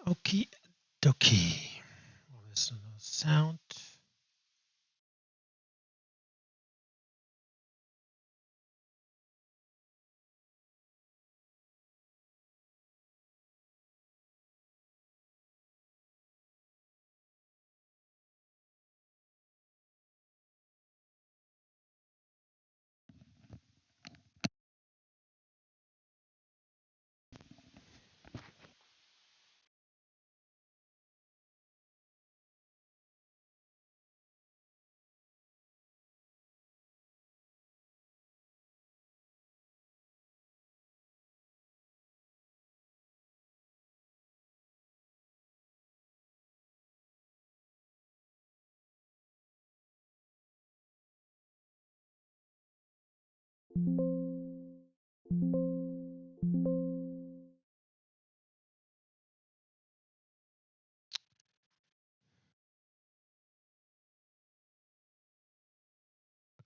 Okie dokie. There's no sound.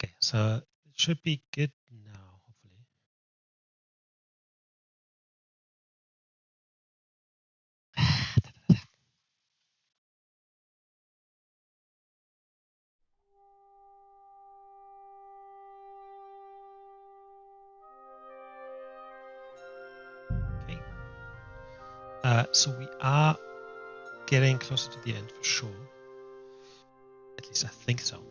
Okay, so it should be good now, hopefully. Okay. So we are getting closer to the end for sure. At least I think so.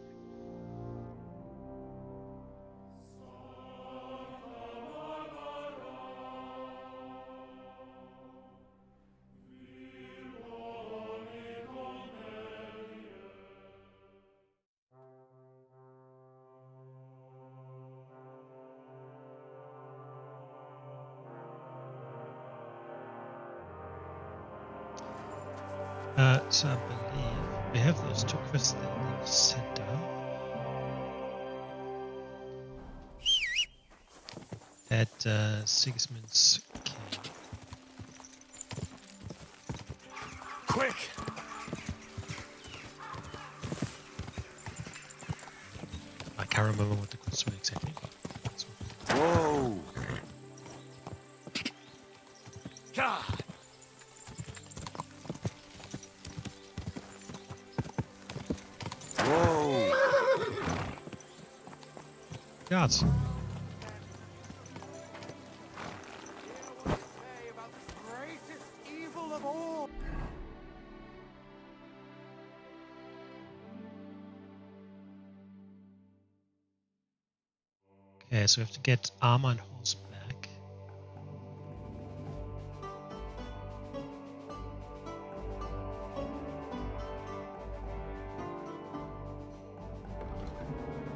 So I believe we have those two quests in the center. At Sigismund's cave. Quick! I can't remember what the quests were exactly. Whoa! God! Whoa! Guards. Okay, so we have to get armor and horse back.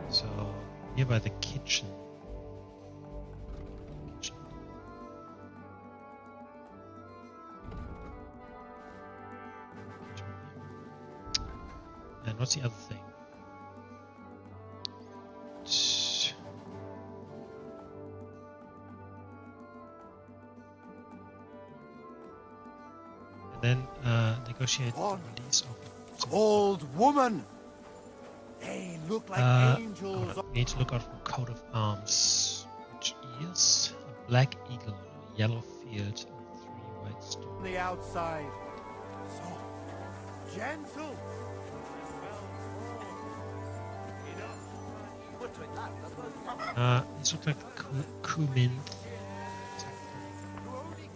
So here by the kitchen. And what's the other thing? Then negotiate the release of Old woman! They look like angels. We need to look out for coat of arms, which is a black eagle, a yellow field, and 3 white stones. On the outside. Soft, gentle. These look like cumin.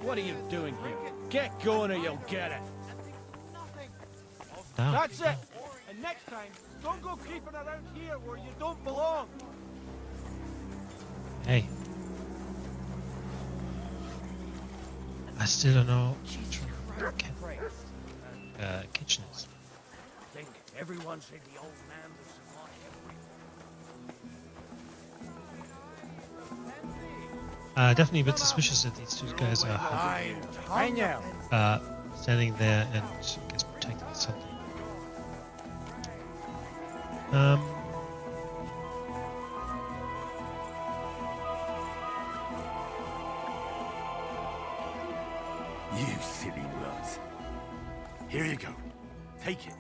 What are you doing here? Get going or you'll get it. Down. That's it. And next time, don't go creeping around here where you don't belong. Hey. I still don't know which kitchen is. I think everyone said the old man was Definitely a bit suspicious that these two guys are standing there and I guess protecting something. You silly nuts. Here you go. Take it.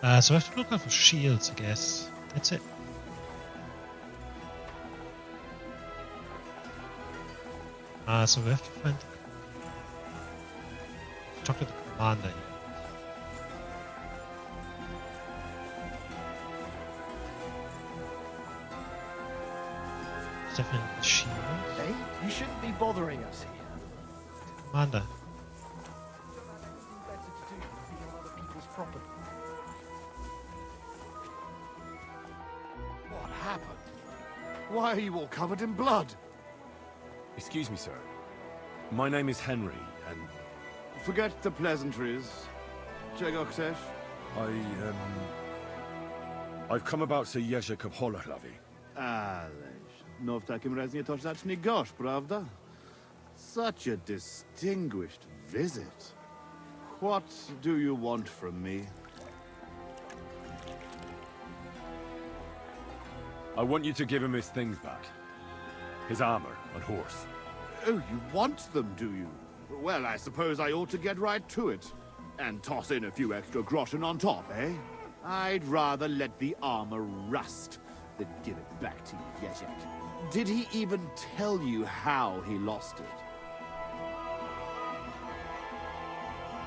So I have to look out for shields, I guess. That's it. So we have to find talk to the commander here. It's definitely the shield. Hey, you shouldn't be bothering us here. Commander. Better to do than be on other people's property. What happened? Why are you all covered in blood? Excuse me, sir. My name is Henry, and Forget the pleasantries. Czego chcesz? I've come about Sir Jerzy Kapolahlavi. Ależ, no w takim razie to zacznij gość, prawda? Such a distinguished visit. What do you want from me? I want you to give him his things back. His armor and horse. Oh, you want them, do you? Well, I suppose I ought to get right to it. And toss in a few extra groschen on top, eh? I'd rather let the armor rust than give it back to Ježek. Did he even tell you how he lost it?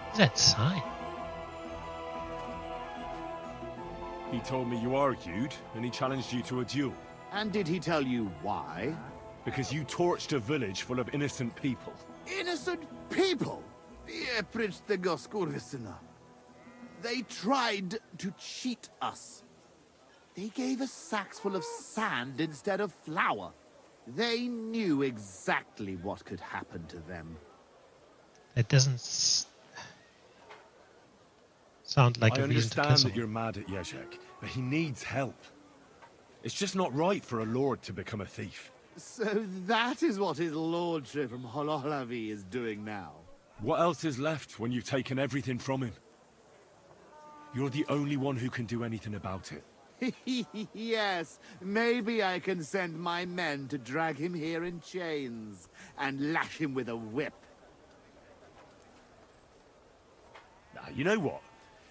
What's that sign? He told me you argued, and he challenged you to a duel. And did he tell you why? Because you torched a village full of innocent people. Innocent people! Precz tego skurwysyna. They tried to cheat us. They gave us sacks full of sand instead of flour. They knew exactly what could happen to them. It doesn't sound like I a reason to understand kill that someone. you're mad at Ježek, but he needs help. It's just not right for a lord to become a thief. So that is what his lordship from Holohlavi is doing now. What else is left when you've taken everything from him? You're the only one who can do anything about it. Yes, maybe I can send my men to drag him here in chains and lash him with a whip. Now, you know what?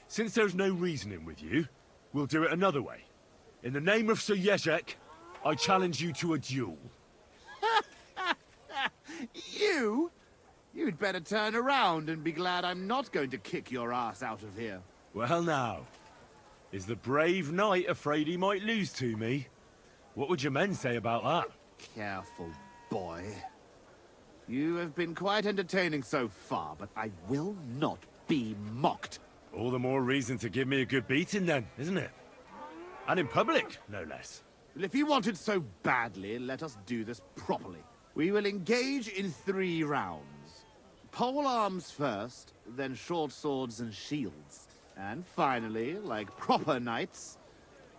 Since there's no reasoning with you, we'll do it another way. In the name of Sir Ježek, I challenge you to a duel. You? You'd better turn around and be glad I'm not going to kick your ass out of here. Well now, is the brave knight afraid he might lose to me? What would your men say about that? Careful, boy. You have been quite entertaining so far, but I will not be mocked. All the more reason to give me a good beating then, isn't it? And in public, no less. Well, if you want it so badly, let us do this properly. We will engage in 3 rounds. Pole arms first, then short swords and shields. And finally, like proper knights,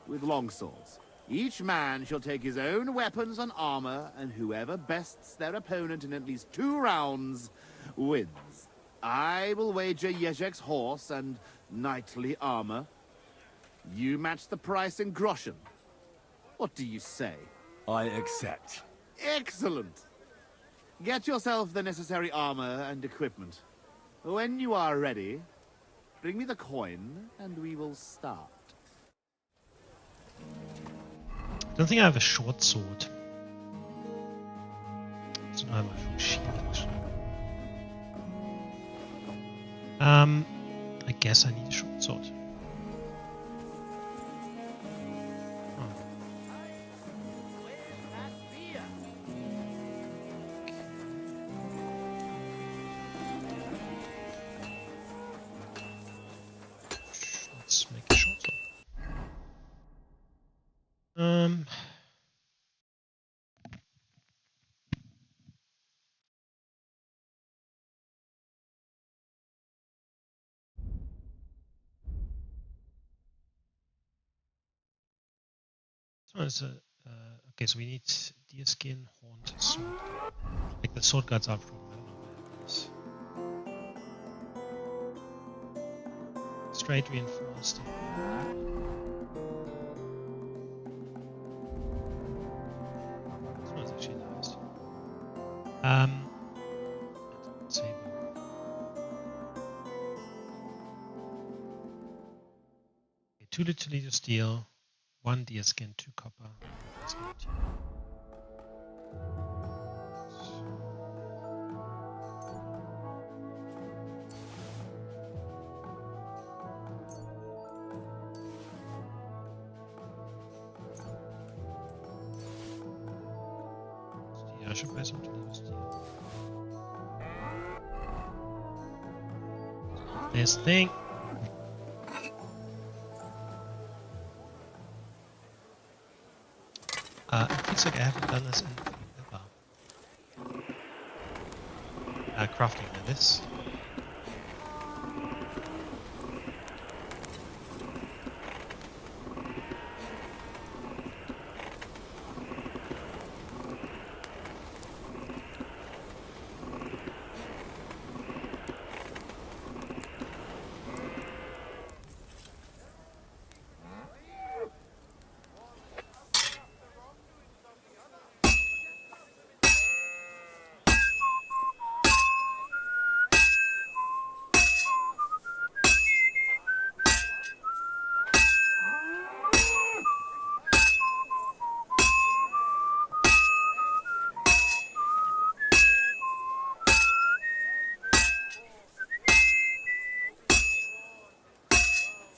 with long swords. Each man shall take his own weapons and armor, and whoever bests their opponent in at least 2 rounds wins. I will wager Ježek's horse and knightly armor. You match the price in groschen. What do you say? I accept. Excellent! Get yourself the necessary armor and equipment. When you are ready, bring me the coin, and we will start. I don't think I have a short sword. So I have a full shield actually. I guess I need a short sword. Let's make a short sword. This one is a okay. So we need deerskin, horned sword. Like the sword guards are from. I don't know where it is. Straight reinforced. This one's actually nice. Sable. 2 liter steel, 1 deer skin, 2 copper. I should buy some 2 liter steel. This thing. It feels like I haven't done this in ever. Crafting this.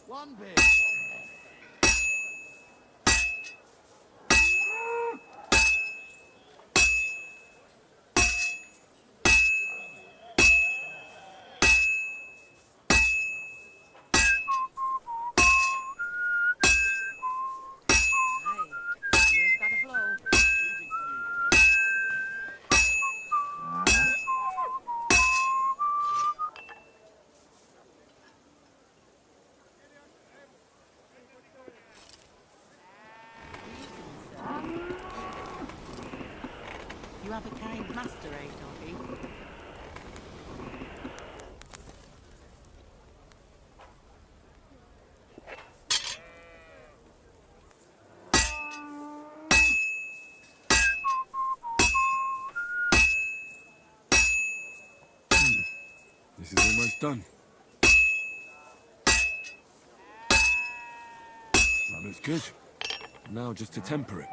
One bit. You have a kind master, eh, Dobby? This is almost done. That looks good. Now just to temper it.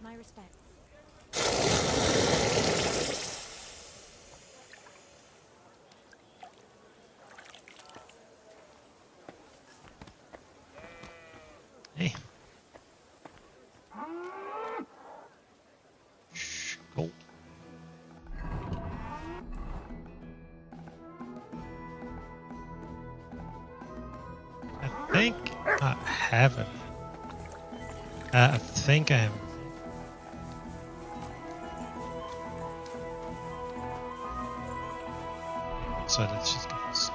My respects. Hey. Shh, go. I think I have it. I think I have. So let's just get this.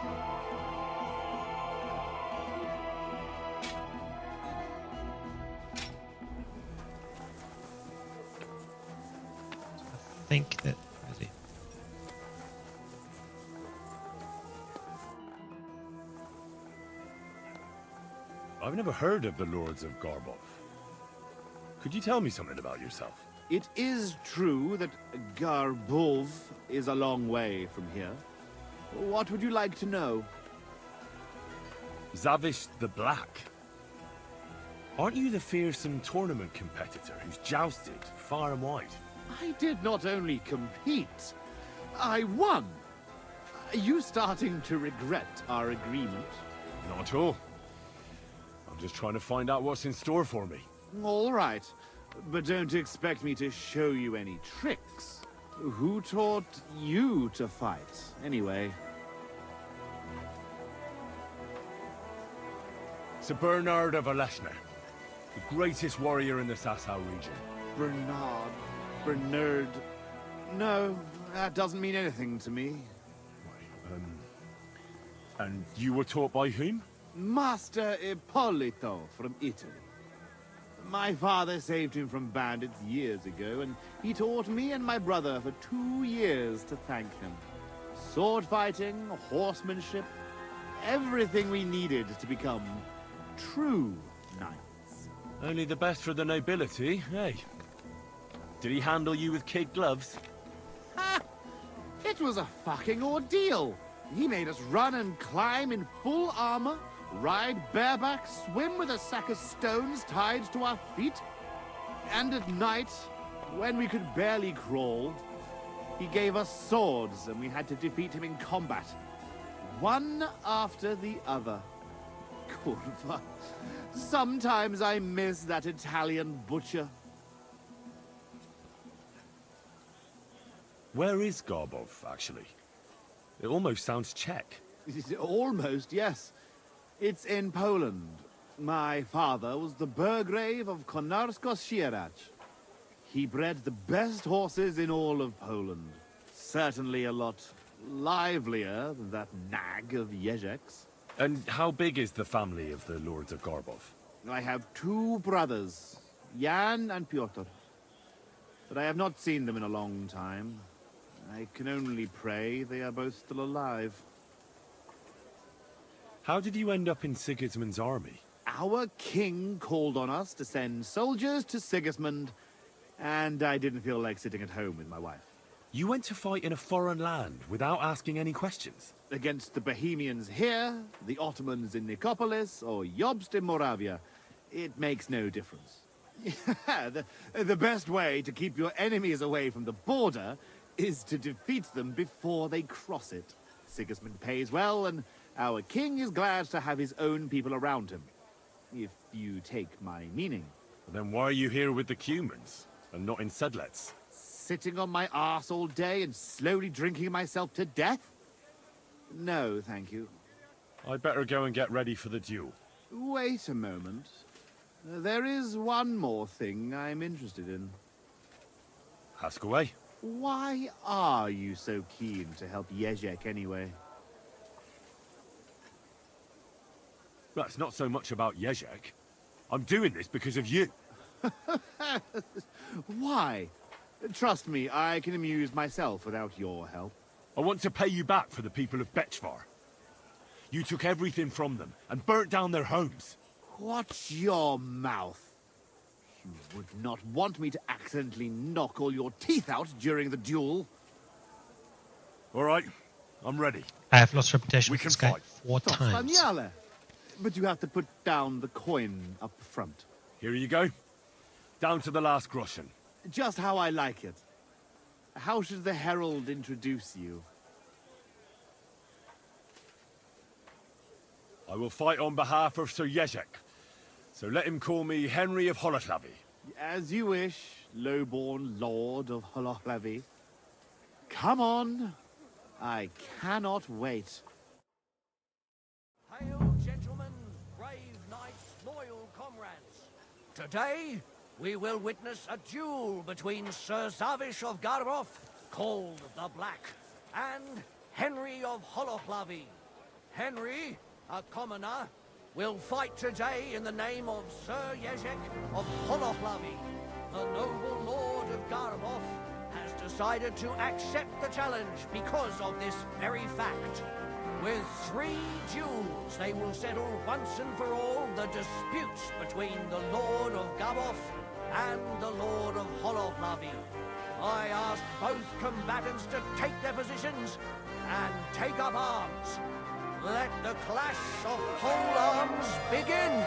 I think that really. I've never heard of the Lords of Garbov. Could you tell me something about yourself? It is true that Garbov is a long way from here. What would you like to know? Zavish the Black. Aren't you the fearsome tournament competitor who's jousted far and wide? I did not only compete, I won. Are you starting to regret our agreement? Not at all. I'm just trying to find out what's in store for me. All right, but don't expect me to show you any tricks. Who taught you to fight, anyway? Sir Bernard of Aleshna, the greatest warrior in the Sasau region. Bernard. No, that doesn't mean anything to me. And you were taught by whom? Master Ippolito from Italy. My father saved him from bandits years ago, and he taught me and my brother for 2 years to thank him. Sword fighting, horsemanship, everything we needed to become true knights. Only the best for the nobility, hey? Did he handle you with kid gloves? Ha! It was a fucking ordeal. He made us run and climb in full armor, ride bareback, swim with a sack of stones tied to our feet. And at night, when we could barely crawl, he gave us swords and we had to defeat him in combat. One after the other. Curva. Sometimes I miss that Italian butcher. Where is Garbov, actually? It almost sounds Czech. Almost, yes. It's in Poland. My father was the Burgrave of Konarsko-Sierać. He bred the best horses in all of Poland. Certainly a lot livelier than that nag of Jezek's. And how big is the family of the Lords of Garbov? I have two brothers, Jan and Pyotr. But I have not seen them in a long time. I can only pray they are both still alive. How did you end up in Sigismund's army? Our king called on us to send soldiers to Sigismund, and I didn't feel like sitting at home with my wife. You went to fight in a foreign land without asking any questions? Against the Bohemians here, the Ottomans in Nicopolis, or Jobst in Moravia, it makes no difference. The best way to keep your enemies away from the border is to defeat them before they cross it. Sigismund pays well, and our king is glad to have his own people around him. If you take my meaning. Then why are you here with the Cumans, and not in Sedlets? Sitting on my arse all day and slowly drinking myself to death? No, thank you. I'd better go and get ready for the duel. Wait a moment. There is one more thing I'm interested in. Ask away. Why are you so keen to help Jezek anyway? Well, it's not so much about Jezek. I'm doing this because of you. Why? Trust me, I can amuse myself without your help. I want to pay you back for the people of Bechvar. You took everything from them and burnt down their homes. Watch your mouth. You would not want me to accidentally knock all your teeth out during the duel. All right, I'm ready. I have lost reputation We with can this guy fight. 4 times. Spagnale. But you have to put down the coin up front. Here you go. Down to the last groschen. Just how I like it. How should the herald introduce you? I will fight on behalf of Sir Jezek. So let him call me Henry of Holohlavi. As you wish, low-born lord of Holohlavi. Come on. I cannot wait. Hail, gentlemen, brave knights, loyal comrades. Today, we will witness a duel between Sir Zavish of Garbov, called the Black, and Henry of Holohlavi. Henry, a commoner, will fight today in the name of Sir Jezek of Holohlavi. The noble lord of Garbov has decided to accept the challenge because of this very fact. With 3 duels, they will settle once and for all the disputes between the Lord of Garbov and the Lord of Holohlavi. I ask both combatants to take their positions and take up arms. Let the clash of pole arms begin!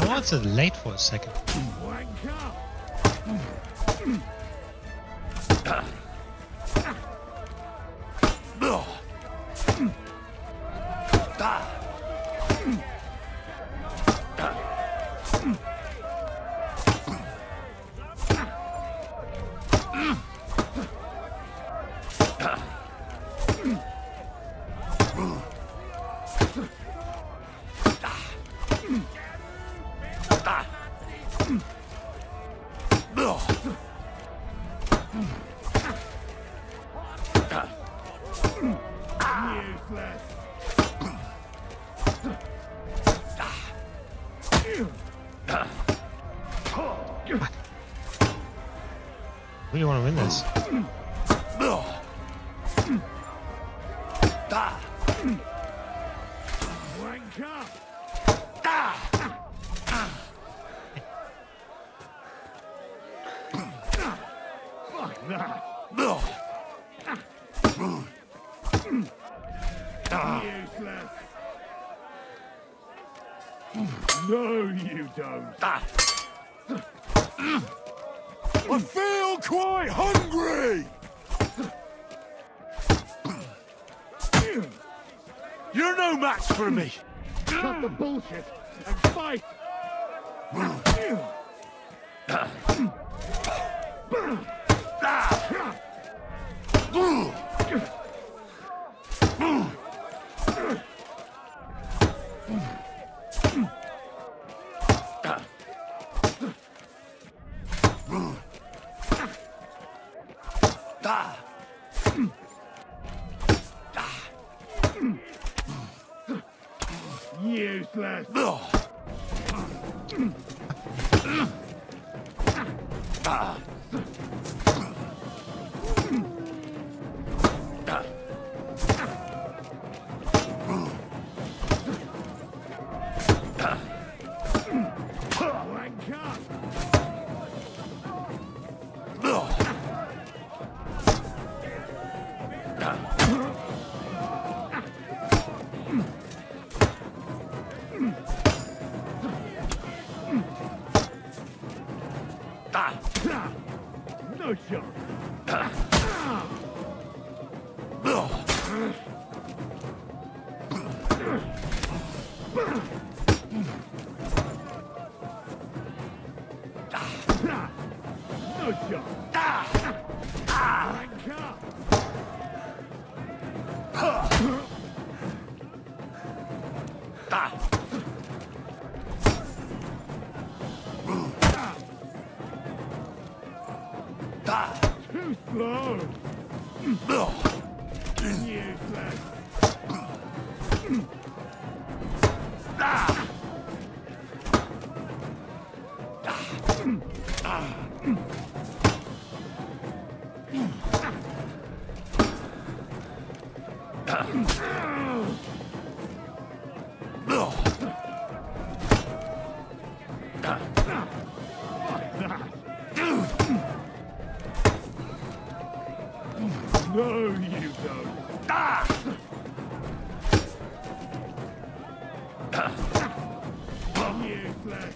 know it's late for a second. We want to win this. No, you don't. I feel quite hungry! You're no match for me! Cut the bullshit and fight! Useless! No shot! No shot! Too slow! Useless! No, you don't. Useless.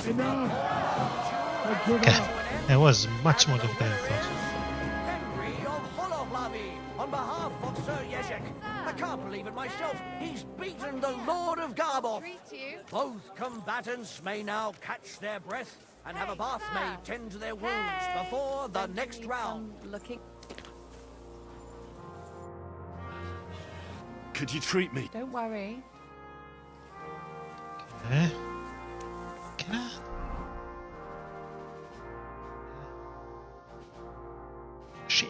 Enough. I give Okay, up. that was much more difficult than I thought. Henry of Holovlavi, on behalf of Sir Yezek. I can't believe it myself. He's beaten the Lord of Garboth. Both combatants may now catch their breath and have a bath maid tend to their wounds before the next round. Could you treat me? Don't worry. Okay. Can I? Shit.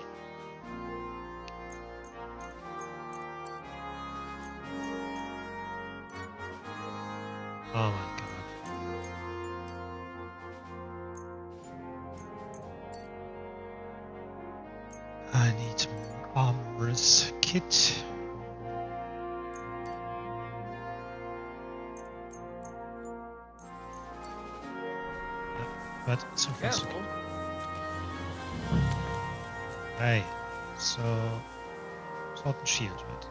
Oh my god. I need more armorer's kit. but so far so Careful. good. Hey, so sword and shield, right?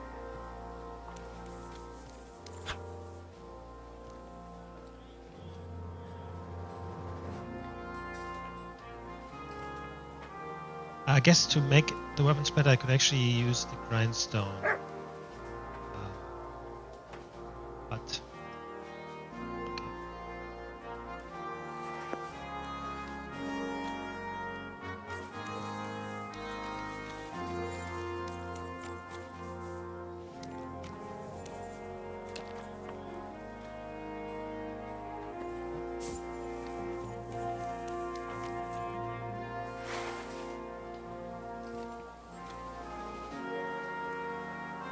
I guess to make the weapons better, I could actually use the grindstone. But okay.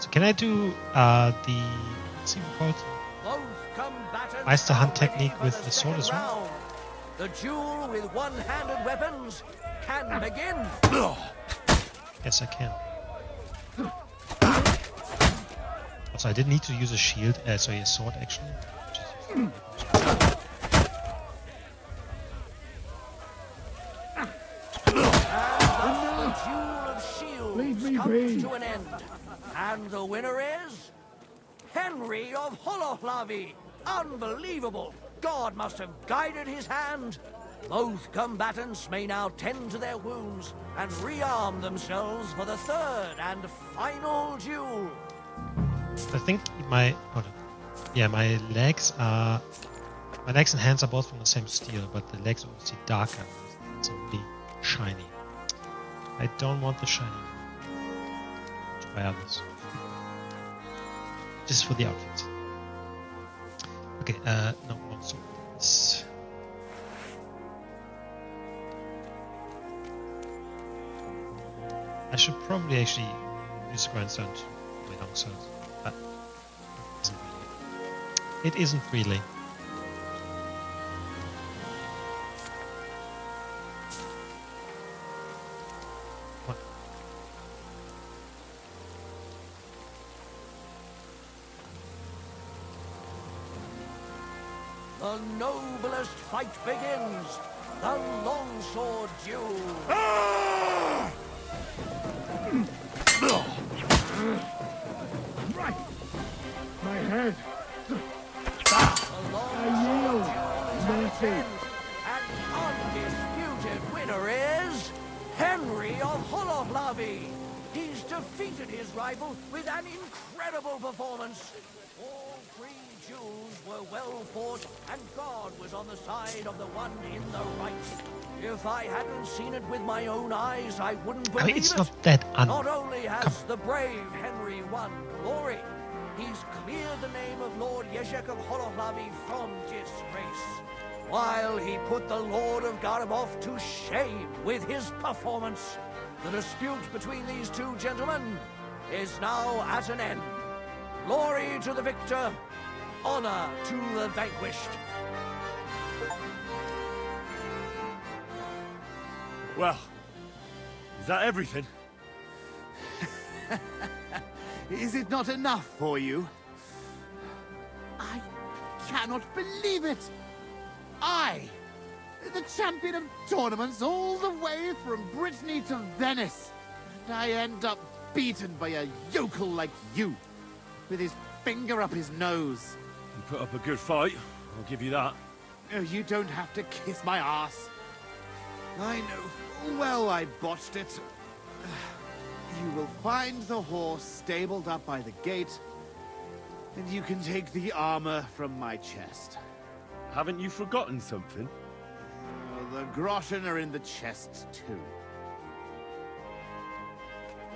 So can I do the what's it called? Both combatants Meister are Hand ready technique for with the the sword second as well? round. The duel with one-handed weapons can begin. Yes, I can. Also, I didn't need to use a shield, sorry, a sword actually. The duel of shields Leave me comes be. to an end. And the winner is Henry of Holohlavi. Unbelievable. God must have guided his hand. Both combatants may now tend to their wounds and rearm themselves for the third and final duel. I think my my legs and hands are both from the same steel, but the legs are obviously darker. It's really shiny. I don't want the shiny. Try others. Just for the outfit. Okay, no, not so. This. I should probably actually use the grindstone to my longsword, but it isn't really. What? The noblest fight begins. The longsword duel. Right. My head. The longsword yield. duel is at its Mercy. end. And the undisputed winner is Henry of Holohlavi. He's defeated his rival with an incredible performance. All three duels were well fought, and God was on the side of the one in the right. If I hadn't seen it with my own eyes, I wouldn't I believe mean, it's it. not that Not only has the brave Henry won glory, he's cleared the name of Lord Yezhek of Holohlavi from disgrace, while he put the Lord of Garabov to shame with his performance. The dispute between these two gentlemen is now at an end. Glory to the victor, honor to the vanquished. Well, is that everything? Is it not enough for you? I cannot believe it! I, the champion of tournaments all the way from Brittany to Venice, and I end up beaten by a yokel like you, with his finger up his nose. You put up a good fight, I'll give you that. Oh, you don't have to kiss my ass. I know full well I botched it. You will find the horse stabled up by the gate, and you can take the armor from my chest. Haven't you forgotten something? The groschen are in the chest too.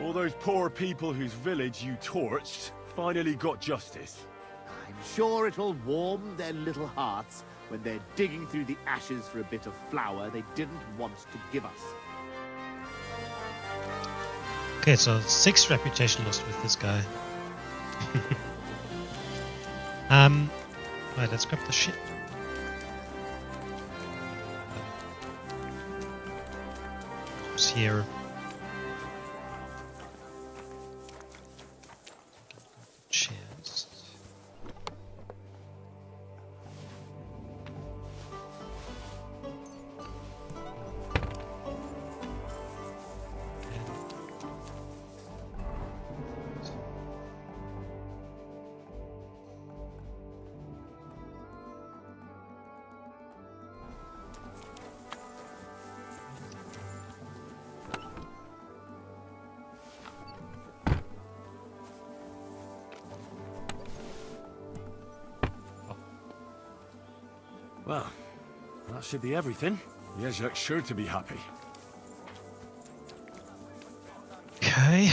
All those poor people whose village you torched finally got justice. I'm sure it'll warm their little hearts when they're digging through the ashes for a bit of flour they didn't want to give us. Okay, so 6 reputation lost with this guy. Right, let's grab the ship. Who's here? Chest. Well, that should be everything. Jezek's sure to be happy. Okay.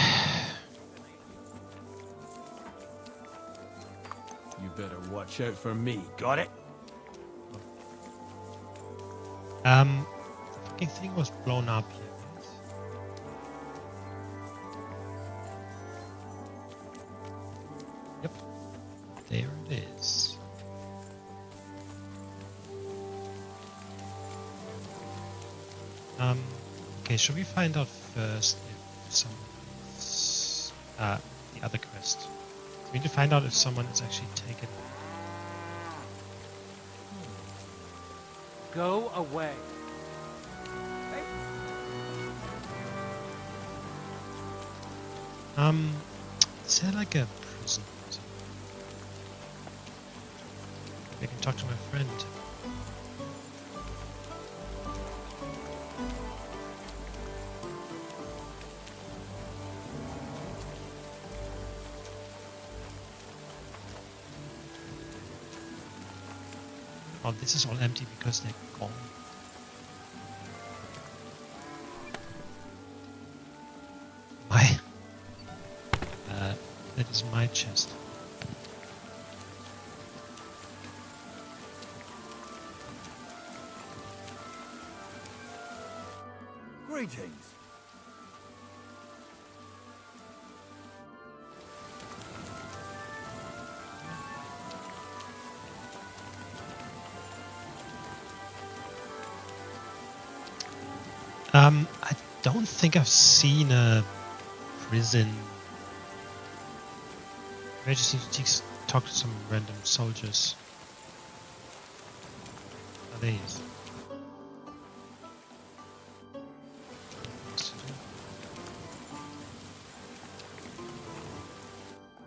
You better watch out for me, got it? The fucking thing was blown up here, right? Yep. There it is. Okay, should we find out first if someone is the other quest? We need to find out if someone is actually taken. Go away. Is there like a prison? I can talk to my friend. Oh, this is all empty because they're gone. Why? That is my chest. Greetings. I don't think I've seen a prison. I just need to talk to some random soldiers. Oh, there he is.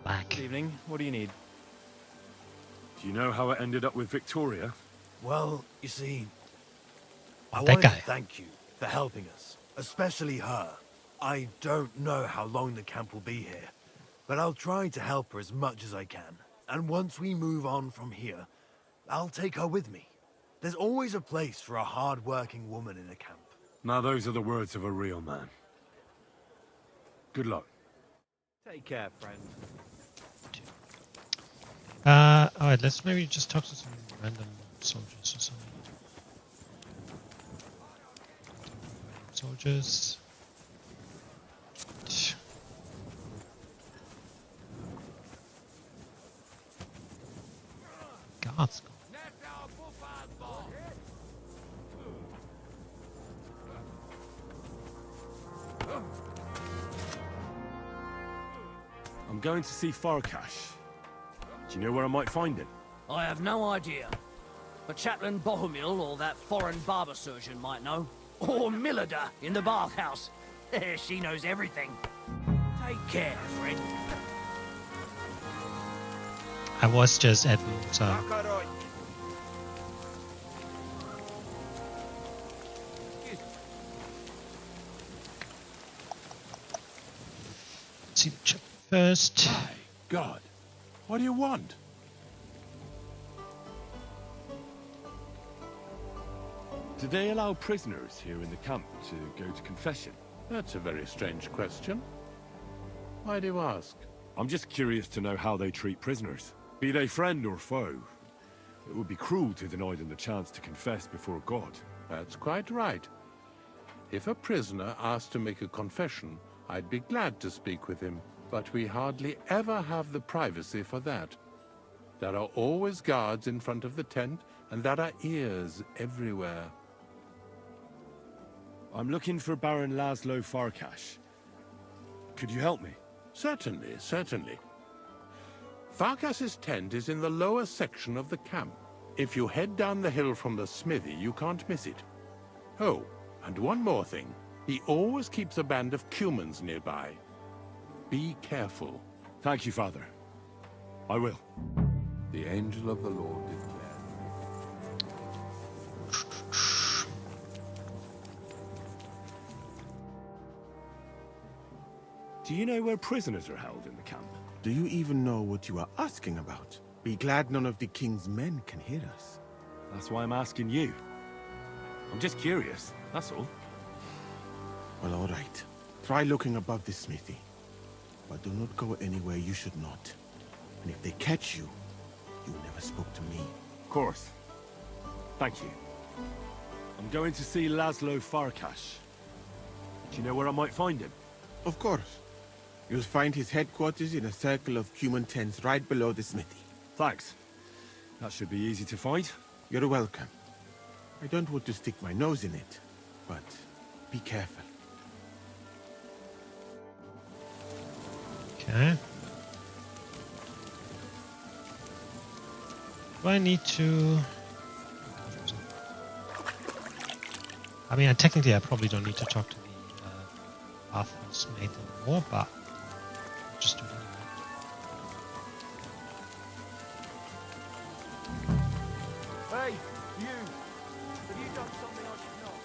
Black. Good evening. What do you need? Do you know how it ended up with Victoria? Well, you see, I That wanted guy. to thank you for helping us, especially her. I don't know how long the camp will be here, but I'll try to help her as much as I can. And once we move on from here, I'll take her with me. There's always a place for a hard-working woman in a camp. Now those are the words of a real man. Good luck. Take care, friend. Alright, let's maybe just talk to some random soldiers or something. Soldiers. Guards. I'm going to see Farkash. Do you know where I might find him? I have no idea. But Chaplain Bohumil or that foreign barber surgeon might know. Or Millida in the bathhouse. She knows everything. Take care, friend. I was just at Water. Makaroi. See the chap first. My God, what do you want? Do they allow prisoners here in the camp to go to confession? That's a very strange question. Why do you ask? I'm just curious to know how they treat prisoners. Be they friend or foe. It would be cruel to deny them the chance to confess before God. That's quite right. If a prisoner asked to make a confession, I'd be glad to speak with him, but we hardly ever have the privacy for that. There are always guards in front of the tent, and there are ears everywhere. I'm looking for Baron Laszlo Farkash. Could you help me? Certainly, certainly. Farkas's tent is in the lower section of the camp. If you head down the hill from the smithy, you can't miss it. Oh, and one more thing. He always keeps a band of Cumans nearby. Be careful. Thank you, Father. I will. The angel of the Lord declared. Do you know where prisoners are held in the camp? Do you even know what you are asking about? Be glad none of the king's men can hear us. That's why I'm asking you. I'm just curious, that's all. Well, all right. Try looking above the smithy. But do not go anywhere you should not. And if they catch you, you never spoke to me. Of course. Thank you. I'm going to see Laszlo Farkas. Do you know where I might find him? Of course. You'll find his headquarters in a circle of human tents right below the smithy. Thanks. That should be easy to find. You're welcome. I don't want to stick my nose in it, but be careful. Okay. Do I need to... I mean, technically I probably don't need to talk to the Arthur's mate anymore, but I'll just do it anyway. Hey, you! Have you done something I should not?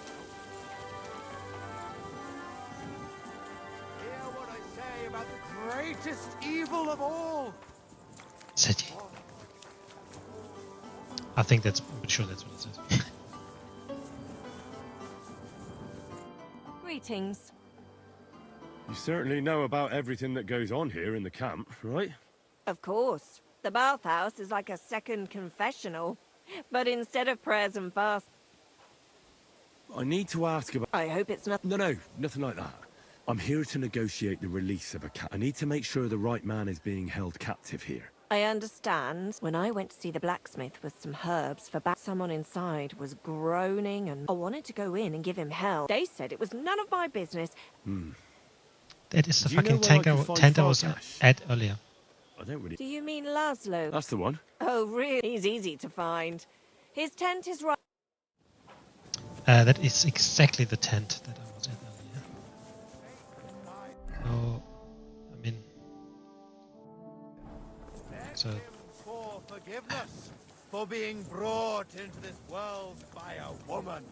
Hear what I say about the greatest evil of all! City. I think that's... I'm pretty sure that's what it says. Greetings. You certainly know about everything that goes on here in the camp, right? Of course. The bathhouse is like a second confessional. But instead of prayers and fasts... I need to ask about... I hope it's not... No, nothing like that. I'm here to negotiate the release of a cat. I need to make sure the right man is being held captive here. I understand. When I went to see the blacksmith with some herbs for someone inside was groaning and I wanted to go in and give him hell. They said it was none of my business. That is the Do you know fucking where I can find tent I was Farkas? at earlier. I don't really... Do you mean Laszlo? That's the one. Oh, really? He's easy to find. His tent is right... That is exactly the tent that I was at earlier. So, I mean... So... For forgiveness, for being brought into this world by a woman.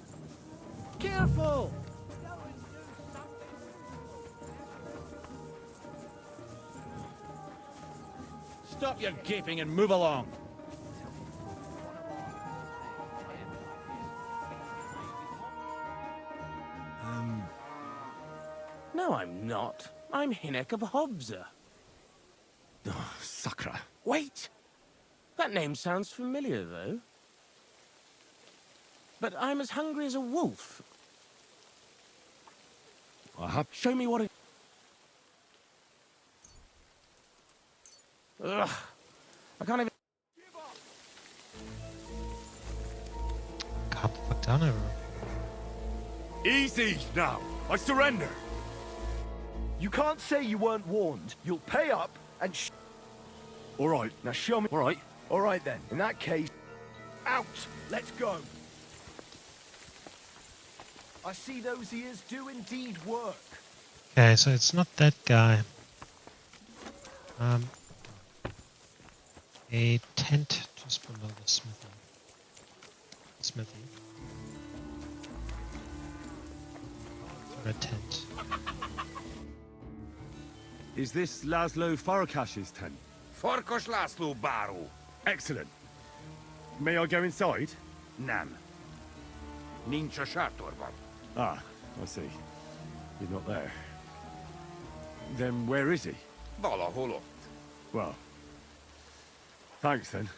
Careful! Stop your gaping and move along. No, I'm not. I'm Hinnock of Hobser. Oh, Sakra. Wait! That name sounds familiar, though. But I'm as hungry as a wolf. I have... Show me what it... Ugh. I can't even... Calm the fuck down, everyone. Easy now. I surrender. You can't say you weren't warned. You'll pay up and All right. Now show me... All right. All right then. In that case... Out! Let's go! I see those ears do indeed work. Okay, so it's not that guy. A tent just below the smithy. Or a tent. Is this Laszlo Farkash's tent? Farkas László báró. Excellent. May I go inside? Nem. Nincs a sátorban. Ah, I see. You're not there. Then where is he? Valahol ott. Well, thanks then.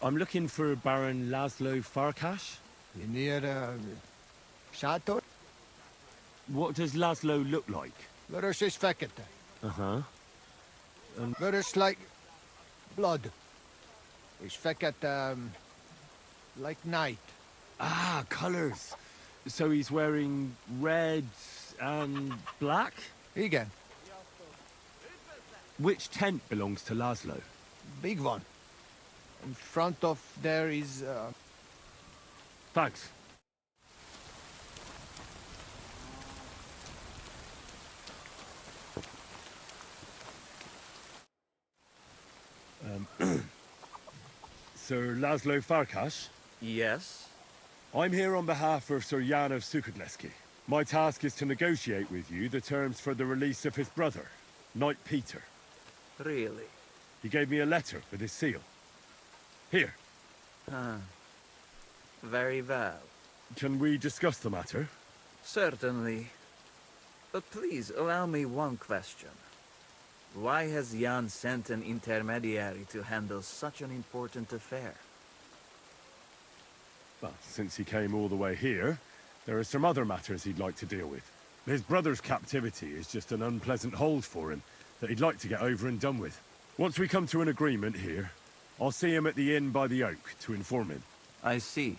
I'm looking for Baron Laszlo Farkas. Near, Sátor? What does Laszlo look like? Vörös és fekete. Uh-huh. Vörös like blood. És fekete, like night. Ah, colors. So he's wearing red and black? Igen. Which tent belongs to Laszlo? Big one. In front of there is, Thanks. Sir Laszlo Farkas? Yes? I'm here on behalf of Sir Jan of Sukadleski. My task is to negotiate with you the terms for the release of his brother, Knight Peter. Really? He gave me a letter with his seal. Here. Very well. Can we discuss the matter? Certainly. But please, allow me one question. Why has Jan sent an intermediary to handle such an important affair? Well, since he came all the way here, there are some other matters he'd like to deal with. His brother's captivity is just an unpleasant hold for him that he'd like to get over and done with. Once we come to an agreement here, I'll see him at the inn by the oak to inform him. I see.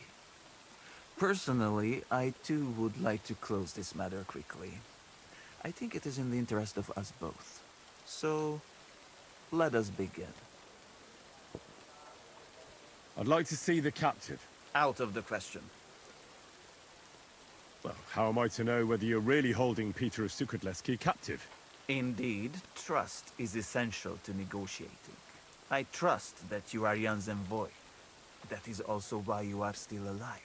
Personally, I too would like to close this matter quickly. I think it is in the interest of us both. So, let us begin. I'd like to see the captive. Out of the question. Well, how am I to know whether you're really holding Peter of Sukhodleski captive? Indeed, trust is essential to negotiating. I trust that you are Jan's envoy. That is also why you are still alive.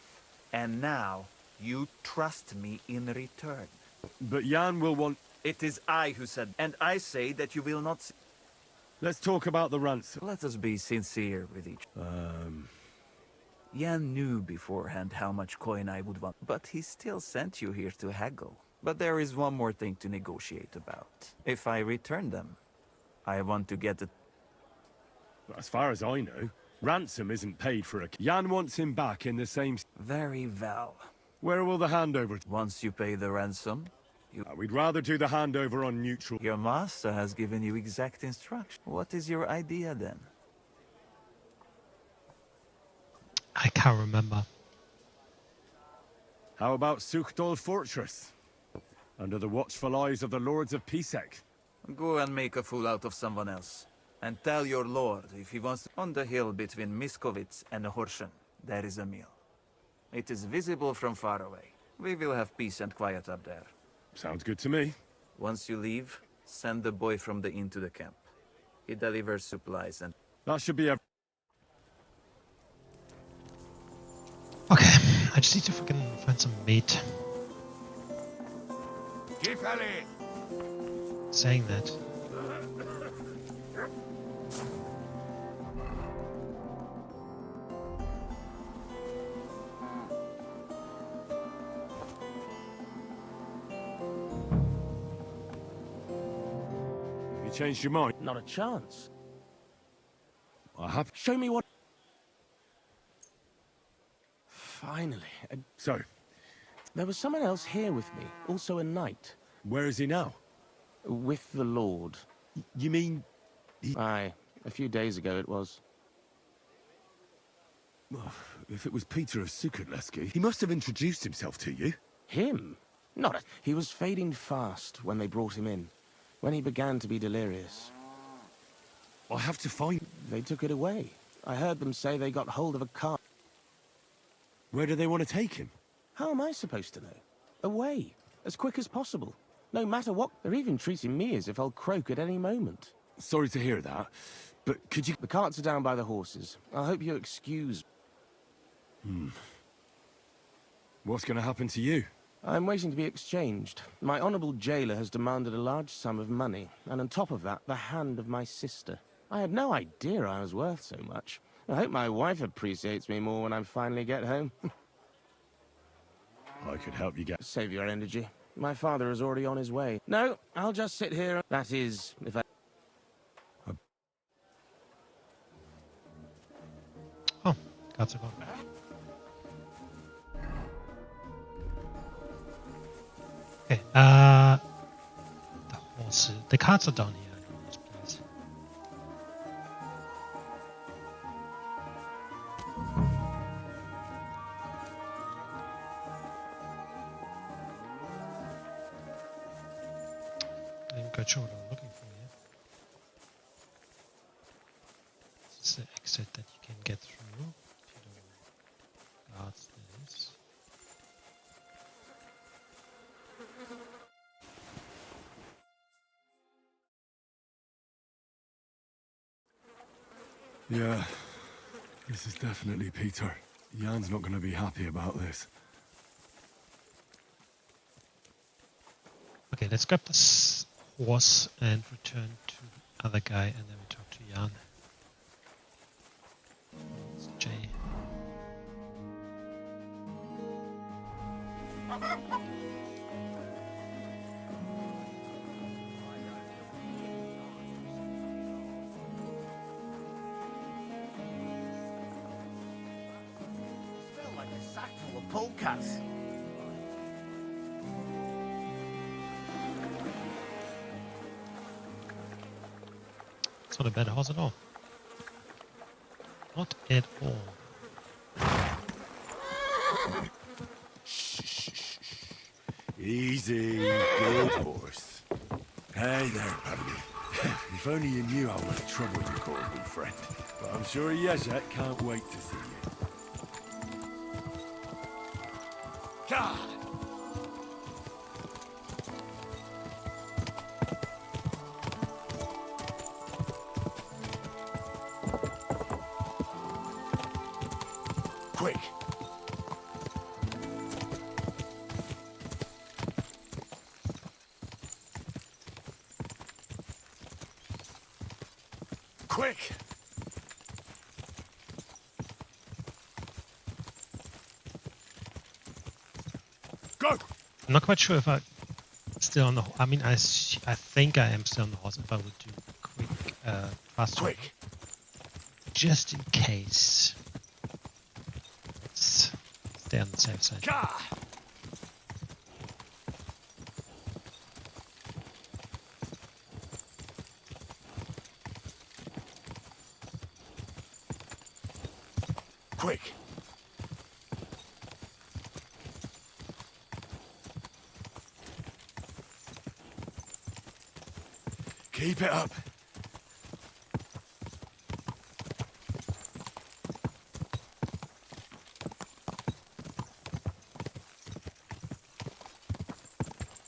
And now, you trust me in return. But Jan will want... It is I who said, and I say that you will not... Let's talk about the ransom. Let us be sincere with each... Jan knew beforehand how much coin I would want, but he still sent you here to haggle. But there is one more thing to negotiate about. If I return them, I want to get the... As far as I know, ransom isn't paid for a... Jan wants him back in the same... Very well. Where will the handover... Once you pay the ransom, we'd rather do the handover on neutral... Your master has given you exact instructions. What is your idea then? I can't remember. How about Sukhdol Fortress? Under the watchful eyes of the Lords of Pisek. Go and make a fool out of someone else. And tell your lord if he wants... On the hill between Miskovitz and Horshen, there is a mill. It is visible from far away. We will have peace and quiet up there. Sounds good to me. Once you leave, send the boy from the inn to the camp. He delivers supplies and... That should be a... Okay, I just need to fucking find some meat. Saying that. You changed your mind? Not a chance. I have... Show me what... Finally. So? There was someone else here with me, also a knight. Where is he now? With the Lord. You mean... Aye, a few days ago it was. If it was Peter of Sukhodleski, he must have introduced himself to you. Him? Not a... He was fading fast when they brought him in. When he began to be delirious. I have to find... They took it away. I heard them say they got hold of a cart. Where do they want to take him? How am I supposed to know? Away. As quick as possible. No matter what. They're even treating me as if I'll croak at any moment. Sorry to hear that, but could you... The carts are down by the horses. I hope you'll excuse... What's going to happen to you? I'm waiting to be exchanged. My honourable jailer has demanded a large sum of money, and on top of that, the hand of my sister. I had no idea I was worth so much. I hope my wife appreciates me more when I finally get home. I could help you get... Save your energy. My father is already on his way. No, I'll just sit here. That is, if I... Oh, cards are gone. Okay, the horses. The cards are down here in this place. I'm not sure what I'm looking for here. This is the exit that you can get through. If you don't guard this. Yeah, this is definitely Peter. Jan's not going to be happy about this. Okay, let's grab this horse and return to other guy, and then we talk to Jan. It's Jay. Smell like a sack full of polecats. It's not a bad house at all. Not at all. Easy, good horse. Hey there, buddy. If only you knew how much trouble you caused me, friend. But I'm sure Yezhet can't wait to see you. God! Quick! Quick! Go! I'm not quite sure if I'm still on the. I mean, I think I am still on the horse. If I would do a quick fast travel. Quick! Just in case. Let's stay on the safe side. Gah! Quick! Keep it up.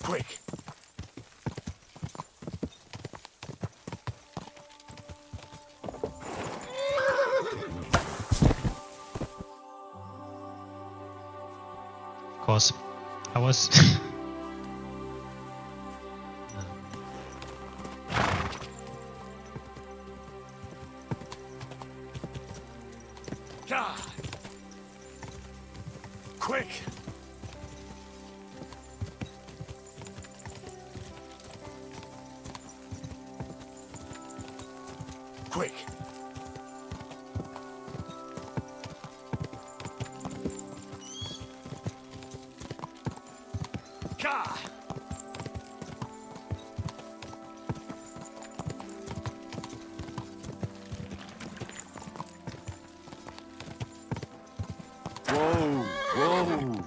Quick! Of course, I was. Gah! Quick! Quick! Gah! Whoa! Whoa!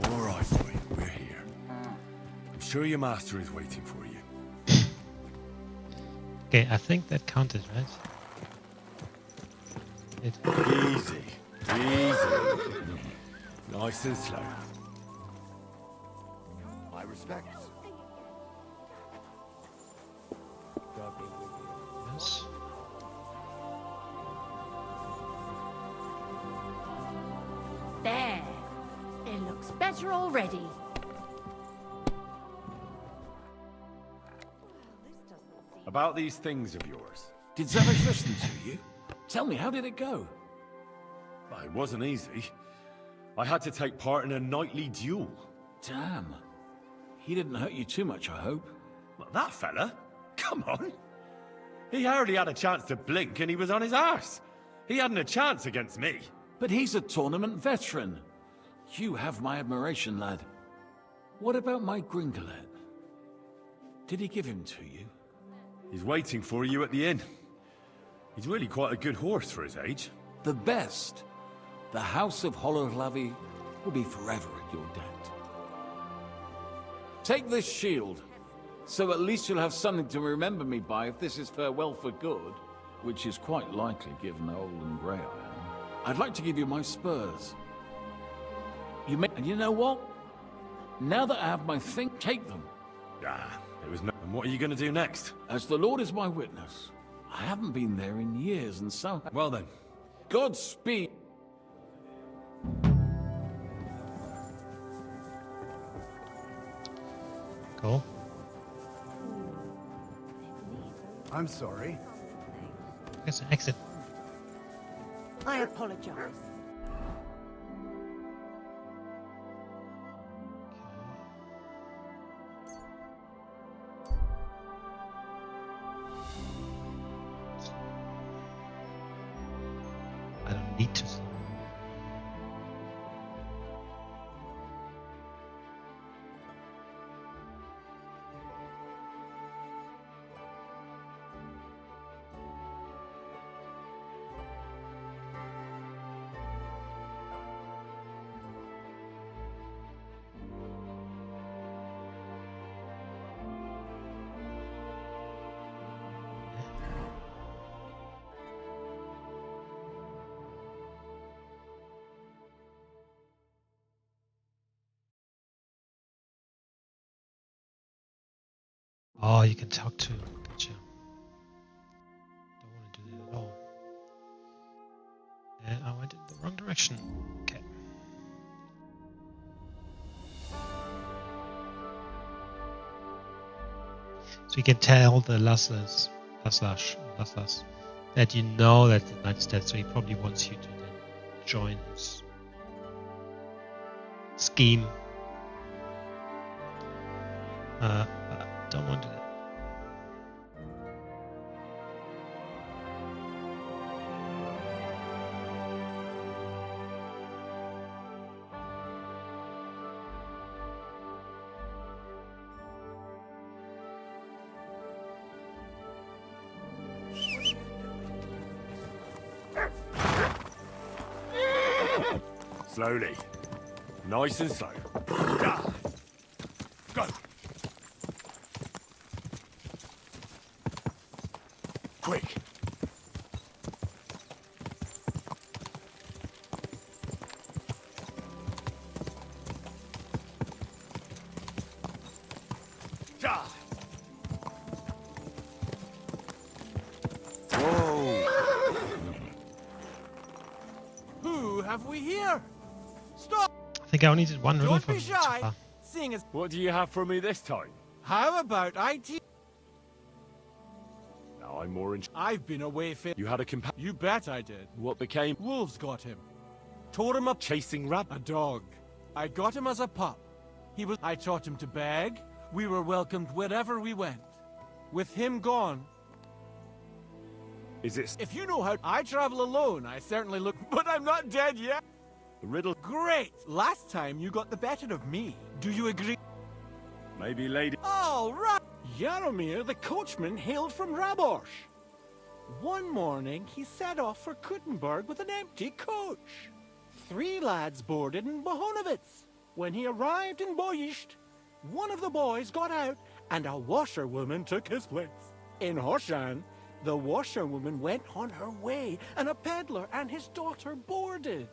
All right, boy, we're here. I'm sure your master is waiting for you. Okay, I think that counted, right? It. Easy, easy. Nice and slow. My respects. Yes. There. It looks better already. About these things of yours. Did Zavish listen to you? Tell me, how did it go? Well, it wasn't easy. I had to take part in a nightly duel. Damn. He didn't hurt you too much, I hope. Well, that fella? Come on. He hardly had a chance to blink and he was on his arse. He hadn't a chance against me. But he's a tournament veteran. You have my admiration, lad. What about my Gringolet? Did he give him to you? He's waiting for you at the inn. He's really quite a good horse for his age. The best. The House of Hololavi will be forever at your debt. Take this shield, so at least you'll have something to remember me by if this is farewell for good, which is quite likely given how old and grey I am. I'd like to give you my spurs. And you know what? Now that I have my thing, take them. Ah, it was no... And what are you going to do next? As the Lord is my witness, I haven't been there in years, and so... Well then, Godspeed. Cool. I'm sorry. I guess an exit. I apologize. I don't need to. Oh, you can talk to. Gotcha. Don't want to do that at all. And I went in the wrong direction. Okay. So you can tell the Laslas that you know that the knight's dead, so he probably wants you to then join his scheme. Don't want to do that. Slowly. Nice and slow. Go! Quick! Whoa! Who have we here? Stop! I think I only did one riddle Don't for be so shy. far. Seeing as What do you have for me this time? how about IT? Now I'm more in. I've been away for. You had a compa. You bet I did. What became? Wolves got him. Tore him up. Chasing rabbit. A dog. I got him as a pup. I taught him to beg. We were welcomed wherever we went. With him gone. Is it If you know how I travel alone, I certainly look. But I'm not dead yet. the riddle? Great. Last time you got the better of me. Do you agree? Maybe lady. All right. Jaromir, the coachman, hailed from Rabosh. One morning, he set off for Kuttenberg with an empty coach. 3 lads boarded in Bohonovitz. When he arrived in Boyisht, one of the boys got out and a washerwoman took his place. In Hoshan, the washerwoman went on her way and a peddler and his daughter boarded.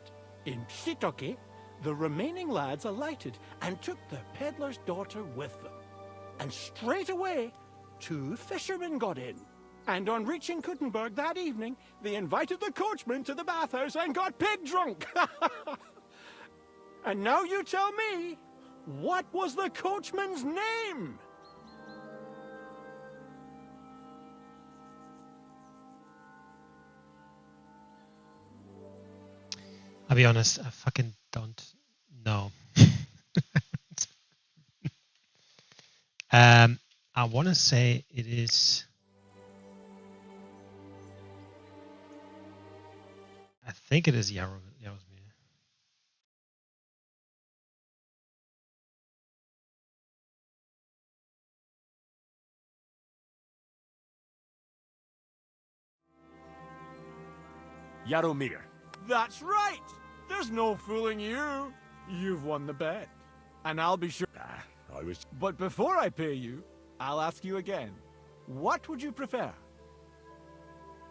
In Shitoke, the remaining lads alighted and took the peddler's daughter with them. And straight away, 2 fishermen got in. And on reaching Kuttenberg that evening, they invited the coachman to the bathhouse and got pig drunk. And now you tell me, what was the coachman's name? I'll be honest, I fucking don't know. I want to say it is. I think it is Jaromir. Jaromir. That's right. There's no fooling you. You've won the bet. And I'll be sure. I was. But before I pay you, I'll ask you again. What would you prefer?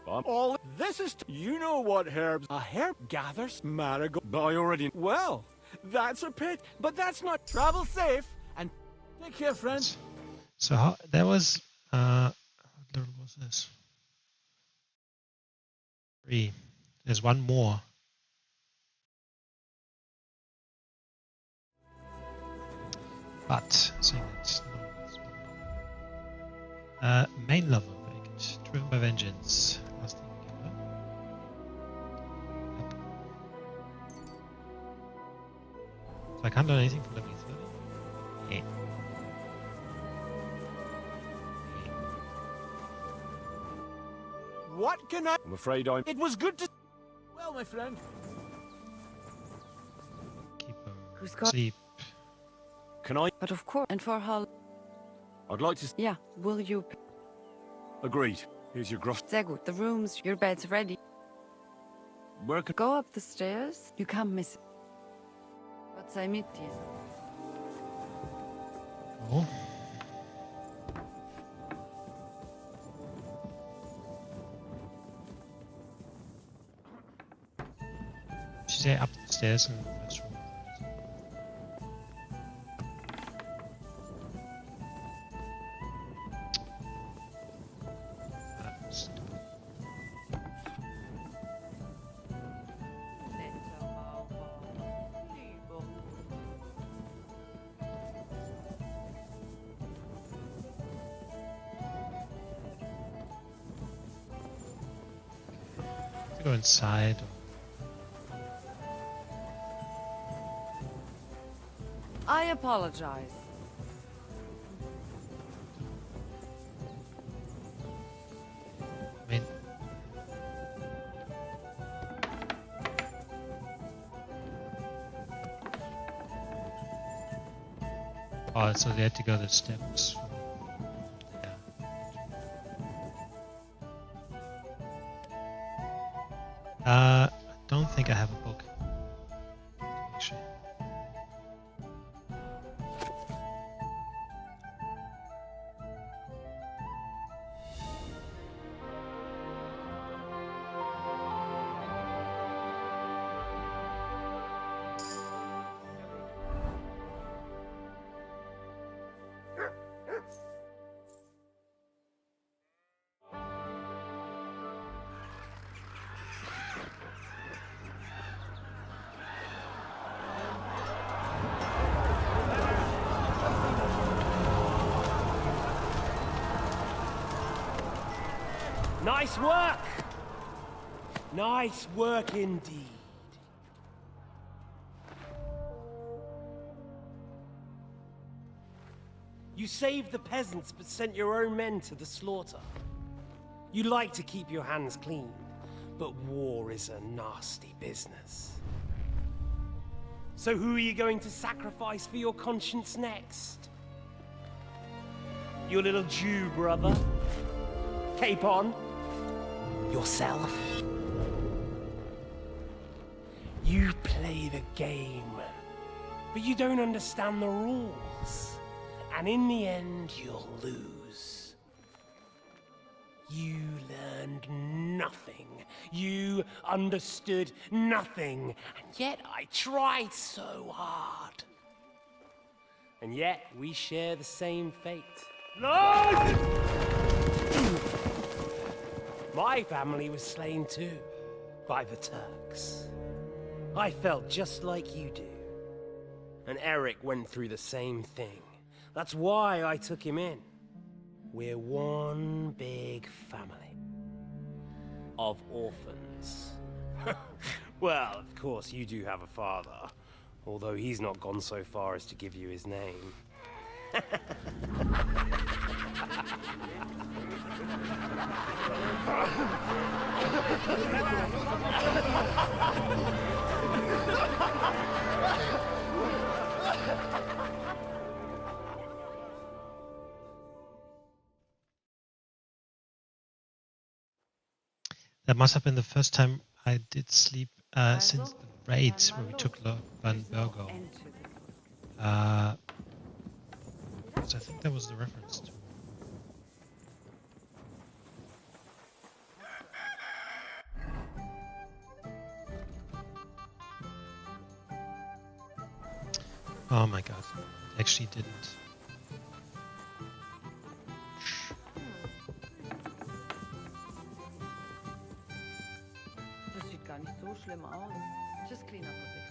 All this is. You know what herbs? A herb gathers marigold. I already. Well, that's a pit, but that's not. Travel safe and take care, friends. So how, that was. What level was this? 3. There's one more. But seeing that no one is one. Main level vacant. Driven by vengeance. Last thing we can learn. Yep. So I can't learn anything from level 30. Yeah. What can I... I'm afraid I'm... It was good to... Well, my friend. Keep her Who's got- asleep. Can I? But of course, and for how... I'd like to... Yeah, will you... Agreed. Here's your gross... Sehr gut, the rooms, your bed's ready. Where can... Go up the stairs, you can't miss it. Gott sei mit dir. Oh. She say up the stairs in the first room. To go inside. I apologize. I mean, oh, so they had to go the steps. I don't think I have a book. Actually. Nice work! Nice work indeed. You saved the peasants but sent your own men to the slaughter. You like to keep your hands clean, but war is a nasty business. So who are you going to sacrifice for your conscience next? Your little Jew brother? Cape on? Yourself? You play the game, but you don't understand the rules. And in the end, you'll lose. You learned nothing. You understood nothing. And yet I tried so hard. And yet we share the same fate. No! My family was slain too, by the Turks. I felt just like you do. And Eric went through the same thing. That's why I took him in. We're one big family. Of orphans. Well, of course, you do have a father. Although he's not gone so far as to give you his name. That must have been the first time I did sleep since the raids where we took Van Burgo. So I think that was the reference to. Oh my god, it actually didn't. nicht so schlimm aus. Just clean up a bit.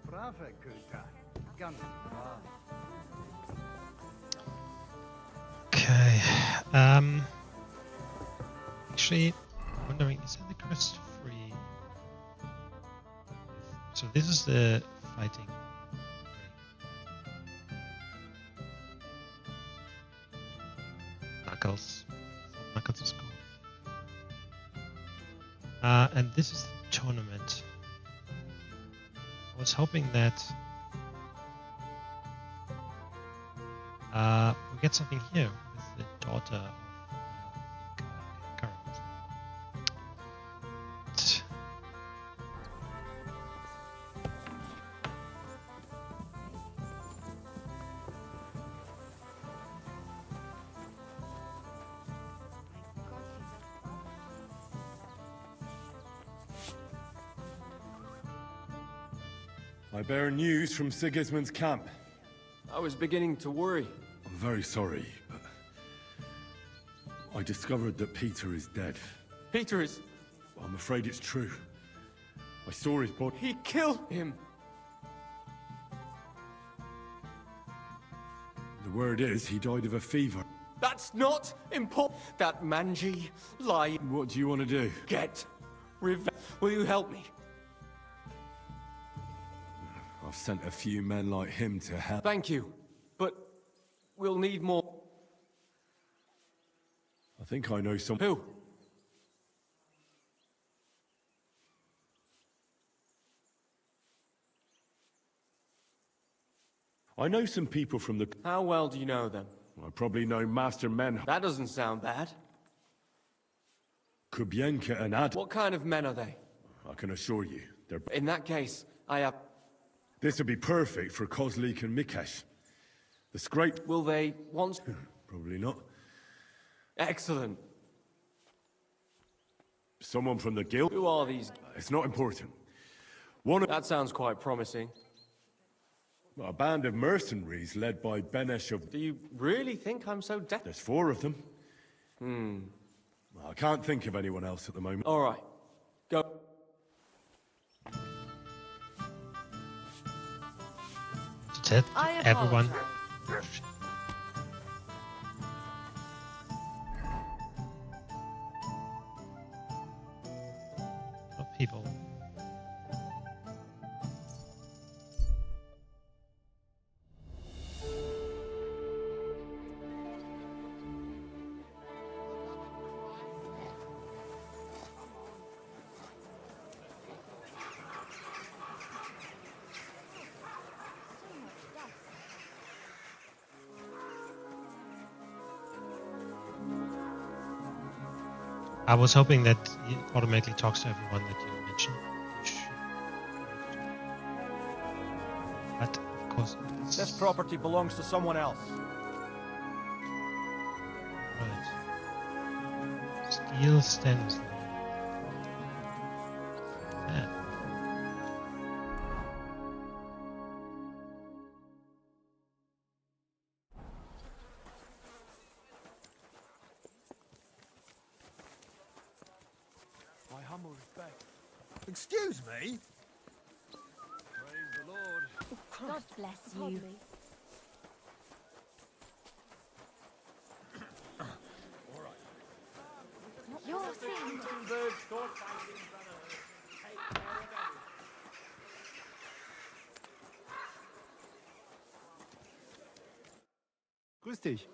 Brave Köter. Ganz brav. Okay. Actually, I'm wondering, is that the quest free? So this is the fighting. Knuckles. Knuckles is cool. And this is the tournament. I was hoping that we get something here with the daughter of Karim. I bear news from Sigismund's camp. I was beginning to worry. I'm very sorry, but I discovered that Peter is dead. Peter is... I'm afraid it's true. I saw his body. He killed him! The word is he died of a fever. That's not important. That mangy lie. What do you want to do? Get revenge. Will you help me? I've sent a few men like him to help. Thank you, but we'll need more. I think I know some. Who? I know some people from the... How well do you know them? I probably know master men. That doesn't sound bad. Kubienka and Ad. What kind of men are they? I can assure you, they're... In that case, I have... This would be perfect for Kozlik and Mikesh. The scrape... Will they want... Probably not. Excellent. Someone from the guild? Who are these? It's not important. One of... That sounds quite promising. A band of mercenaries led by Benesh of... Do you really think I'm so There's 4 of them. I can't think of anyone else at the moment. All right. Go. To everyone. Of people. I was hoping that it automatically talks to everyone that you mentioned. But of course, This property belongs to someone else. Right. Steel stainless. Yeah. My humble respect. Excuse me? Praise the Lord. God bless you. You're seeing. Grüß dich.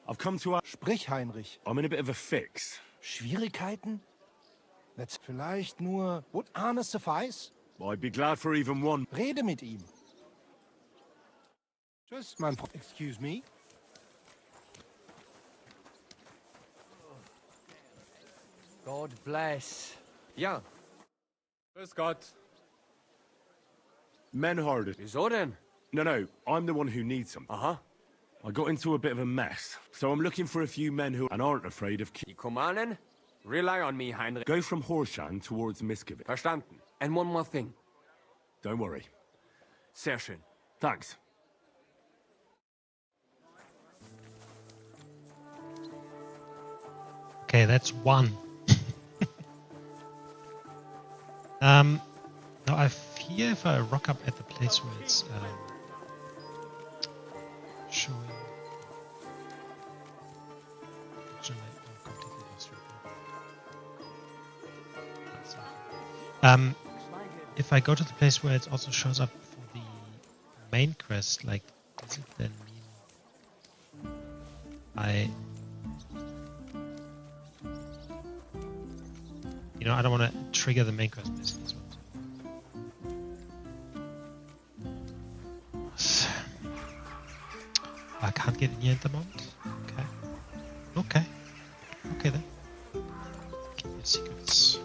I've come to... Sprich, Heinrich. I'm in a bit of a fix. Schwierigkeiten? Let's vielleicht nur... Would honor suffice? I'd be glad for even one. Rede mit ihm. Tschüss, mein Freund. Excuse me? God bless. Ja. Grüß Gott. Men hired. Wieso denn? No, I'm the one who needs some. Aha. I got into a bit of a mess, so I'm looking for a few men who aren't afraid of. Die Kumanen? Rely on me, Heinrich. Go from Horshan towards Miskovich. Verstanden. And one more thing. Don't worry. Sehr schön. Thanks. Okay, that's one. Now I fear if I rock up at the place where it's showing. Actually, I completely lost track. If I go to the place where it also shows up for the main quest, like, does it then mean I? You know, I don't want to trigger the main quest basically as well. I can't get in here at the moment. Okay then. Keep your secrets.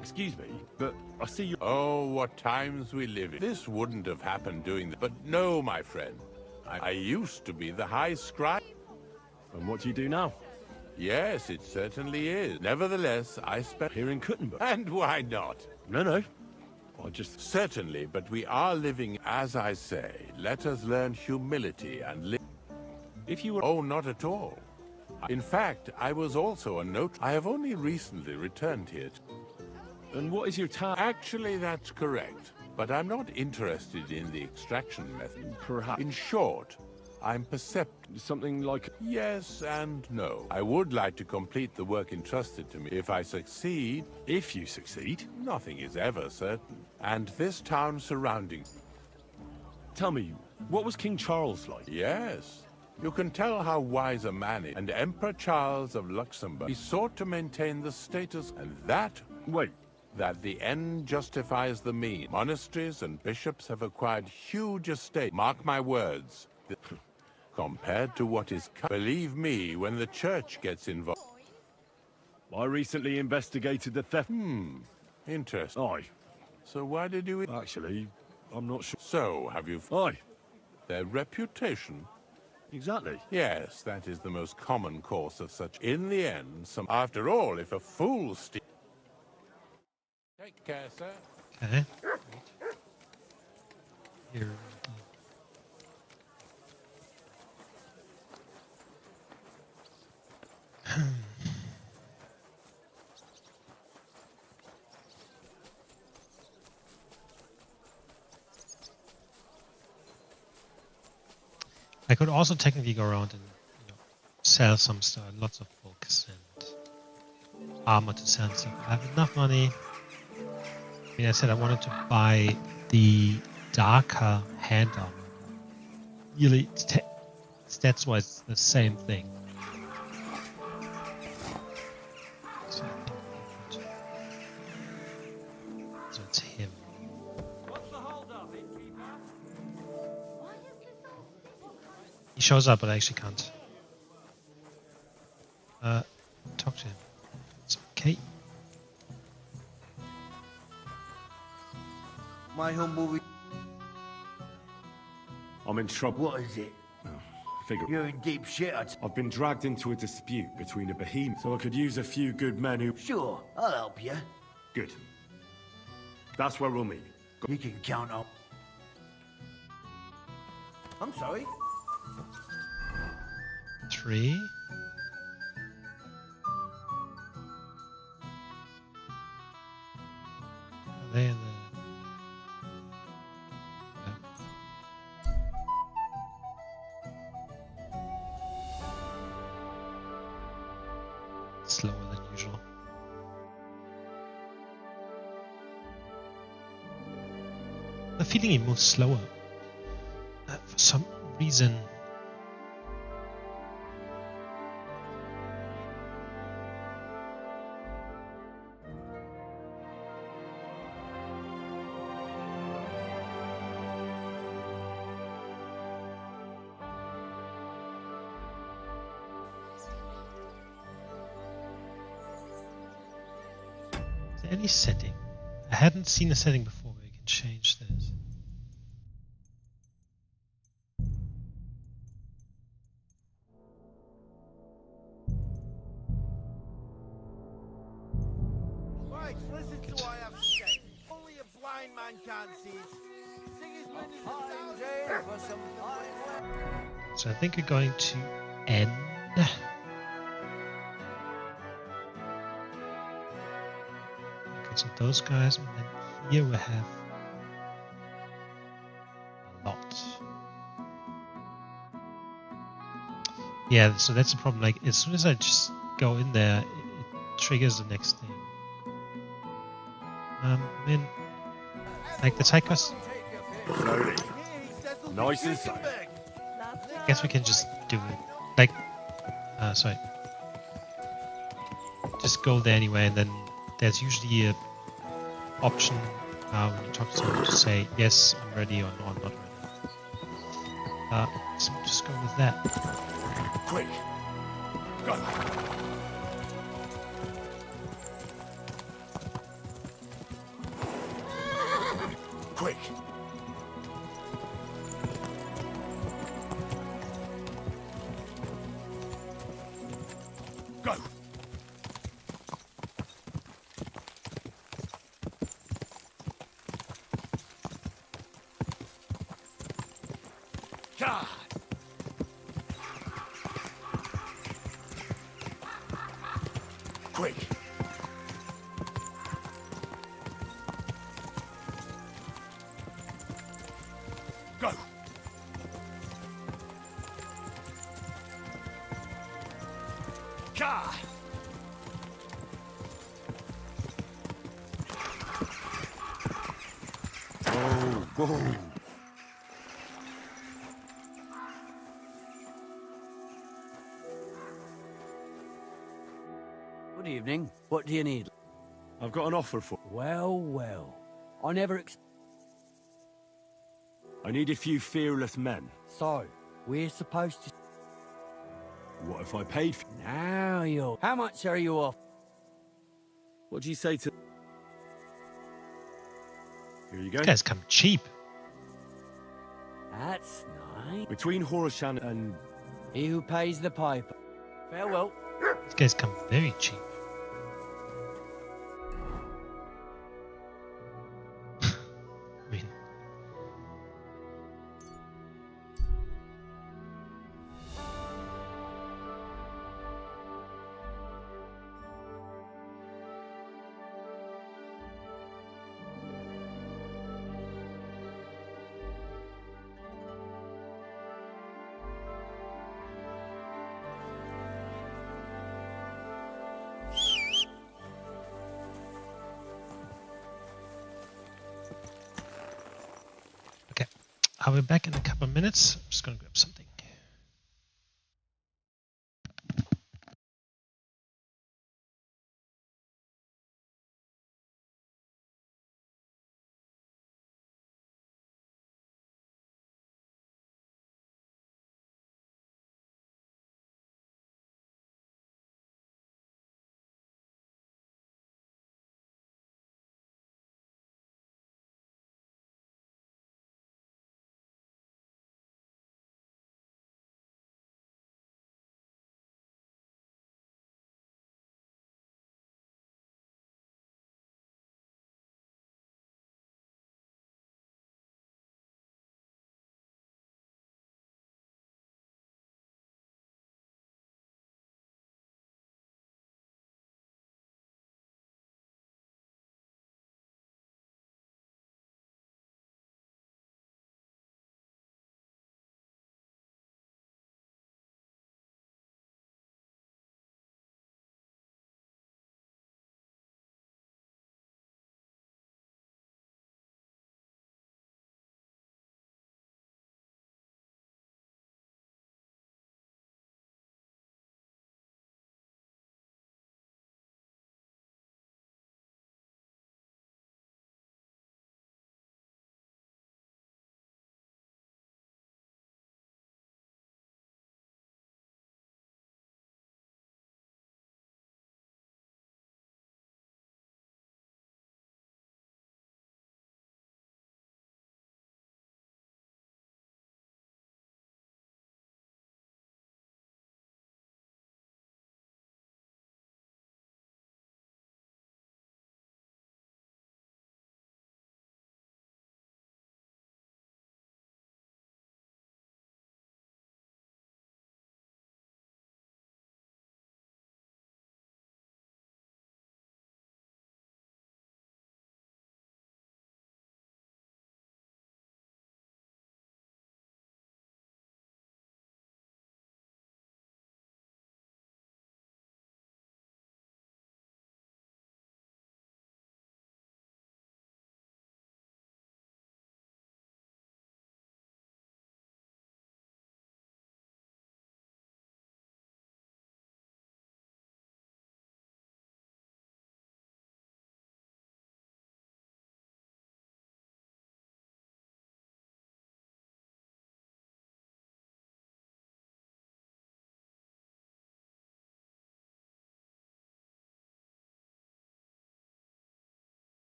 Excuse me, but I see you. Oh, what times we live in. This wouldn't have happened doing that. But no, my friend. I used to be the High Scribe. And what do you do now? Yes, it certainly is. Nevertheless, I spent here in Kirimdor. And why not? No. I just... Certainly, but we are living, as I say. Let us learn humility and live. If you were... Oh, not at all. In fact, I was also a note. I have only recently returned here. And what is your task? Actually, that's correct. But I'm not interested in the extraction method. Perhaps. In short, I'm perceptive. Something like... Yes and no. I would like to complete the work entrusted to me. If I succeed... If you succeed? Nothing is ever certain. And this town surrounding... Tell me, what was King Charles like? Yes. You can tell how wise a man is. And Emperor Charles of Luxembourg, he sought to maintain the status, and that... Wait. That the end justifies the means. Monasteries and bishops have acquired huge estates. Mark my words. Compared to what is... Believe me, when the church gets involved... I recently investigated the theft... Interesting. Aye. So why did you... Actually, I'm not sure. So, have you... Aye. Their reputation... Exactly. Yes, that is the most common course of such... In the end, some... After all, if a fool steals... Take care, sir. Okay. Here. I could also technically go around and sell some stuff, lots of books and armor to sell and stuff. I have enough money. I mean, I said I wanted to buy the darker hand armor. Really, stats-wise, the same thing. So it's him. He shows up, but I actually can't talk to him. It's okay. My humble... I'm in trouble. What is it? Figure. You're in deep shit. I've been dragged into a dispute between a behemoth, so I could use a few good men who... Sure, I'll help you. Good. That's where we'll meet. You can count on... I'm sorry? 3. Are they in the... Slower than usual. The feeling he moves slower. For some reason. there any setting? I hadn't seen a setting before where you can change this. Right, listen to what I have to say. Only a blind man can't see it. Sing his So I think we're going to end. Okay, so those guys, and then here we have a lot. Yeah, so that's the problem. Like, as soon as I just go in there, it triggers the next thing. I mean, like the Tychus. Slowly. Nice and slow. I guess we can just do it. Like, sorry. Just go there anyway, and then there's usually a option when you talk to someone to say, yes, I'm ready, or no, I'm not ready. So just go with that. Quick. Go. Quick. Go. God. Quick. Go. God. Oh, go. Good evening. What do you need? I've got an offer for. Well, well. I never I need a few fearless men. So, we're supposed to... What if I paid for... Now you're... How much are you off? What do you say to... Here you go. These guys come cheap. That's nice. Between Horushan and... He who pays the piper. Farewell. These guys come very cheap. I mean, I'll be back in a couple of minutes. I'm just going to grab something.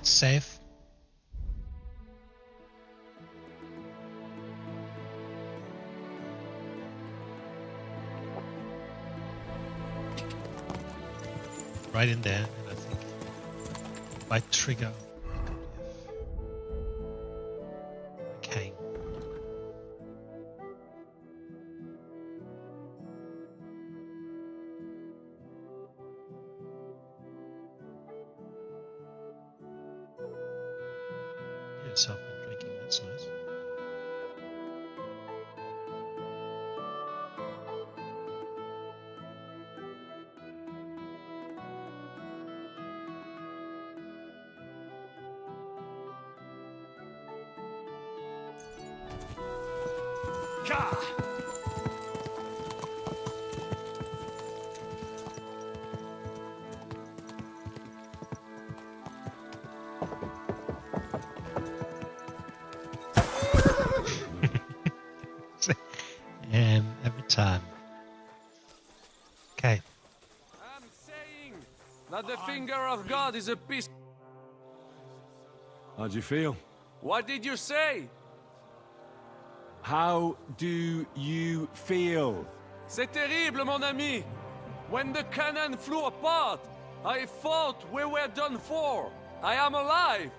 Let's save. Right in there, and I think might trigger. Okay. Yourself been drinking, that's nice. And every time. Okay. I'm saying that the finger of God is a piece. How'd you feel? What did you say? How do you feel? C'est terrible, mon ami. When the cannon flew apart, I thought we were done for. I am alive,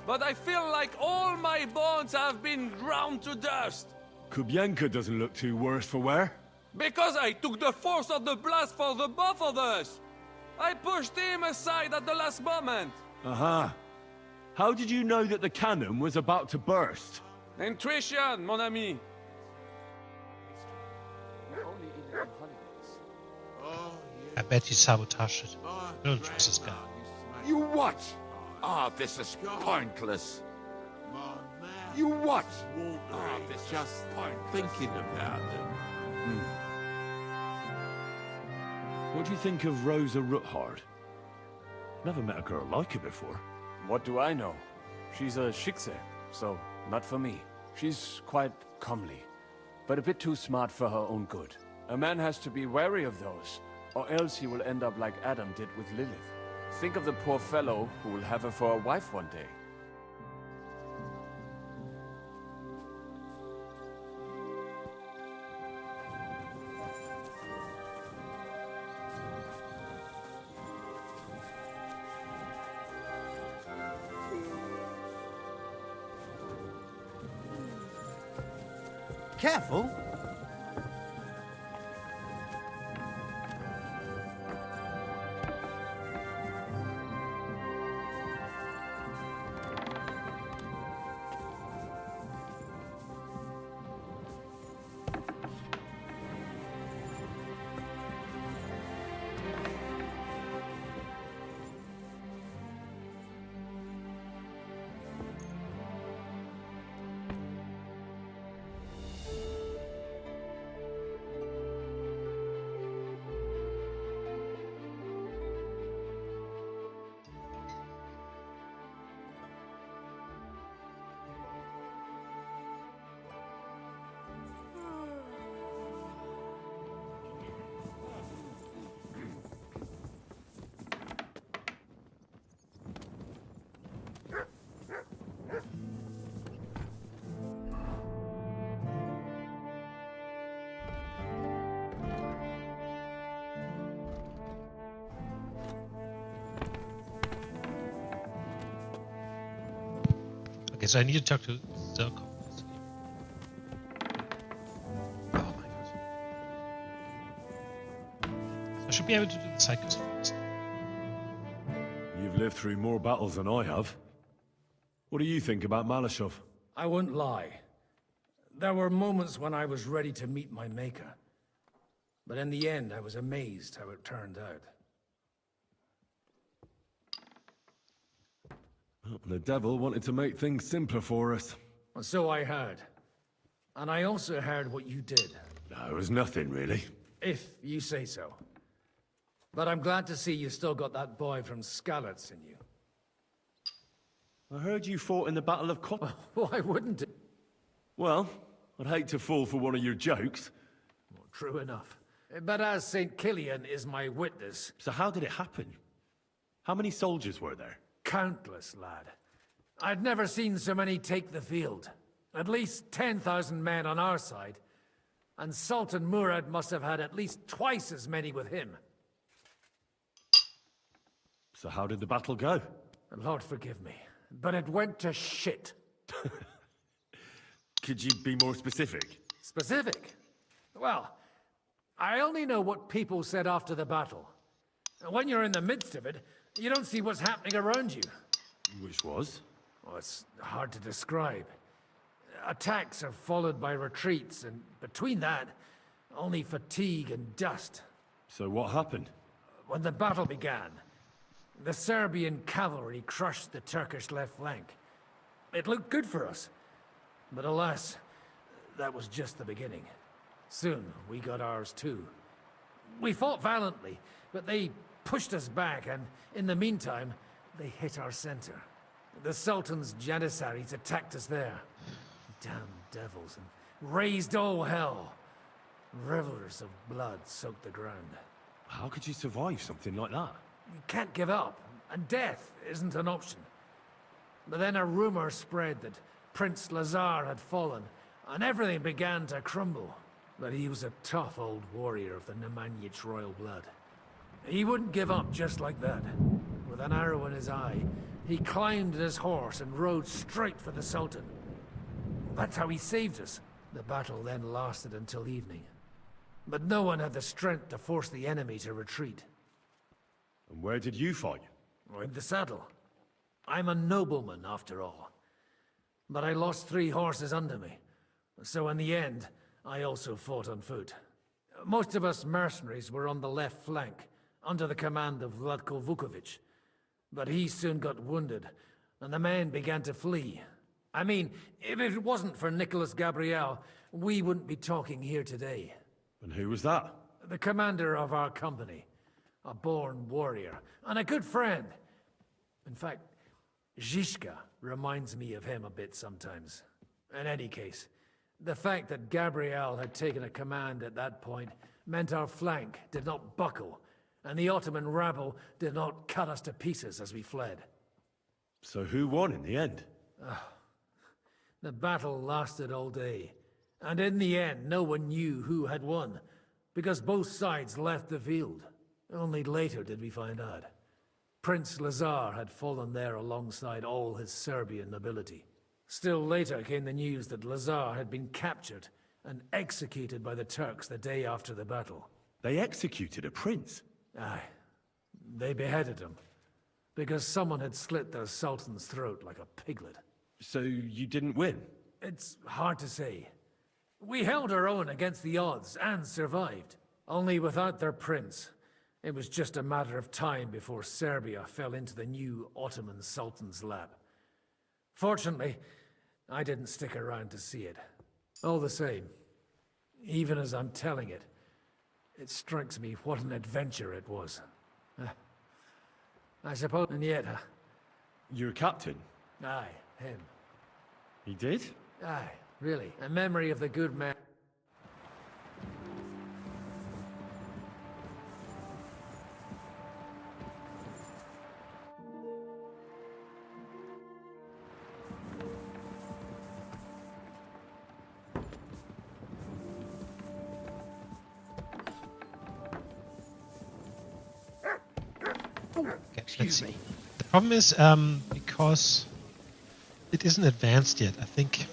but I feel like all my bones have been ground to dust. Kubyanka doesn't look too worse for wear. Because I took the force of the blast for the both of us. I pushed him aside at the last moment. Aha. How did you know that the cannon was about to burst? Intuition, mon ami. I bet he sabotaged it. I don't trust this guy. You what? Ah, this is pointless. You what? Ah, this just thinking about them. What do you think of Rosa Ruthard? Never met a girl like her before. What do I know? She's a Schickse, so not for me. She's quite comely, but a bit too smart for her own good. A man has to be wary of those, or else he will end up like Adam did with Lilith. Think of the poor fellow who will have her for a wife one day. Careful! Okay, so I need to talk to Zirko. Oh my god. So I should be able to do the side quest first. You've lived through more battles than I have. What do you think about Malashov? I won't lie. There were moments when I was ready to meet my maker. But in the end, I was amazed how it turned out. The devil wanted to make things simpler for us. Well, so I heard. And I also heard what you did. No, it was nothing, really. If you say so. But I'm glad to see you still got that boy from Skalitz in you. I heard you fought in the Battle of Kot. Why wouldn't it? Well, I'd hate to fall for one of your jokes. Well, true enough. But as St. Killian is my witness... So how did it happen? How many soldiers were there? countless, lad. I'd never seen so many take the field. At least 10,000 men on our side. And Sultan Murad must have had at least twice as many with him. So how did the battle go? Lord forgive me, but it went to shit. Could you be more specific? Specific? Well, I only know what people said after the battle. When you're in the midst of it, you don't see what's happening around you. Which was? Well, it's hard to describe. Attacks are followed by retreats, and between that, only fatigue and dust. So what happened? When the battle began, the Serbian cavalry crushed the Turkish left flank. It looked good for us, but alas, that was just the beginning. Soon, we got ours too. We fought valiantly, but they pushed us back, and in the meantime, they hit our center. The Sultan's Janissaries attacked us there. Damn devils, and raised all hell. Rivers of blood soaked the ground. How could you survive something like that? You can't give up, and death isn't an option. But then a rumor spread that Prince Lazar had fallen, and everything began to crumble. But he was a tough old warrior of the Nemanjic royal blood. He wouldn't give up just like that. With an arrow in his eye, he climbed his horse and rode straight for the Sultan. That's how he saved us. The battle then lasted until evening. But no one had the strength to force the enemy to retreat. And where did you fight? In the saddle. I'm a nobleman, after all. But I lost 3 horses under me. So in the end, I also fought on foot. Most of us mercenaries were on the left flank, under the command of Vlatko Vukovic. But he soon got wounded, and the men began to flee. I mean, if it wasn't for Nicholas Gabriel, we wouldn't be talking here today. And who was that? The commander of our company. A born warrior, and a good friend. In fact, Zizka reminds me of him a bit sometimes. In any case, the fact that Gabriel had taken a command at that point meant our flank did not buckle, and the Ottoman rabble did not cut us to pieces as we fled. So who won in the end? The battle lasted all day, and in the end no one knew who had won, because both sides left the field. Only later did we find out. Prince Lazar had fallen there alongside all his Serbian nobility. Still later came the news that Lazar had been captured and executed by the Turks the day after the battle. They executed a prince? Aye. They beheaded him, because someone had slit the Sultan's throat like a piglet. So you didn't win? It's hard to say. We held our own against the odds and survived. Only without their prince, it was just a matter of time before Serbia fell into the new Ottoman Sultan's lap. Fortunately, I didn't stick around to see it. All the same, even as I'm telling it, it strikes me what an adventure it was. I suppose, and yet... You're a captain? Aye, him. He did? Aye, really. A memory of the good man. Okay, let's see. The problem is, because it isn't advanced yet, I think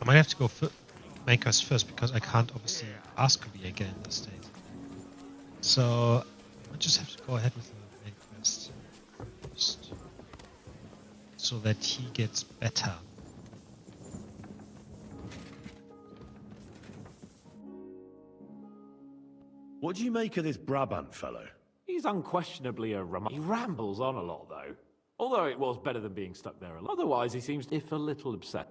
I might have to go main quest first, because I can't obviously ask to be again in this state. So I just have to go ahead with the main quest first, so that he gets better. What do you make of this Brabant fellow? He's unquestionably a He rambles on a lot, though. Although it was better than being stuck there alone. Otherwise, he seems if a little upset.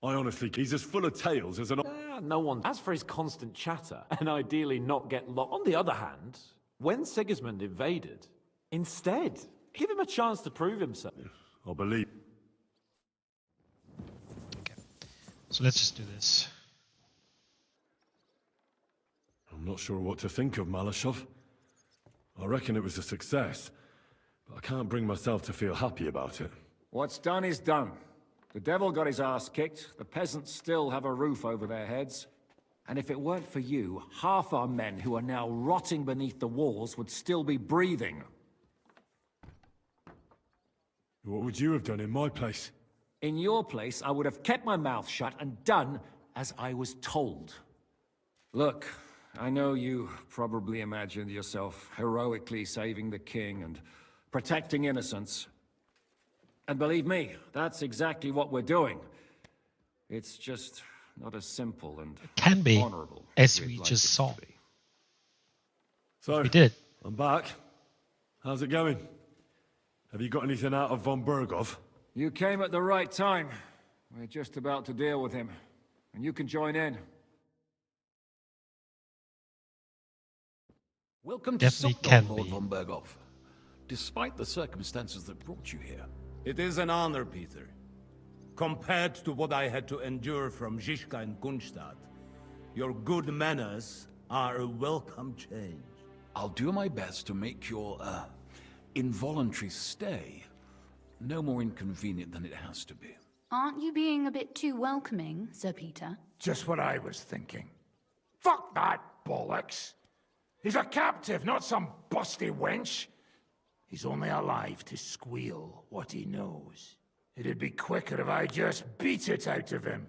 I honestly, he's as full of tales as an... No one... As for his constant chatter, and ideally not get lost... On the other hand, when Sigismund invaded, instead, give him a chance to prove himself. I believe... Okay, so let's just do this. I'm not sure what to think of Malashov. I reckon it was a success. I can't bring myself to feel happy about it. What's done is done. The devil got his ass kicked, the peasants still have a roof over their heads. And if it weren't for you, half our men who are now rotting beneath the walls would still be breathing. What would you have done in my place? In your place, I would have kept my mouth shut and done as I was told. Look, I know you probably imagined yourself heroically saving the king and protecting innocents. And believe me, that's exactly what we're doing. It's just not as simple and Can be, honorable as you'd we like just it to saw. be. So, We did. I'm back. How's it going? Have you got anything out of von Berghoff? You came at the right time. We're just about to deal with him. And you can join in. Welcome to Definitely Sopdon, can Lord be. von Berghoff. Despite the circumstances that brought you here. It is an honor, Peter. Compared to what I had to endure from Zizka and Kunstadt, your good manners are a welcome change. I'll do my best to make your, involuntary stay no more inconvenient than it has to be. Aren't you being a bit too welcoming, Sir Peter? Just what I was thinking. Fuck that bollocks. He's a captive, not some busty wench. He's only alive to squeal what he knows. It'd be quicker if I just beat it out of him.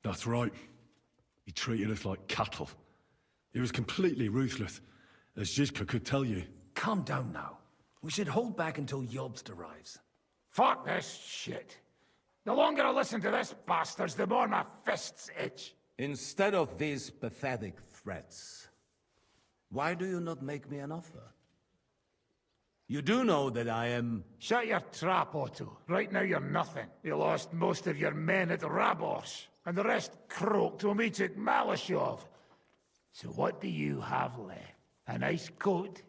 That's right. He treated us like cattle. He was completely ruthless, as Zizka could tell you. Calm down now. We should hold back until Jobst arrives. Fuck this shit. The longer I listen to this bastards, the more my fists itch. Instead of these pathetic threats, why do you not make me an offer? You do know that I am... Shut your trap, Otto. Right now you're nothing. You lost most of your men at Rabos, and the rest croaked when we took Malashov. So what do you have left? A nice coat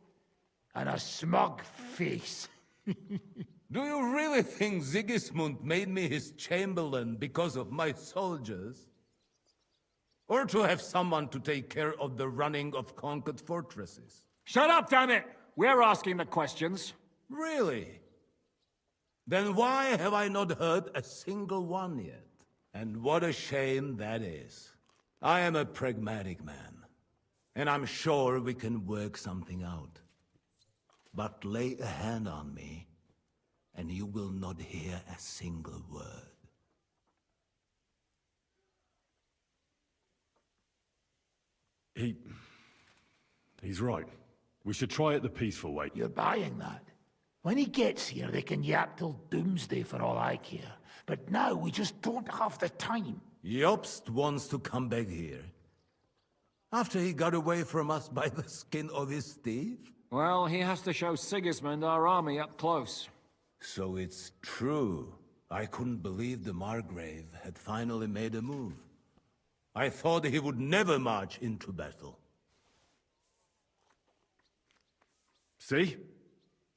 and a smug face. Do you really think Sigismund made me his chamberlain because of my soldiers? Or to have someone to take care of the running of conquered fortresses? Shut up, damn it! We're asking the questions. Really? Then why have I not heard a single one yet? And what a shame that is. I am a pragmatic man, and I'm sure we can work something out. But lay a hand on me, and you will not hear a single word. He's right. We should try it the peaceful way. You're buying that. When he gets here, they can yap till doomsday for all I care. But now we just don't have the time. Jobst wants to come back here. After he got away from us by the skin of his teeth? Well, he has to show Sigismund our army up close. So it's true. I couldn't believe the Margrave had finally made a move. I thought he would never march into battle. See?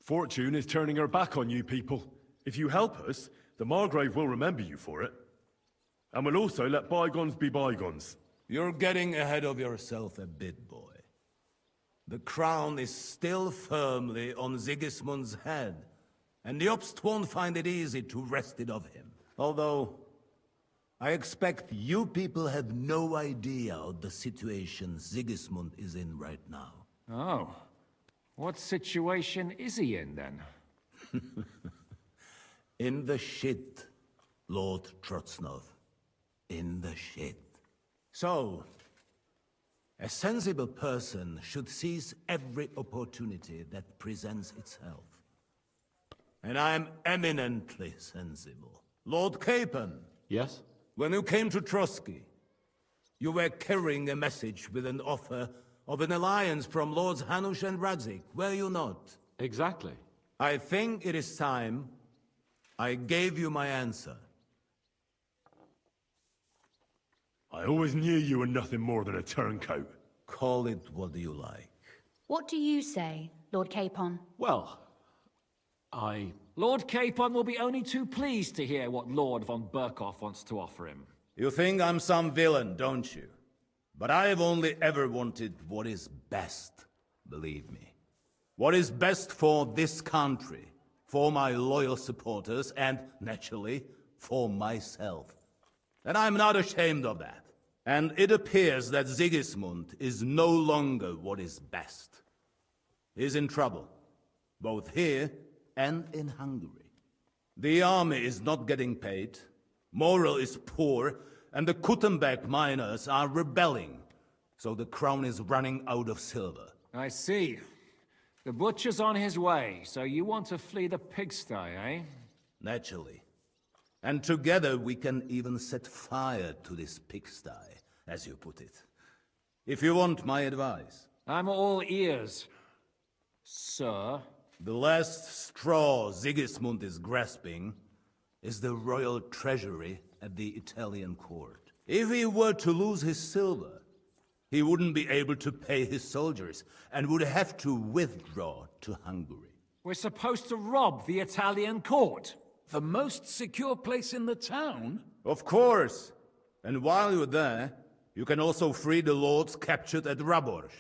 Fortune is turning her back on you people. If you help us, the Margrave will remember you for it. And we'll also let bygones be bygones. You're getting ahead of yourself a bit, boy. The crown is still firmly on Sigismund's head, and Jobst won't find it easy to wrest it of him. Although, I expect you people have no idea of the situation Sigismund is in right now. Oh. What situation is he in, then? In the shit, Lord Trotznov. In the shit. So, a sensible person should seize every opportunity that presents itself. And I am eminently sensible. Lord Capon. Yes? When you came to Trotsky, you were carrying a message with an offer of an alliance from Lords Hanush and Radzik, were you not? Exactly. I think it is time I gave you my answer. I always knew you were nothing more than a turncoat. Call it what you like. What do you say, Lord Capon? Well, Lord Capon will be only too pleased to hear what Lord von Berkhoff wants to offer him. You think I'm some villain, don't you? But I have only ever wanted what is best, believe me. What is best for this country, for my loyal supporters, and, naturally, for myself. And I'm not ashamed of that. And it appears that Sigismund is no longer what is best. He's in trouble, both here and in Hungary. The army is not getting paid, morale is poor, and the Kuttenberg miners are rebelling, so the crown is running out of silver. I see. The butcher's on his way, so you want to flee the pigsty, eh? Naturally. And together we can even set fire to this pigsty, as you put it. If you want my advice. I'm all ears, sir. The last straw Sigismund is grasping is the royal treasury at the Italian court. If he were to lose his silver, he wouldn't be able to pay his soldiers and would have to withdraw to Hungary. We're supposed to rob the Italian court. The most secure place in the town? Of course. And while you're there, you can also free the lords captured at Raborz.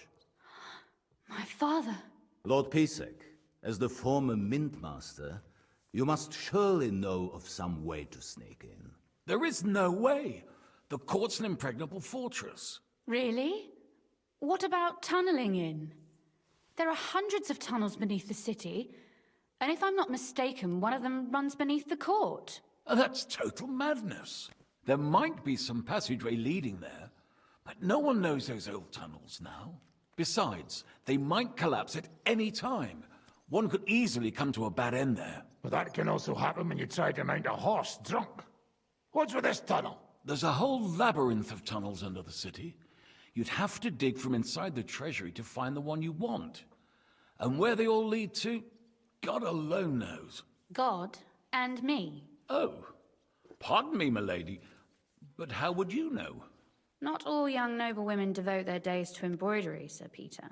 My father. Lord Pisek, as the former mintmaster, you must surely know of some way to sneak in. There is no way. The court's an impregnable fortress. Really? What about tunneling in? There are hundreds of tunnels beneath the city, and if I'm not mistaken, one of them runs beneath the court. That's total madness. There might be some passageway leading there, but no one knows those old tunnels now. Besides, they might collapse at any time. One could easily come to a bad end there. But that can also happen when you try to mount a horse drunk. What's with this tunnel? There's a whole labyrinth of tunnels under the city. You'd have to dig from inside the treasury to find the one you want. And where they all lead to, God alone knows. God and me. Oh, pardon me, milady, but how would you know? Not all young noble women devote their days to embroidery, Sir Peter.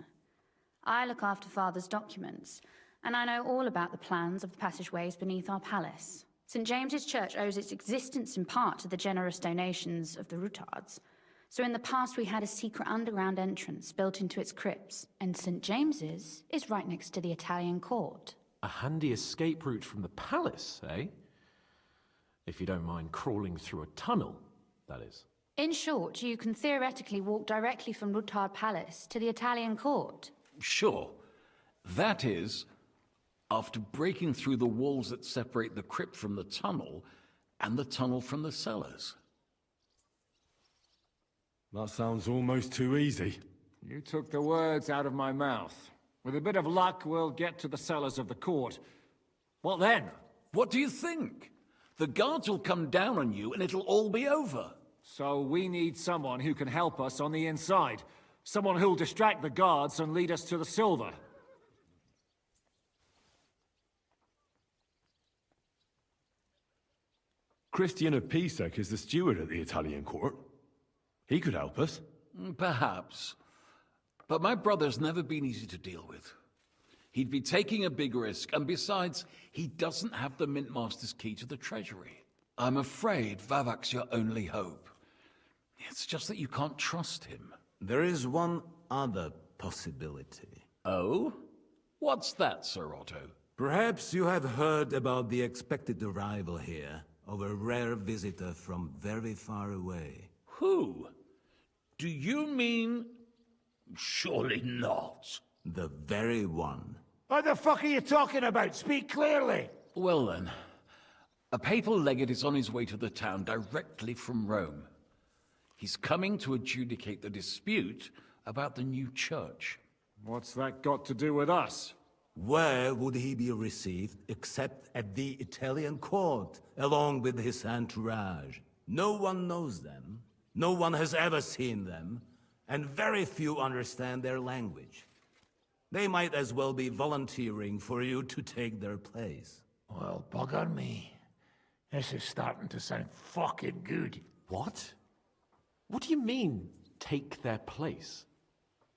I look after Father's documents, and I know all about the plans of the passageways beneath our palace. St. James's Church owes its existence in part to the generous donations of the Rutards. So in the past we had a secret underground entrance built into its crypts, and St. James's is right next to the Italian court. A handy escape route from the palace, eh? If you don't mind crawling through a tunnel, that is. In short, you can theoretically walk directly from Rutard Palace to the Italian court. Sure. That is, after breaking through the walls that separate the crypt from the tunnel, and the tunnel from the cellars. That sounds almost too easy. You took the words out of my mouth. With a bit of luck, we'll get to the cellars of the court. What then? What do you think? The guards will come down on you and it'll all be over. So we need someone who can help us on the inside. Someone who'll distract the guards and lead us to the silver. Christian of Pisek is the steward at the Italian court. He could help us. Perhaps. But my brother's never been easy to deal with. He'd be taking a big risk, and besides, he doesn't have the Mintmaster's key to the treasury. I'm afraid Vavak's your only hope. It's just that you can't trust him. There is one other possibility. Oh? What's that, Sir Otto? Perhaps you have heard about the expected arrival here of a rare visitor from very far away. Who? Do you mean... Surely not. The very one. What the fuck are you talking about? Speak clearly. Well then, a papal legate is on his way to the town directly from Rome. He's coming to adjudicate the dispute about the new church. What's that got to do with us? Where would he be received except at the Italian court, along with his entourage? No one knows them, no one has ever seen them, and very few understand their language. They might as well be volunteering for you to take their place. Well, bugger me. This is starting to sound fucking good. What? What do you mean, take their place?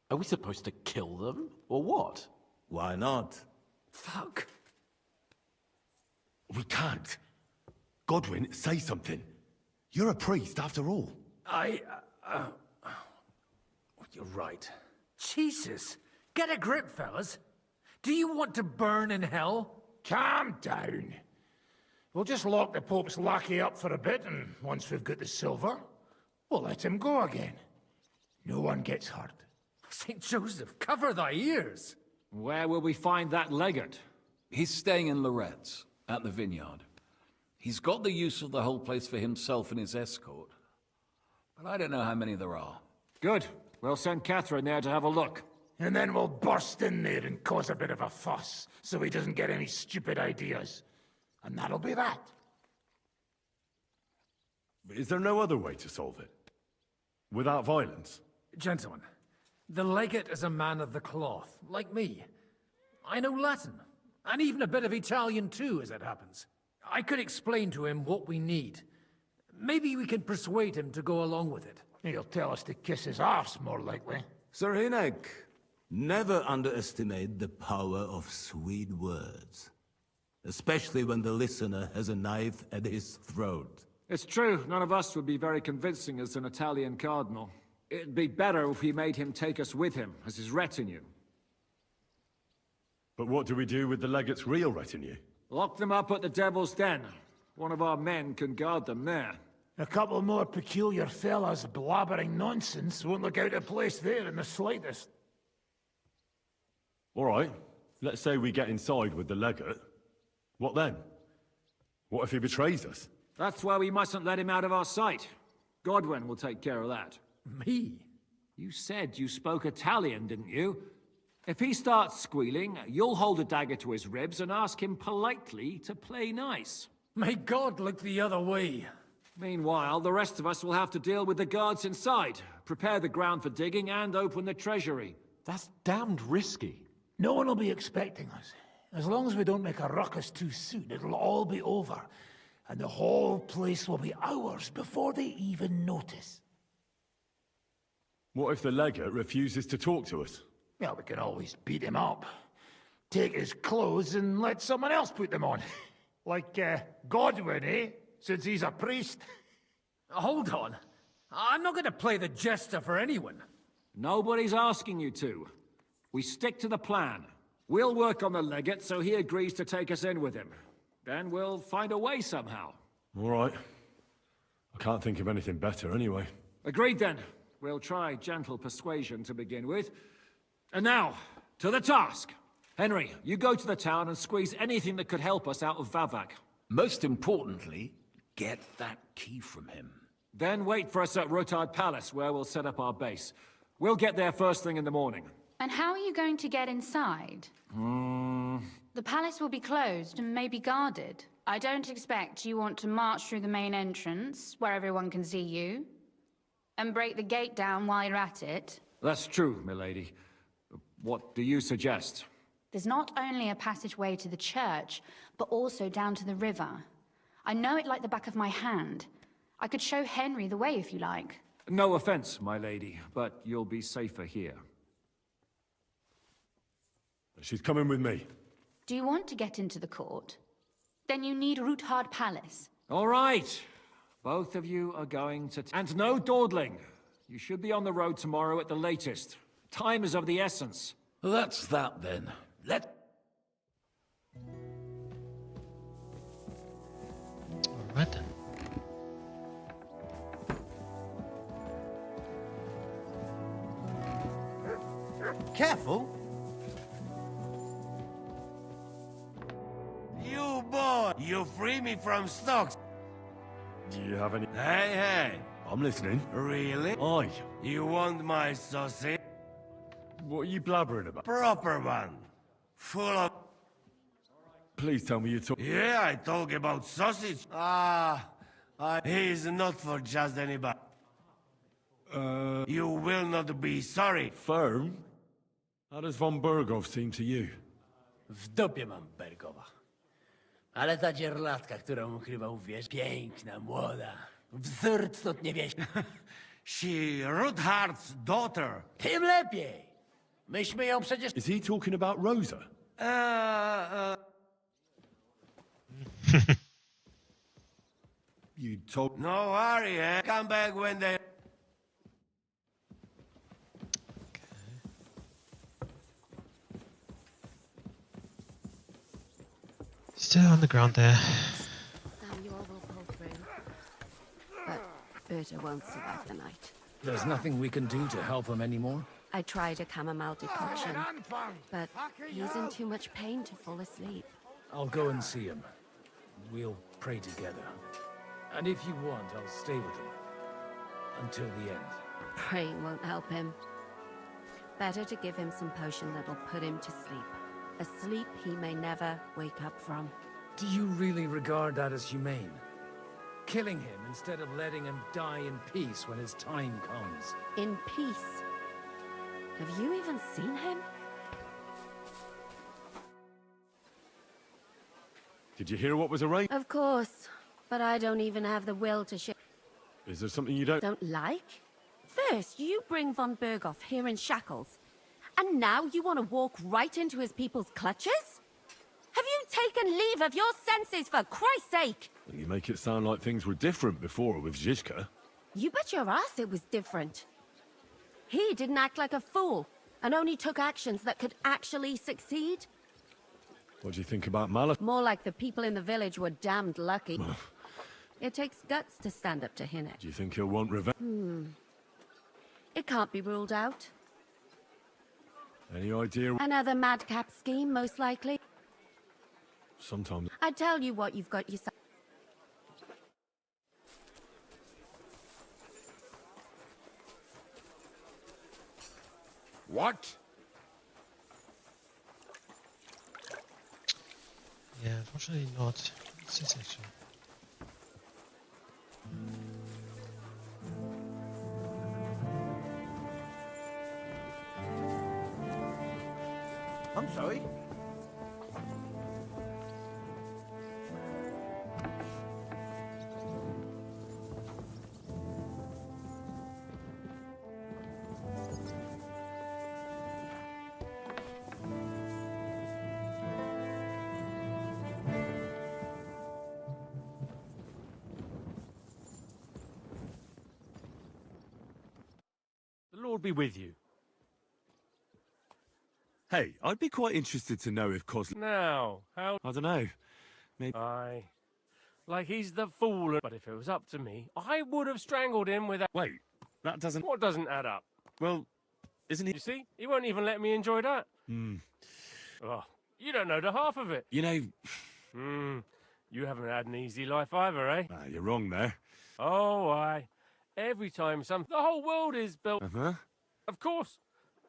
Are we supposed to kill them, or what? Why not? Fuck. We can't. Godwin, say something. You're a priest, after all. You're right. Jesus! Get a grip, fellas. Do you want to burn in hell? Calm down. We'll just lock the Pope's lackey up for a bit, and once we've got the silver, we'll let him go again. No one gets hurt. St. Joseph, cover thy ears! Where will we find that legate? He's staying in Loretz, at the vineyard. He's got the use of the whole place for himself and his escort. But I don't know how many there are. Good. We'll send Catherine there to have a look. And then we'll burst in there and cause a bit of a fuss, so he doesn't get any stupid ideas. And that'll be that. Is there no other way to solve it? Without violence? Gentlemen, the legate is a man of the cloth, like me. I know Latin, and even a bit of Italian too, as it happens. I could explain to him what we need. Maybe we can persuade him to go along with it. He'll tell us to kiss his arse, more likely. Sir Hinek, never underestimate the power of sweet words. Especially when the listener has a knife at his throat. It's true, none of us would be very convincing as an Italian cardinal. It'd be better if we made him take us with him, as his retinue. But what do we do with the legate's real retinue? Lock them up at the Devil's Den. One of our men can guard them there. A couple more peculiar fellas blabbering nonsense won't look out of place there in the slightest. All right, let's say we get inside with the legate. What then? What if he betrays us? That's why we mustn't let him out of our sight. Godwin will take care of that. Me? You said you spoke Italian, didn't you? If he starts squealing, you'll hold a dagger to his ribs and ask him politely to play nice. May God look the other way. Meanwhile, the rest of us will have to deal with the guards inside, prepare the ground for digging, and open the treasury. That's damned risky. No one will be expecting us. As long as we don't make a ruckus too soon, it'll all be over. And the whole place will be ours before they even notice. What if the legate refuses to talk to us? Well, we can always beat him up. Take his clothes and let someone else put them on. Like, Godwin, eh? Since he's a priest. Hold on. I'm not going to play the jester for anyone. Nobody's asking you to. We stick to the plan. We'll work on the legate so he agrees to take us in with him. Then we'll find a way somehow. All right. I can't think of anything better anyway. Agreed then. We'll try gentle persuasion to begin with. And now, to the task. Henry, you go to the town and squeeze anything that could help us out of Vavak. Most importantly, get that key from him. Then wait for us at Rotard Palace, where we'll set up our base. We'll get there first thing in the morning. And how are you going to get inside? The palace will be closed and maybe guarded. I don't expect you want to march through the main entrance, where everyone can see you, and break the gate down while you're at it. That's true, milady. What do you suggest? There's not only a passageway to the church, but also down to the river. I know it like the back of my hand. I could show Henry the way if you like. No offense, my lady, but you'll be safer here. She's coming with me. Do you want to get into the court? Then you need Roothard Palace. All right. Both of you are going to... And no dawdling. You should be on the road tomorrow at the latest. Time is of the essence. Well, that's that then. All right then. Careful. You boy, you free me from stocks. Do you have any... Hey, hey. I'm listening. Really? Aye. You want my sausage? What are you blabbering about? Proper one. Full of... Please tell me you're talking... Yeah, I talk about sausage. He's not for just anybody. You will not be sorry. Firm? How does von Bergov seem to you? W dupie mam Bergowa. Ale ta dzierlatka, którą ukrywał, wiesz, piękna, młoda. Wzór cnót niewieści. She Ruthard's daughter. Tym lepiej. Myśmy ją przecież... Is he talking about Rosa? You told... No worry, eh? Come back when they... still on the ground there. Samuel will pull through. But Berta won't survive the night. There's nothing we can do to help him anymore? I tried a chamomile decoction, but he's in too much pain to fall asleep. I'll go and see him. We'll pray together. And if you want, I'll stay with him. Until the end. Praying won't help him. Better to give him some potion that'll put him to sleep. A sleep he may never wake up from. Do you really regard that as humane? Killing him instead of letting him die in peace when his time comes. In peace? Have you even seen him? Did you hear what was arranged? Of course, but I don't even have the will to share. Is there something you don't like? First, you bring von Berghoff here in shackles, and now you want to walk right into his people's clutches? Have you taken leave of your senses, for Christ's sake? You make it sound like things were different before with Zizka. You bet your ass it was different. He didn't act like a fool, and only took actions that could actually succeed. What do you think about Malak? More like the people in the village were damned lucky. It takes guts to stand up to Hinnet. Do you think he'll want revenge? It can't be ruled out. Any idea? Another madcap scheme, most likely. Sometimes. I tell you what you've got yourself. What? Yeah, unfortunately not. What's this actually? I'm sorry. The Lord be with you. Hey, I'd be quite interested to know if Cos... Now, how... I don't know. Maybe... Aye. Like he's the fool. But if it was up to me, I would have strangled him without... Wait, that doesn't... What doesn't add up? Well, isn't he... You see? He won't even let me enjoy that. Oh, you don't know the half of it. You know... You haven't had an easy life either, eh? Ah, you're wrong there. Oh, aye. Every time the whole world is built... Uh-huh. Of course.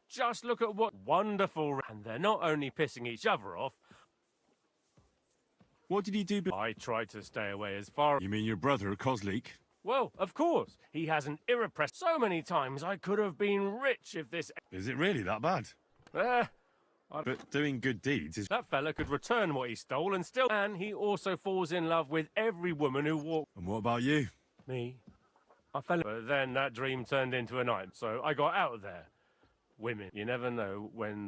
Just look at what wonderful... And they're not only pissing each other off... What did he do? I tried to stay away as far... You mean your brother, Kozlik? Well, of course. He has an irrepressible... So many times I could have been rich if this... Is it really that bad? But doing good deeds is... That fella could return what he stole and still... And he also falls in love with every woman who walks... And what about you? Me? I fell... But then that dream turned into a night, so I got out of there. Women. You never know when...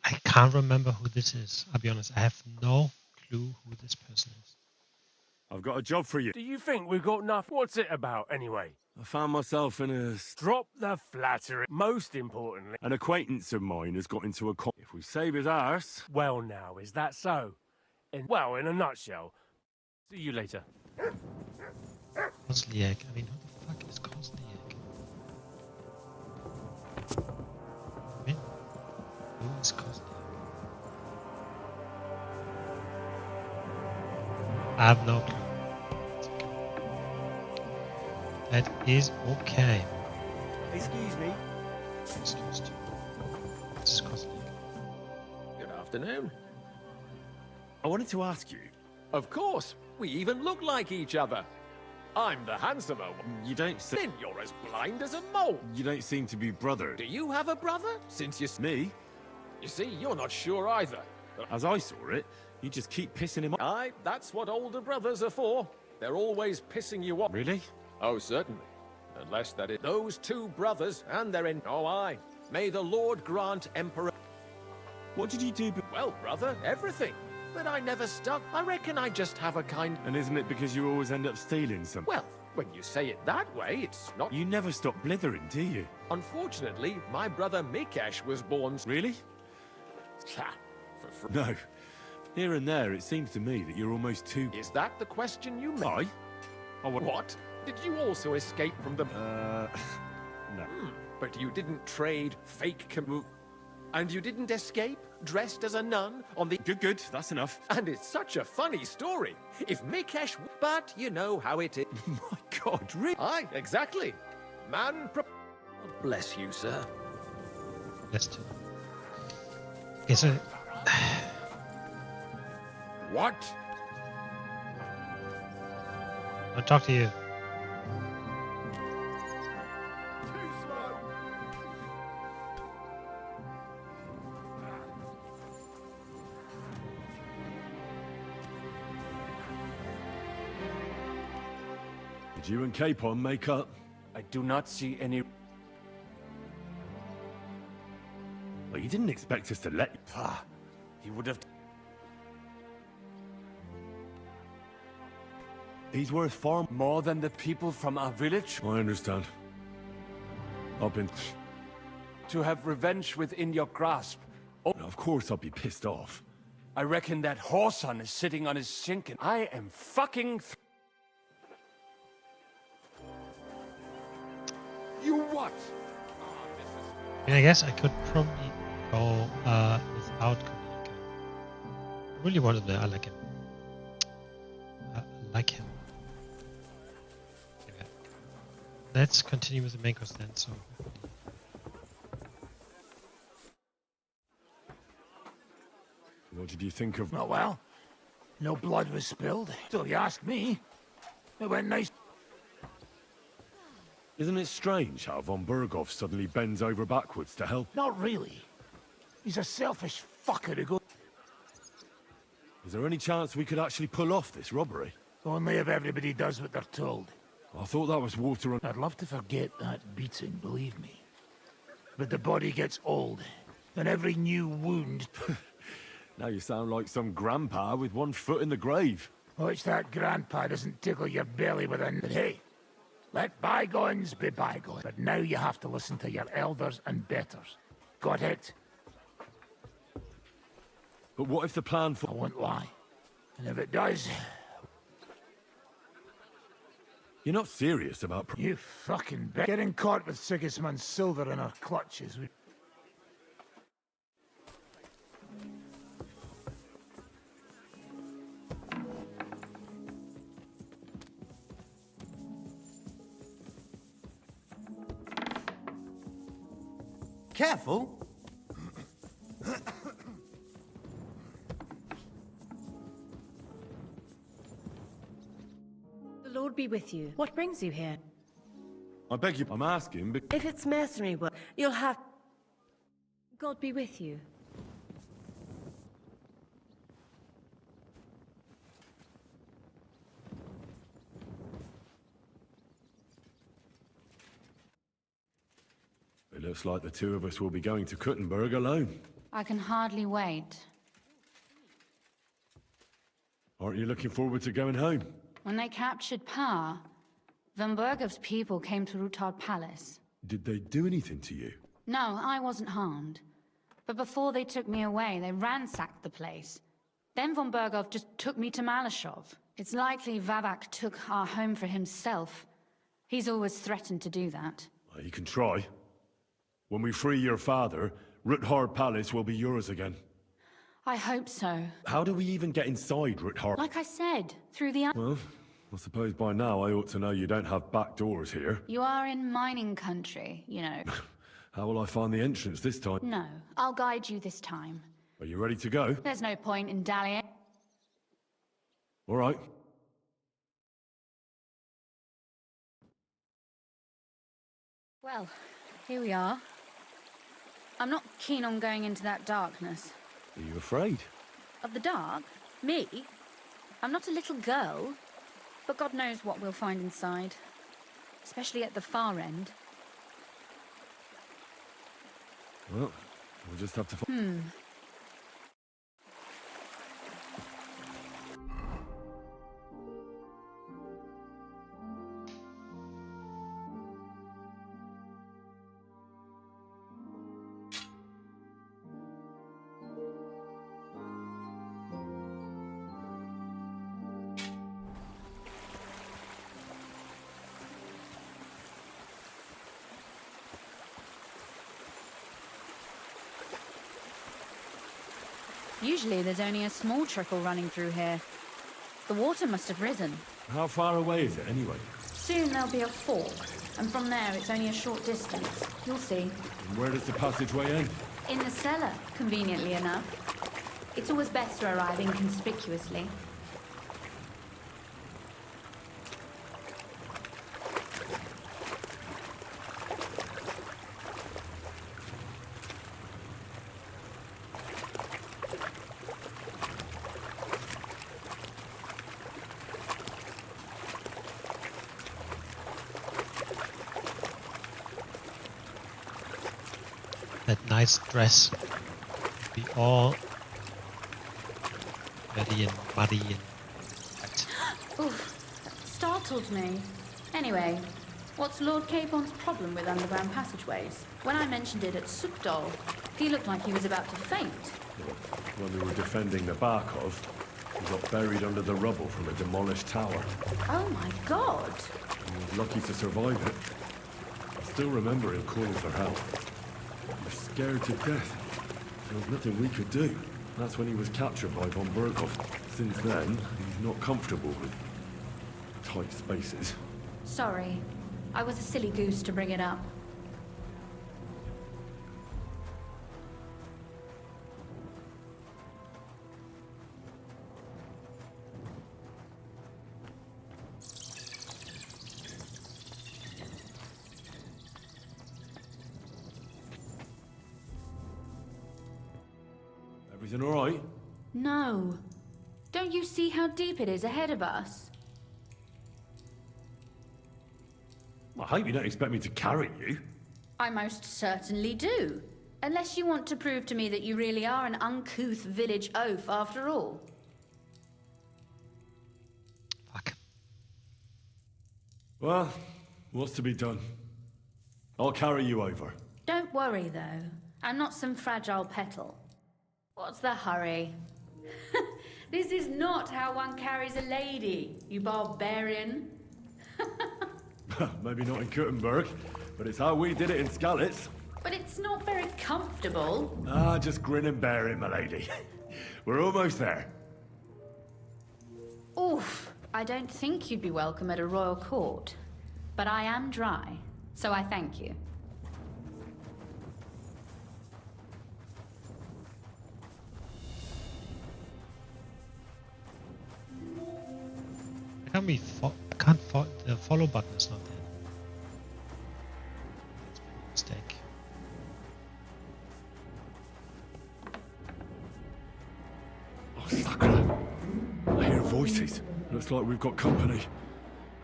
I can't remember who this is. I'll be honest. I have no clue who this person is. I've got a job for you. Do you think we've got enough? What's it about, anyway? I found myself in a... Drop the flattery. Most importantly... An acquaintance of mine has got into a... If we save his arse... Well now, is that so? Well, in a nutshell. See you later. Kozliak. I mean, who the fuck is Kozliak? I mean, who is Kozliak? I have no clue. That is okay. Excuse me. Excused. This is Kozliak. Good afternoon. I wanted to ask you... Of course. We even look like each other. I'm the handsomer one. You don't say... Then you're as blind as a mole. You don't seem to be brothered. Do you have a brother? Since you... Me? You see, you're not sure either. As I saw it, you just keep pissing him off. Aye, that's what older brothers are for. They're always pissing you off. Really? Oh, certainly. Unless that is... Those two brothers and their... Oh, aye. May the Lord grant Emperor... What did you do? Well, brother, everything. But I never stuck. I reckon I just have a kind... And isn't it because you always end up stealing something? Well, when you say it that way, it's not... You never stop blithering, do you? Unfortunately, my brother Mikesh was born... Really? Ha! For No. Here and there, it seems to me that you're almost too... Is that the question you made? I? Oh, What? Did you also escape from the... no. But you didn't trade fake Camus... And you didn't escape, dressed as a nun, on the... Good, that's enough. And it's such a funny story. If Mikesh... But you know how it is. My God, really? Aye, exactly. Man... Bless you, sir. Yes, too. Okay, so... What? I'll talk to you. Did you and Capon make up? I do not see any... Well, you didn't expect us to let you... Ah, he would have... He's worth far more than the people from our village. I understand. I've been... To have revenge within your grasp. Oh, of course I'll be pissed off. I reckon that whoreson is sitting on his sink and I am fucking... You what? I mean, I guess I could probably go without Konika. I really wanted to. I like him. I like him. Okay. Let's continue with the main quest then. So. What did you think of... Oh, well, no blood was spilled, so you ask me. It went nice. Isn't it strange how von Berghoff suddenly bends over backwards to help? Not really. He's a selfish fucker who goes... Is there any chance we could actually pull off this robbery? Only if everybody does what they're told. I thought that was water on... I'd love to forget that beating, believe me. But the body gets old, and every new wound... Now you sound like some grandpa with one foot in the grave. Watch that grandpa doesn't tickle your belly with a... Hey, let bygones be bygones. But now you have to listen to your elders and betters. Got it? But what if the plan for... I won't lie. And if it does... You're not serious about... You fucking bet. Getting caught with Sigismund's silver in our clutches. Careful. The Lord be with you. What brings you here? I beg you, I'm asking, but... If it's mercenary work, you'll have... God be with you. It looks like the two of us will be going to Kuttenberg alone. I can hardly wait. Aren't you looking forward to going home? When they captured power, Von Bergov's people came to Rutard Palace. Did they do anything to you? No, I wasn't harmed. But before they took me away, they ransacked the place. Then Von Bergov just took me to Malashov. It's likely Vavak took our home for himself. He's always threatened to do that. Well, you can try. When we free your father, Ruthard Palace will be yours again. I hope so. How do we even get inside Ruthard? Like I said, through the... Well, I suppose by now I ought to know you don't have back doors here. You are in mining country, you know. How will I find the entrance this time? No, I'll guide you this time. Are you ready to go? There's no point in dallying. All right. Well, here we are. I'm not keen on going into that darkness. Are you afraid? Of the dark? Me? I'm not a little girl. But God knows what we'll find inside. Especially at the far end. Well, we'll just have to... Usually there's only a small trickle running through here. The water must have risen. How far away is it, anyway? Soon there'll be a fork, and from there it's only a short distance. You'll see. And where does the passageway end? In the cellar, conveniently enough. It's always best to arrive inconspicuously. That nice dress would be all dirty and muddy and wet. Oof, startled me. Anyway, what's Lord Capon's problem with underground passageways? When I mentioned it at Sukdol, he looked like he was about to faint. When we were defending the Barkov, he got buried under the rubble from a demolished tower. Oh my god! He was lucky to survive it. I still remember him calling for help. He was scared to death. There was nothing we could do. That's when he was captured by von Berghoff. Since then, he's not comfortable with tight spaces. Sorry. I was a silly goose to bring it up. Everything all right? No. Don't you see how deep it is ahead of us? I hope you don't expect me to carry you. I most certainly do. Unless you want to prove to me that you really are an uncouth village oaf after all. Well, what's to be done? I'll carry you over. Don't worry, though. I'm not some fragile petal. What's the hurry? This is not how one carries a lady, you barbarian. Maybe not in Kuttenberg, but it's how we did it in Skalitz. But it's not very comfortable. Ah, just grin and bear it, my lady. We're almost there. Oof, I don't think you'd be welcome at a royal court. But I am dry, so I thank you. The follow button is not there. That's my mistake. Oh, Sakura! I hear voices. Looks like we've got company.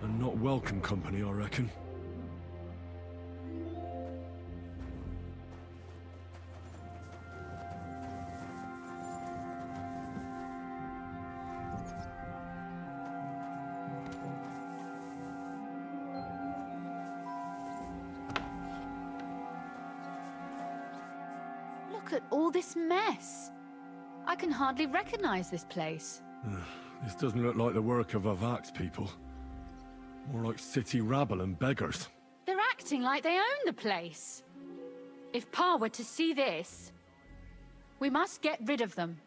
And not welcome company, I reckon. Look at all this mess. I can hardly recognize this place. This doesn't look like the work of Avak's people. More like city rabble and beggars. They're acting like they own the place. If Pa were to see this, we must get rid of them.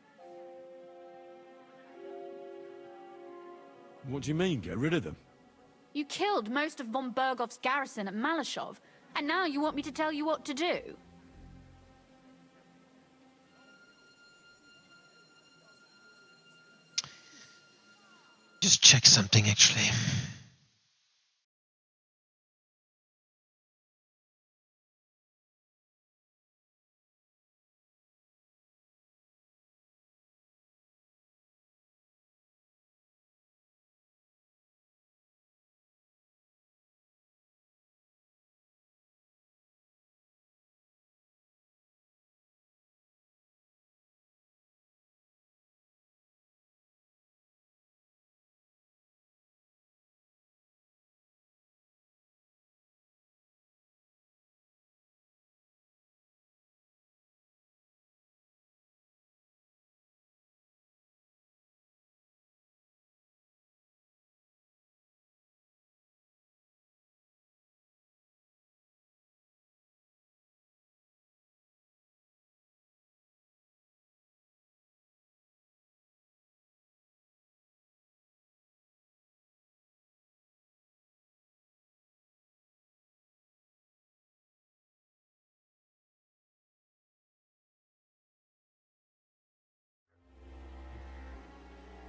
What do you mean, get rid of them? You killed most of von Bergoff's garrison at Malashov, and now you want me to tell you what to do? Just check something, actually.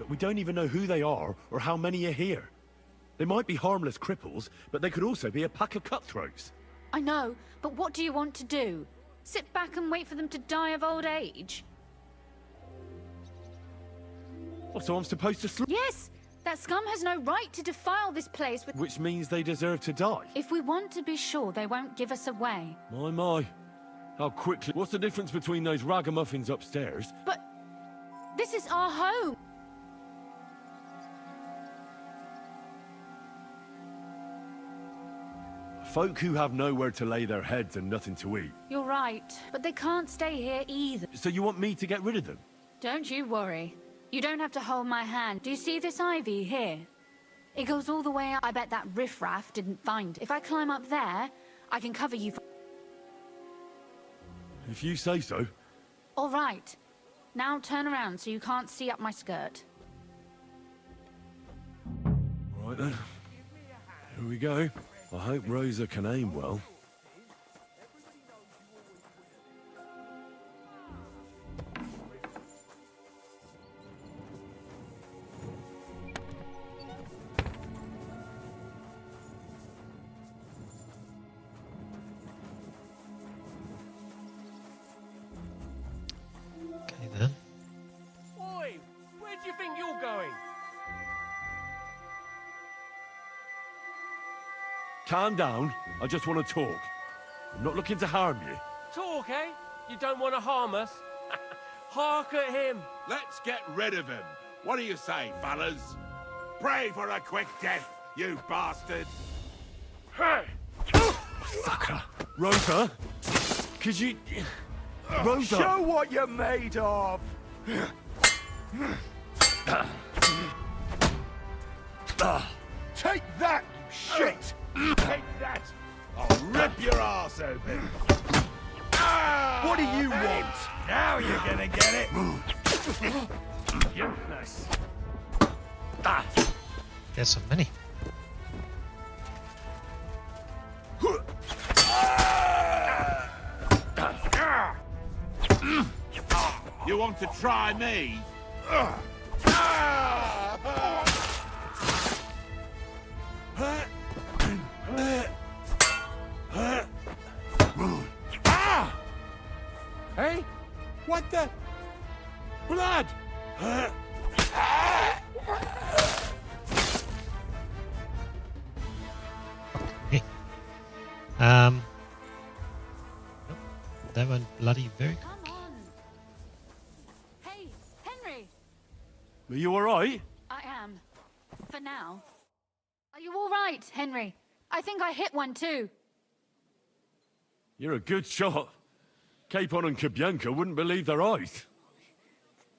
but we don't even know who they are or how many are here. They might be harmless cripples, but they could also be a pack of cutthroats. I know, but what do you want to do? Sit back and wait for them to die of old age? Oh, so I'm supposed to sleep? Yes! That scum has no right to defile this place with... Which means they deserve to die. If we want to be sure they won't give us away. My. How quickly... What's the difference between those ragamuffins upstairs? But... this is our home! Folk who have nowhere to lay their heads and nothing to eat. You're right, but they can't stay here either. So you want me to get rid of them? Don't you worry. You don't have to hold my hand. Do you see this ivy here? It goes all the way up. I bet that riffraff didn't find it. If I climb up there, I can cover you. If you say so. All right. Now turn around so you can't see up my skirt. Right then. Here we go. I hope Rosa can aim well. Okay then. Oi! Where do you think you're going? Calm down. I just want to talk. I'm not looking to harm you. Talk, eh? You don't want to harm us? Hark at him! Let's get rid of him. What do you say, fellas? Pray for a quick death, you bastard! Fucker. Rosa? Could you... Rosa! Show what you're made of! Take that, you shit! Take that! I'll rip your ass open! What do you want? Now you're gonna get it! Useless! There's so many. You want to try me? Hey? What the? Blood! Nope. That went bloody very. Come on. Hey, Henry! Are you alright? I am. For now. Are you all right, Henry? I think I hit one too. You're a good shot. Capon and Kabianka wouldn't believe their eyes.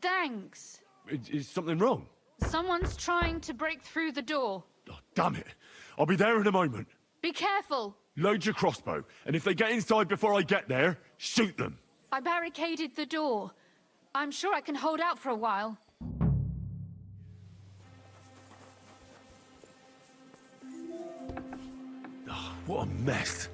Thanks. Is something wrong? Someone's trying to break through the door. Oh, damn it. I'll be there in a moment. Be careful. Load your crossbow, and if they get inside before I get there, shoot them. I barricaded the door. I'm sure I can hold out for a while. Oh, what a mess.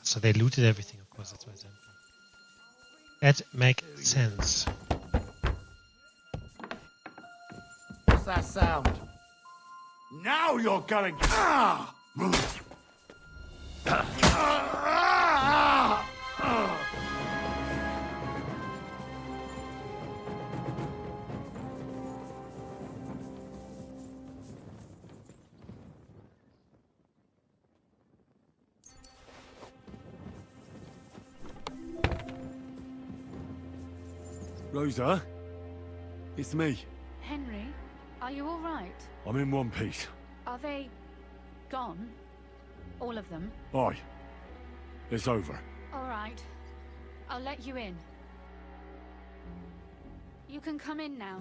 So they looted everything, of course, that's why it's empty. That makes sense. What's that sound? Now you're going... Rosa? It's me. Henry, Are you all right? I'm in one piece. Are they gone? All of them? Aye. It's over. All right. I'll let you in. You can come in now.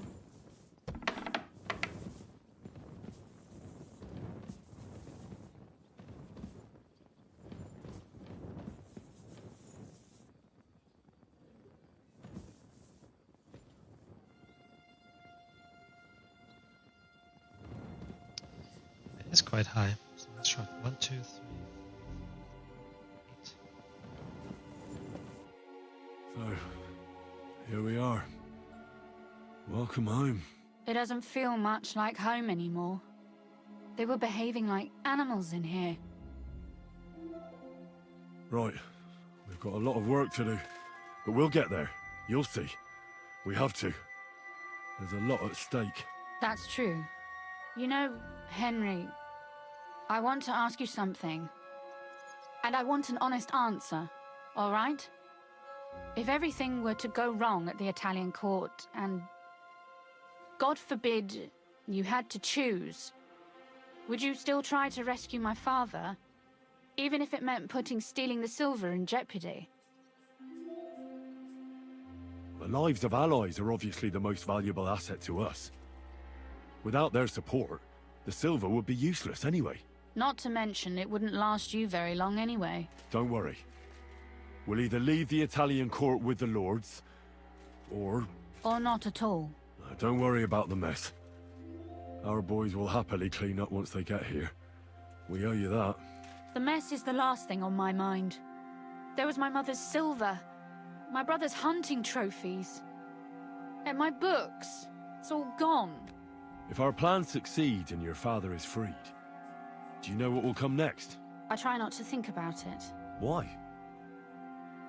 It's quite high. So let's try 1, 2, 3, 4, 8. So, here we are. Welcome home. It doesn't feel much like home anymore. They were behaving like animals in here. Right. We've got a lot of work to do. But we'll get there. You'll see. We have to. There's a lot at stake. That's true. You know, Henry, I want to ask you something. And I want an honest answer, all right? If everything were to go wrong at the Italian court and, God forbid, you had to choose, would you still try to rescue my father, even if it meant putting stealing the silver in jeopardy? The lives of allies are obviously the most valuable asset to us. Without their support, the silver would be useless anyway. Not to mention, it wouldn't last you very long anyway. Don't worry. We'll either leave the Italian court with the lords, or... Or not at all. Don't worry about the mess. Our boys will happily clean up once they get here. We owe you that. The mess is the last thing on my mind. There was my mother's silver, my brother's hunting trophies, and my books. It's all gone. If our plans succeed and your father is freed, do you know what will come next? I try not to think about it. Why?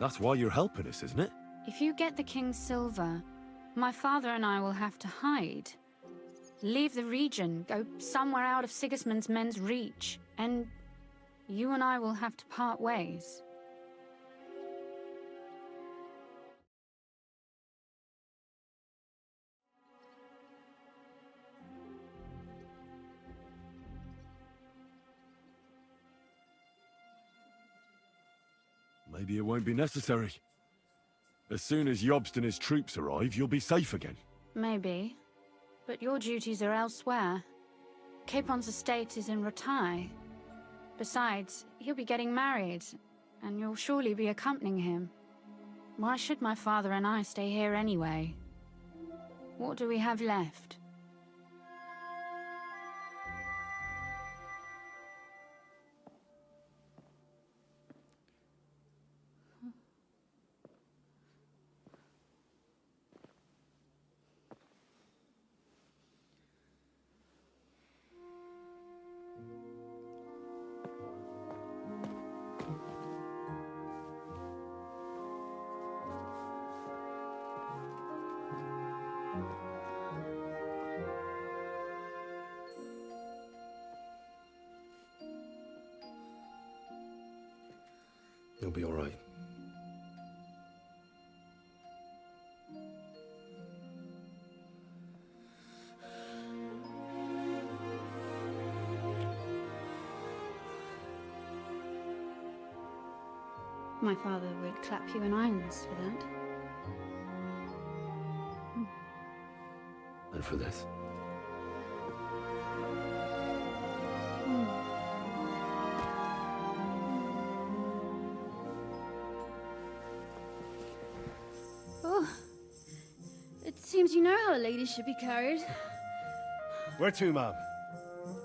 That's why you're helping us, isn't it? If you get the king's silver, my father and I will have to hide. Leave the region, go somewhere out of Sigismund's men's reach, and you and I will have to part ways. Maybe it won't be necessary. As soon as Jobst and his troops arrive, you'll be safe again. Maybe. But your duties are elsewhere. Capon's estate is in Ratai. Besides, he'll be getting married, and you'll surely be accompanying him. Why should my father and I stay here anyway? What do we have left? You'll be all right. My father would clap you in irons for that. And for this. Oh, it seems you know how a lady should be carried. Where to, ma'am?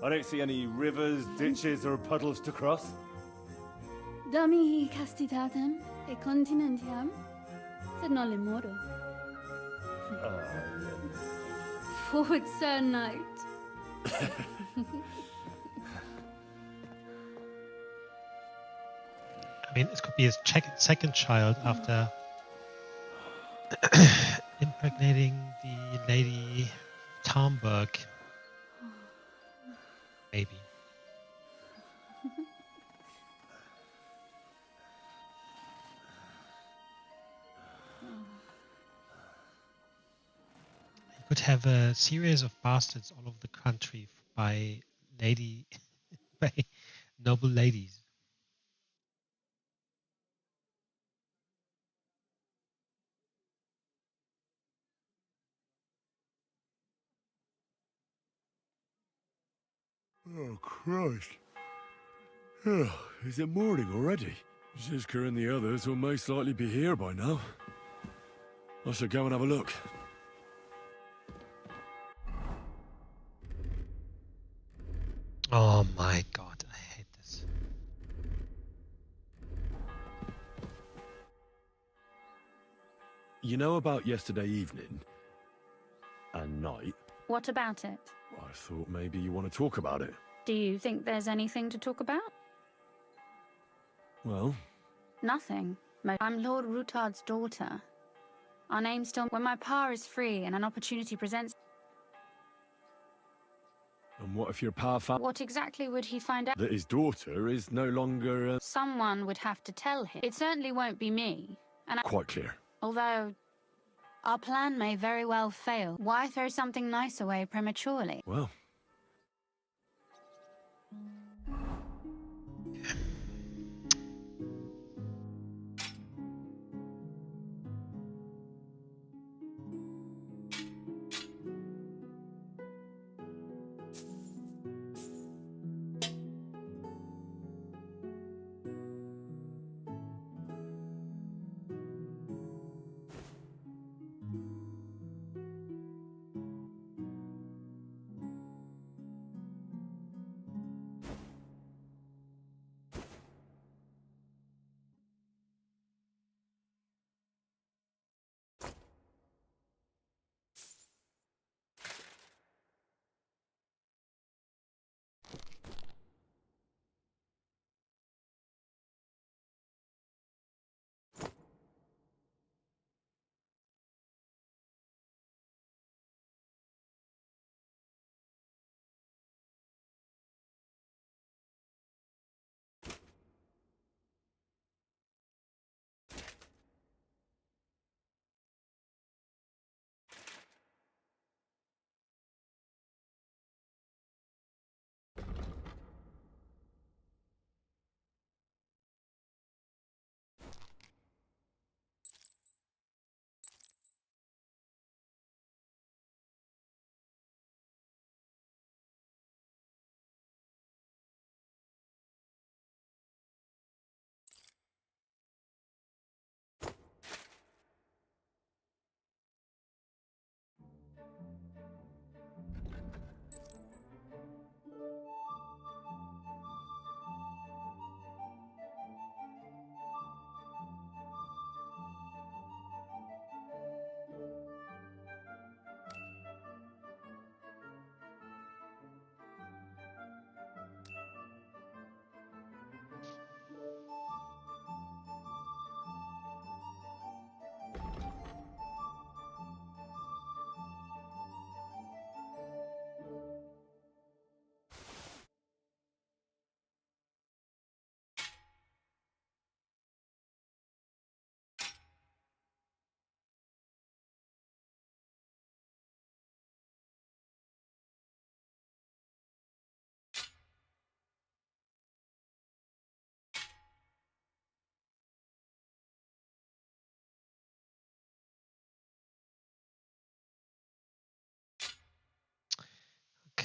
I don't see any rivers, ditches, or puddles to cross. Dami castitatem e continentiam, sed non le moro. Forward, Sir Knight. I mean, it could be his second child after impregnating the Lady Tarnberg. Maybe. Could have a series of bastards all over the country by by noble ladies. Oh, Christ. Oh, is it morning already? Zizka and the others will most likely be here by now. I should go and have a look. Oh my god, I hate this. You know about yesterday evening? And night? What about it? I thought maybe you want to talk about it. Do you think there's anything to talk about? Well? Nothing. I'm Lord Rutard's daughter. Our name's still... When my pa is free and an opportunity presents... And what if your pa found... What exactly would he find out? That his daughter is no longer... Someone would have to tell him. It certainly won't be me. And Quite clear. Although... Our plan may very well fail. Why throw something nice away prematurely? Well...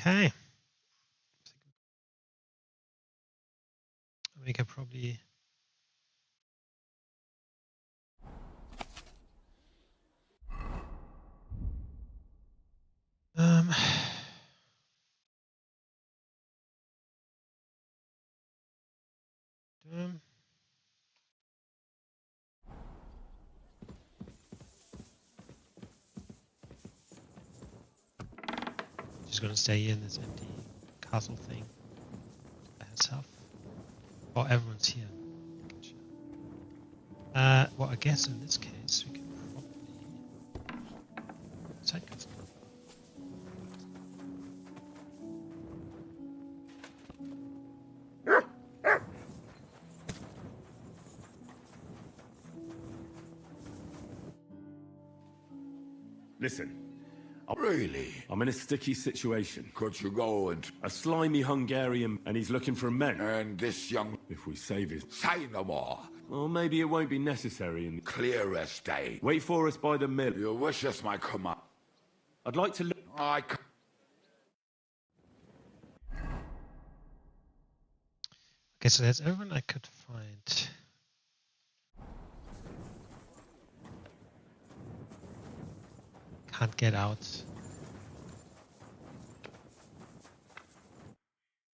Okay. We can probably... She's gonna stay in this empty castle thing by herself. Oh, everyone's here. Well, I guess in this case we can probably side quest. Listen, Really? I'm in a sticky situation. Could you go and... A slimy Hungarian, and he's looking for men. And this young... If we save his... Say no more. Well, maybe it won't be necessary in... Clear estate. Wait for us by the mill. Your wishes might come up. I'd like to... Okay, so that's everyone I could find. Can't get out.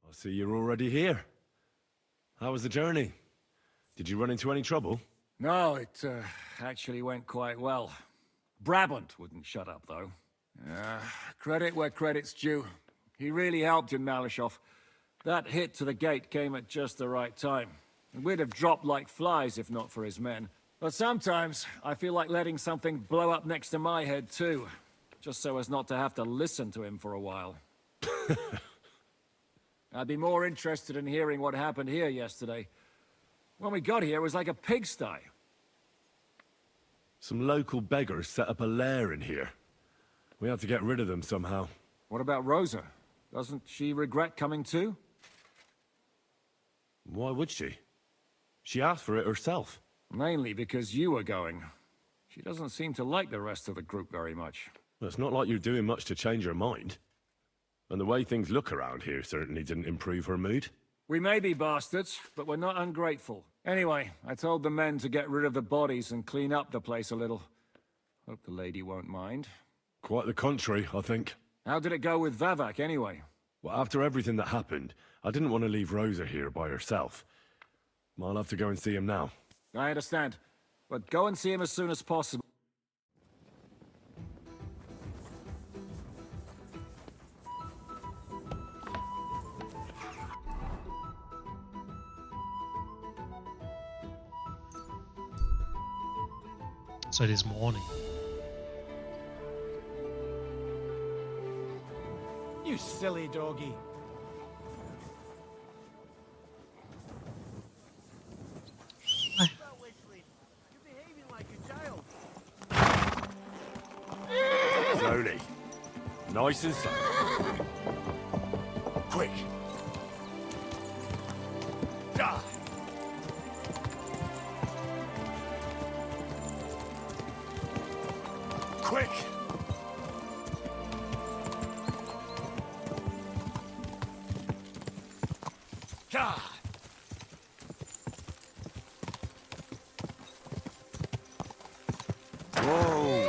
I see you're already here. How was the journey? Did you run into any trouble? No, it actually went quite well. Brabant wouldn't shut up, though. Credit where credit's due. He really helped in Malishov. That hit to the gate came at just the right time. And we'd have dropped like flies if not for his men. But sometimes, I feel like letting something blow up next to my head too. Just so as not to have to listen to him for a while. I'd be more interested in hearing what happened here yesterday. When we got here, it was like a pigsty. Some local beggars set up a lair in here. We had to get rid of them somehow. What about Rosa? Doesn't she regret coming too? Why would she? She asked for it herself. Mainly because you were going. She doesn't seem to like the rest of the group very much. Well, it's not like you're doing much to change her mind. And the way things look around here certainly didn't improve her mood. We may be bastards, but we're not ungrateful. Anyway, I told the men to get rid of the bodies and clean up the place a little. Hope the lady won't mind. Quite the contrary, I think. How did it go with Vavak, anyway? Well, after everything that happened, I didn't want to leave Rosa here by herself. I'll have to go and see him now. I understand. But go and see him as soon as possible. So it is morning. You silly doggy. Slowly. Nice and slow. Quick. Die. Quick. God. Whoa.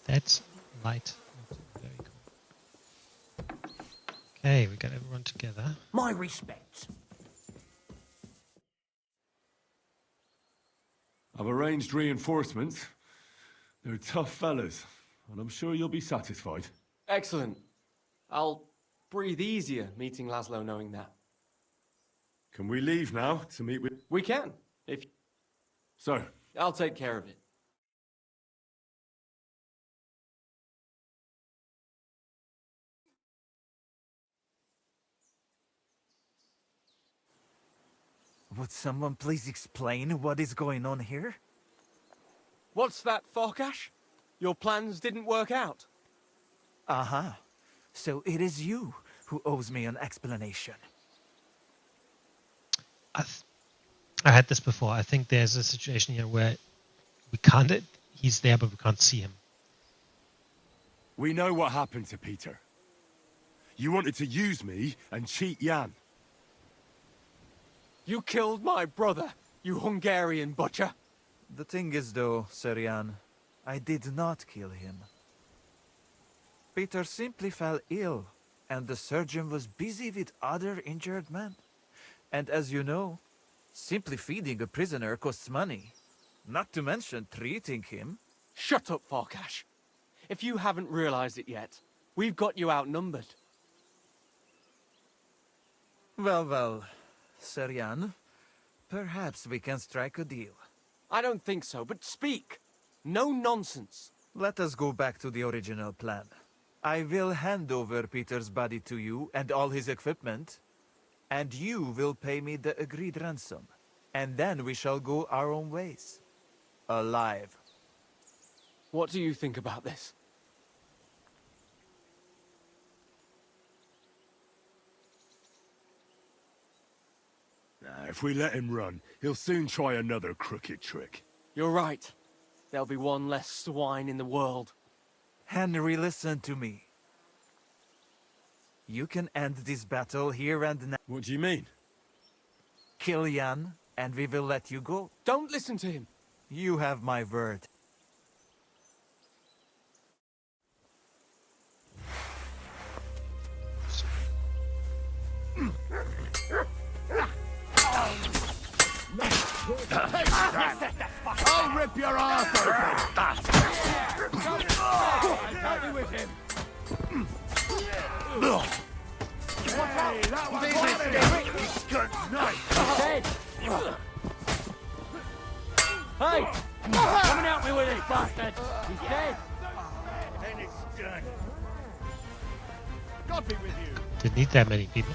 That's light. Very cool. Okay, we got everyone together. My respects. I've arranged reinforcements. They're tough fellas, and I'm sure you'll be satisfied. Excellent. I'll breathe easier meeting Laszlo knowing that. Can we leave now to meet with... We can, if... Sir. I'll take care of it. Would someone please explain what is going on here? What's that, Farkash? Your plans didn't work out. Aha. So it is you who owes me an explanation. I had this before. I think there's a situation here where we can't... He's there, but we can't see him. We know what happened to Peter. You wanted to use me and cheat Jan. You killed my brother, you Hungarian butcher. The thing is though, Sir Jan, I did not kill him. Peter simply fell ill, and the surgeon was busy with other injured men. And as you know, simply feeding a prisoner costs money. Not to mention treating him. Shut up, Farkash. If you haven't realized it yet, we've got you outnumbered. Well, Sir Jan, perhaps we can strike a deal. I don't think so, but speak. No nonsense. Let us go back to the original plan. I will hand over Peter's body to you and all his equipment. and you will pay me the agreed ransom. And then we shall go our own ways. Alive. What do you think about this? If we let him run, he'll soon try another crooked trick. You're right. There'll be one less swine in the world. Henry, listen to me. You can end this battle here and now. What do you mean? Kill Jan, and we will let you go. Don't listen to him. You have my word. I'll rip your ass open! Help me with him. Hey, that was good night! Dead. Hey! Come and help me with this bastard! He's dead! Then it's done. God be with you! Didn't need that many people.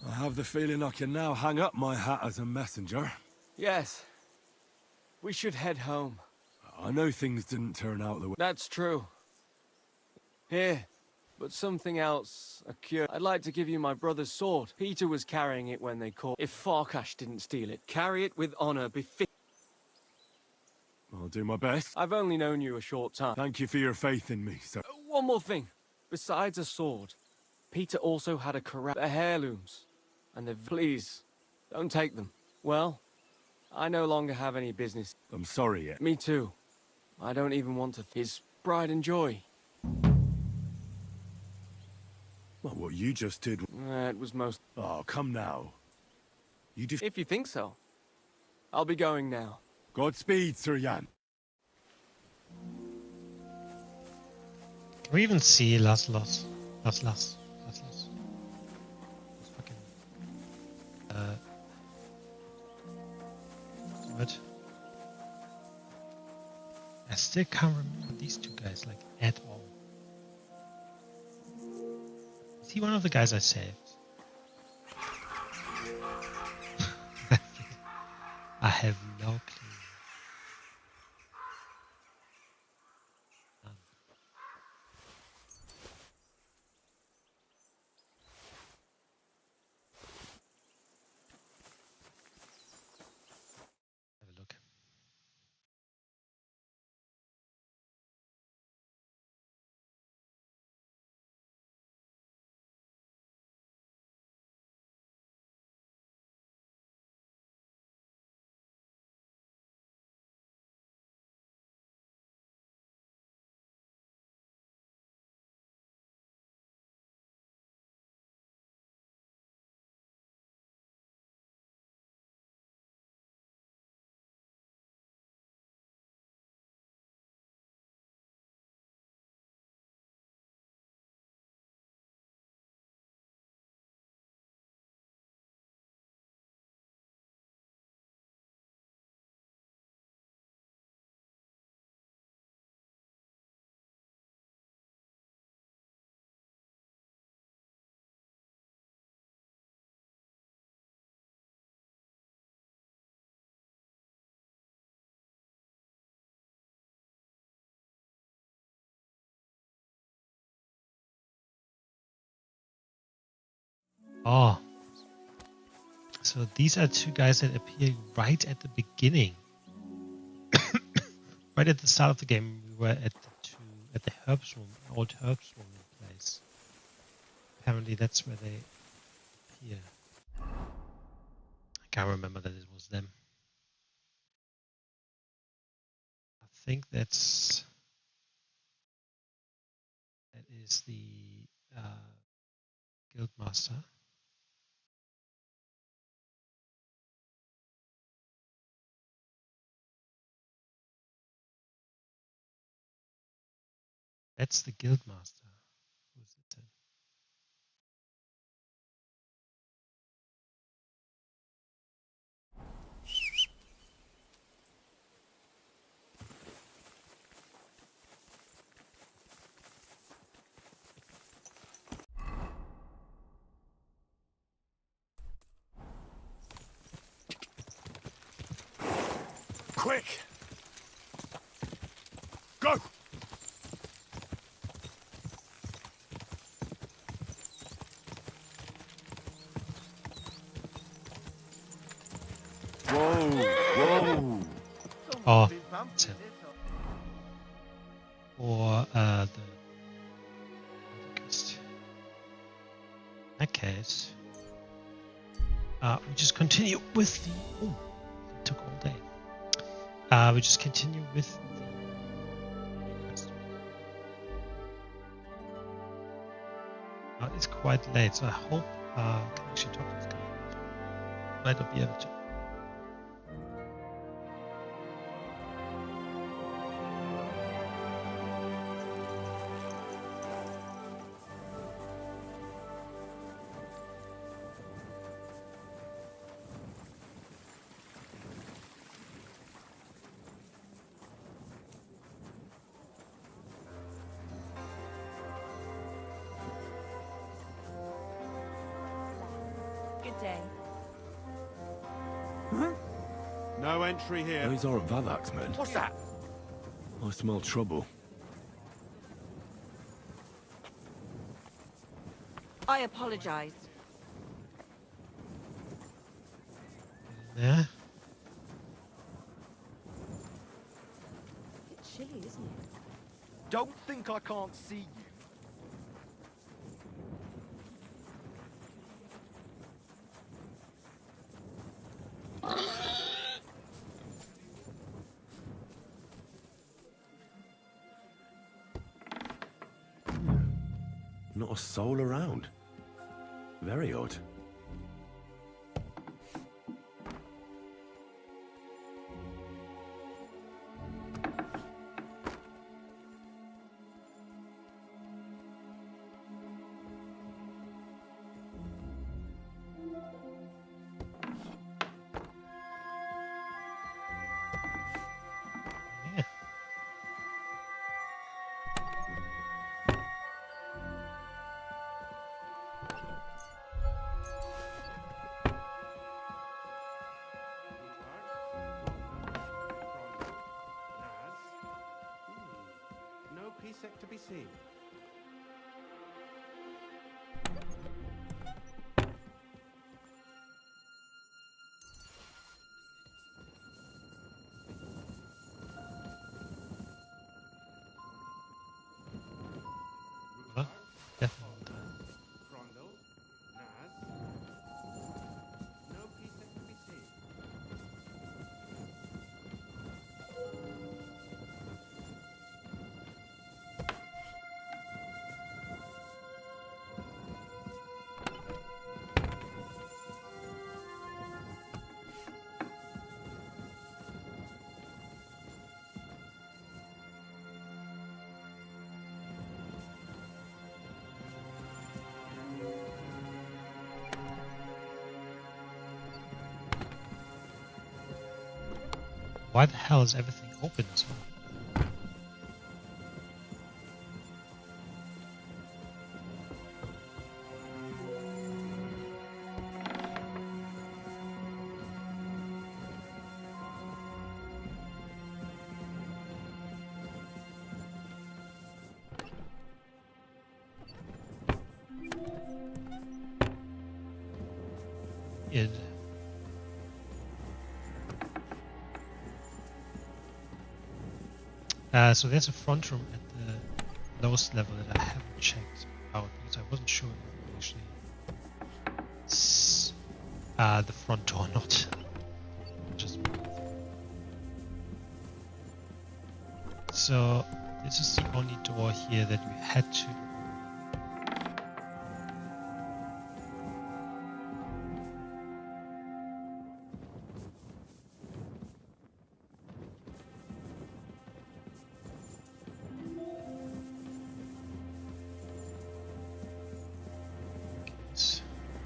I have the feeling I can now hang up my hat as a messenger. Yes. We should head home. I know things didn't turn out the way... That's true. Here. But something else occurred. I'd like to give you my brother's sword. Peter was carrying it when they caught. If Farkash didn't steal it, carry it with honor, I'll do my best. I've only known you a short time. Thank you for your faith in me, sir. One more thing. Besides a sword, Peter also had a heirlooms. And please, don't take them. Well, I no longer have any business. I'm sorry, yet. Me too. I don't even want to... His pride and joy. Well, what you just did... It was most... Oh, come now. If you think so. I'll be going now. Godspeed, Sir Jan. Can we even see Laszlos? Fucking... What? I still can't remember these two guys, like, at all. Is he one of the guys I saved? I have no clue. Have a look. Oh. So these are two guys that appear right at the beginning. Right at the start of the game, we were at the herbs room, old herbs room place. Apparently that's where they appear. I can't remember that it was them. I think that is the guildmaster. That's the guildmaster. Who's it then? Quick! Go! Whoa! Whoa! Oh, that's it. Or the in that case, we just continue with the. Oh, it took all day. We just continue with the quest. It's quite late, so I hope I can actually talk to this guy. Might not be able to. Good day. No entry here. Those aren't Vavak's men. What's that? I smell trouble. I apologize. Yeah. It's chilly, isn't it? Don't think I can't see you. Not a soul around. Very odd. Precept to be seen. Huh? Definitely. Crondle, Naz. No precept to be seen. Why the hell is everything open as well? Id. So there's a front room at the lowest level that I haven't checked out because I wasn't sure if it actually the front door or not. Just so this is the only door here that we had to.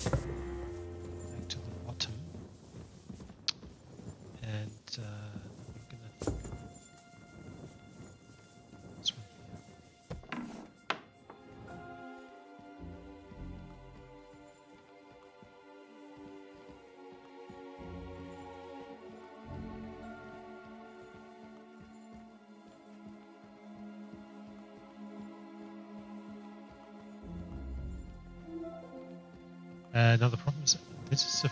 Back to the bottom, and I'm gonna this one here. Now the problem is, this is the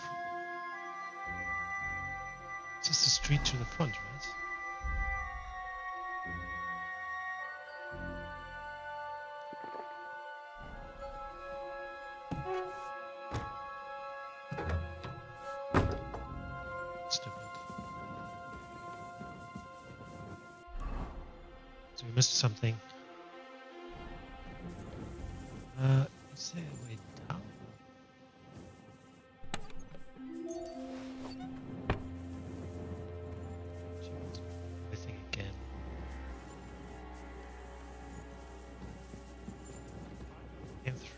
street to the front, right? Stupid. So we missed something. Is there a way down? Everything again. Came through.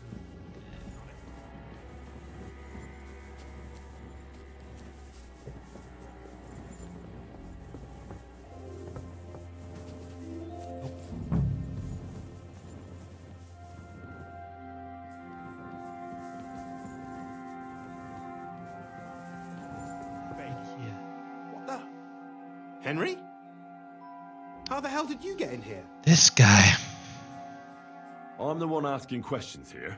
Henry? How the hell did you get in here? This guy. I'm the one asking questions here.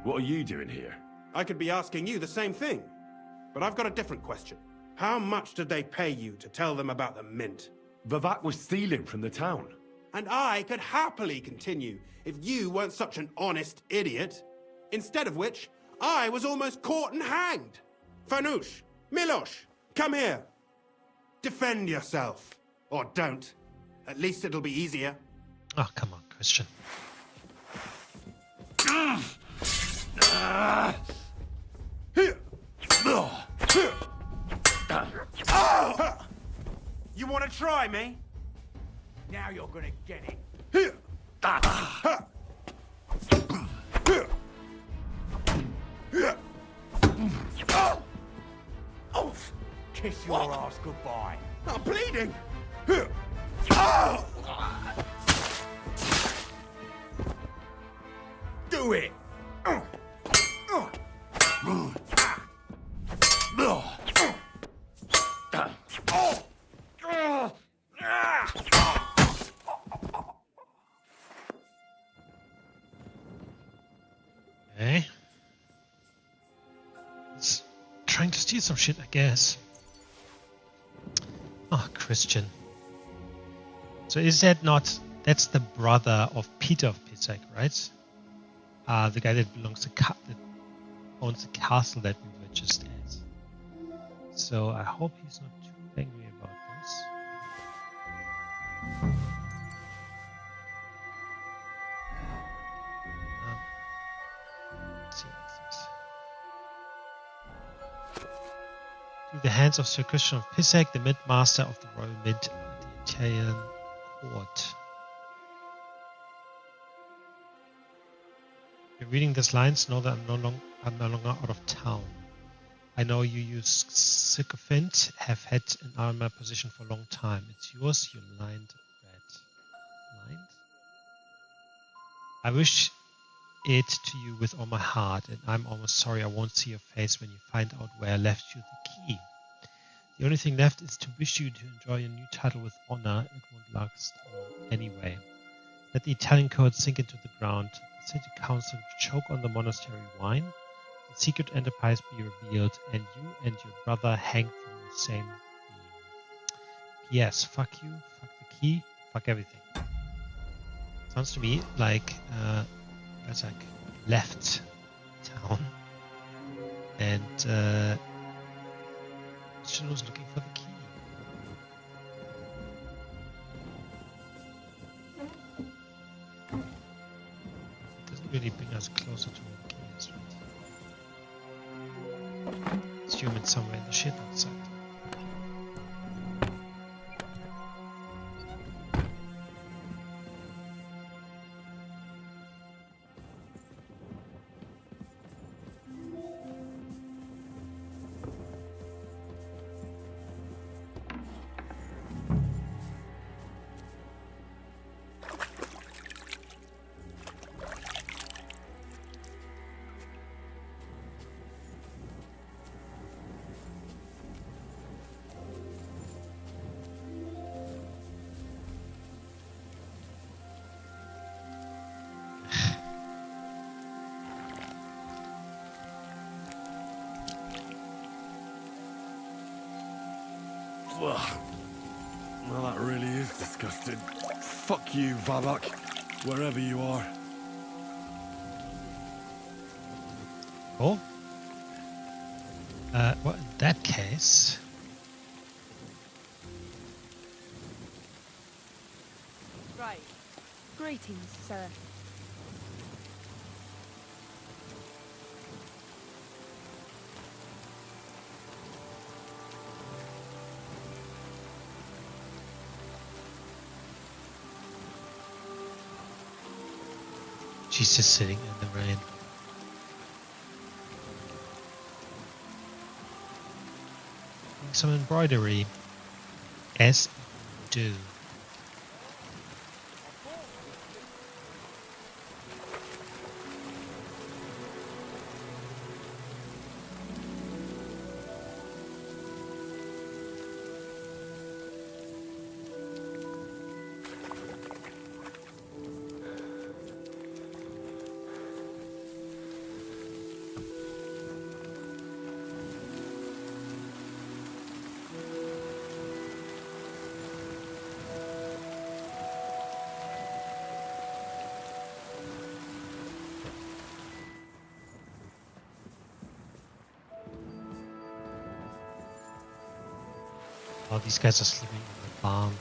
What are you doing here? I could be asking you the same thing. But I've got a different question. How much did they pay you to tell them about the mint? Vivek was stealing from the town. And I could happily continue if you weren't such an honest idiot. Instead of which, I was almost caught and hanged. Fanush, Milosh, come here. Defend yourself. Or don't. At least it'll be easier. Oh, come on, Christian. You want to try me? Now you're gonna get it. Oh! Kiss your ass goodbye. I'm bleeding! Do it! Okay. It's trying to steal some shit, I guess. Oh, Christian. So is that not... That's the brother of Peter of Pisek, right? The guy that belongs to... that owns the castle that we were just at. So I hope he's not too angry about this. Let's see what's this. Through the hands of Sir Christian of Pisek, the Mint-Master of the Royal Mint of the Italian Court. You're reading these lines, know that I'm no longer out of town. I know you sycophant have had an armor position for a long time. It's yours, you lined rat. Lined? I wish it to you with all my heart, and I'm almost sorry I won't see your face when you find out where I left you the key. The only thing left is to wish you to enjoy your new title with honor. It won't last long anyway. Let the Italian code sink into the ground. The city council choke on the monastery wine. The secret enterprise be revealed, and you and your brother hang from the same beam. Yes, fuck you, fuck the key, fuck everything. Sounds to me like Bezak left town, and Christian was looking for the key. It doesn't really bring us closer to where the key is, right? Assume it's somewhere in the shit outside. Ugh. Well, that really is disgusting. Fuck you, Vavak, wherever you are. Cool. Well, in that case... Right. Greetings, sir. She's just sitting in the rain. Some embroidery. As do. Oh, these guys are sleeping in the barn.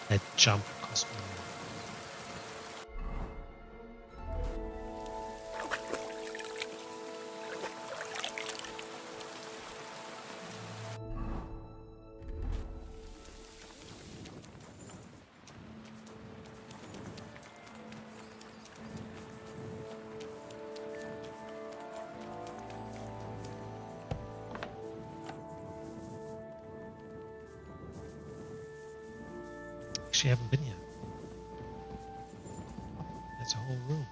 That jump cost me. Actually, haven't been here. That's a whole room.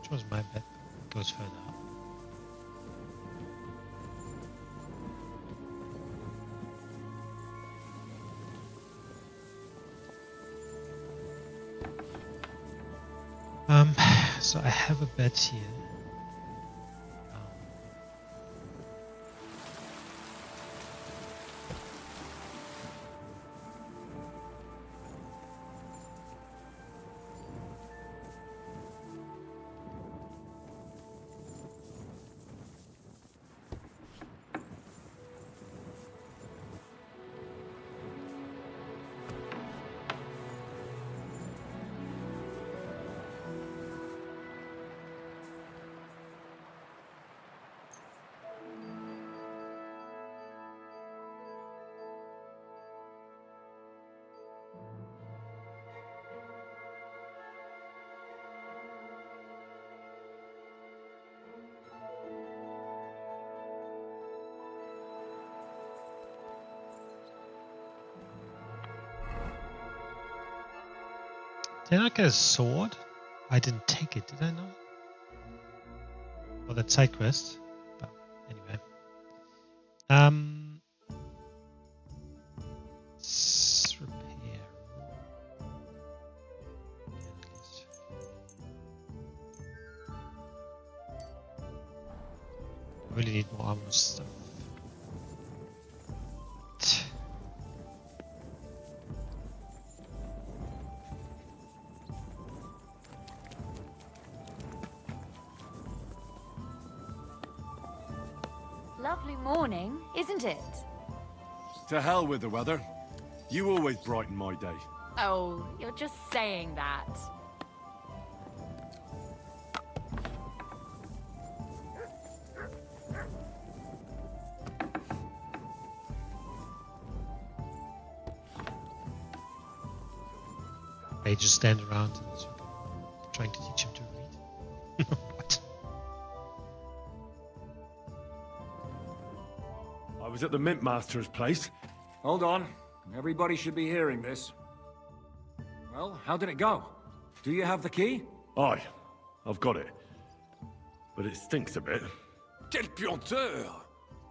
Which one's my bed? Goes further up. So I have a bed here. Did I get a sword? I didn't take it, did I not? Well, that's side quest. But anyway. Repair. I really need more armor stuff. Lovely morning, isn't it? To hell with the weather. You always brighten my day. Oh, you're just saying that. They just stand around and trying to teach him to read. What? I was at the Mint Master's place. Hold on. Everybody should be hearing this. Well, how did it go? Do you have the key? Aye, I've got it. But it stinks a bit. Quel puanteur!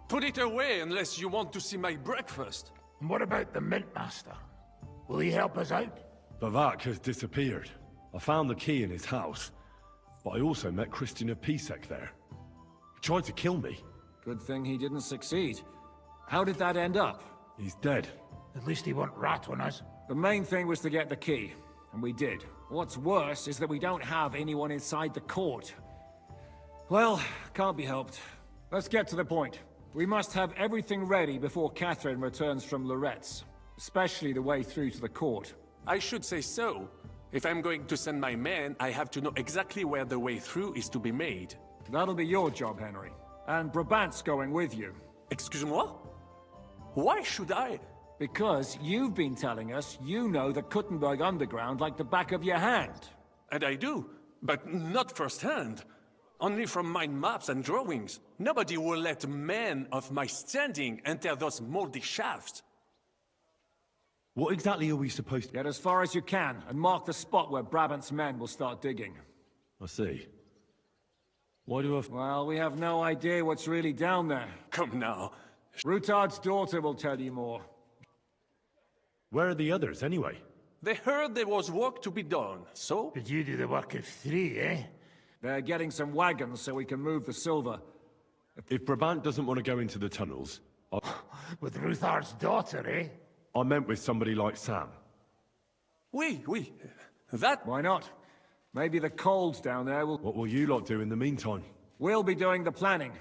Put it away unless you want to see my breakfast. And what about the Mint Master? Will he help us out? Bavak has disappeared. I found the key in his house, but I also met Christian of Pisek there. He tried to kill me. Good thing he didn't succeed. How did that end up? He's dead. At least he won't rat on us. The main thing was to get the key, and we did. What's worse is that we don't have anyone inside the court. Well, can't be helped. Let's get to the point. We must have everything ready before Catherine returns from Loretz, especially the way through to the court. I should say so. If I'm going to send my men, I have to know exactly where the way through is to be made. That'll be your job, Henry. And Brabant's going with you. Excuse-moi? Why should I? Because you've been telling us you know the Kuttenberg underground like the back of your hand. And I do, but not firsthand. Only from mind maps and drawings. Nobody will let men of my standing enter those moldy shafts. What exactly are we supposed to... Get as far as you can, and mark the spot where Brabant's men will start digging. I see. Why do I... Well, we have no idea what's really down there. Come now. Rutard's daughter will tell you more. Where are the others, anyway? They heard there was work to be done, so... Did you do the work of 3, eh? They're getting some wagons so we can move the silver. If Brabant doesn't want to go into the tunnels... With Ruthar's daughter, eh? I meant with somebody like Sam. Oui. That... Why not? Maybe the colds down there will... What will you lot do in the meantime? We'll be doing the planning.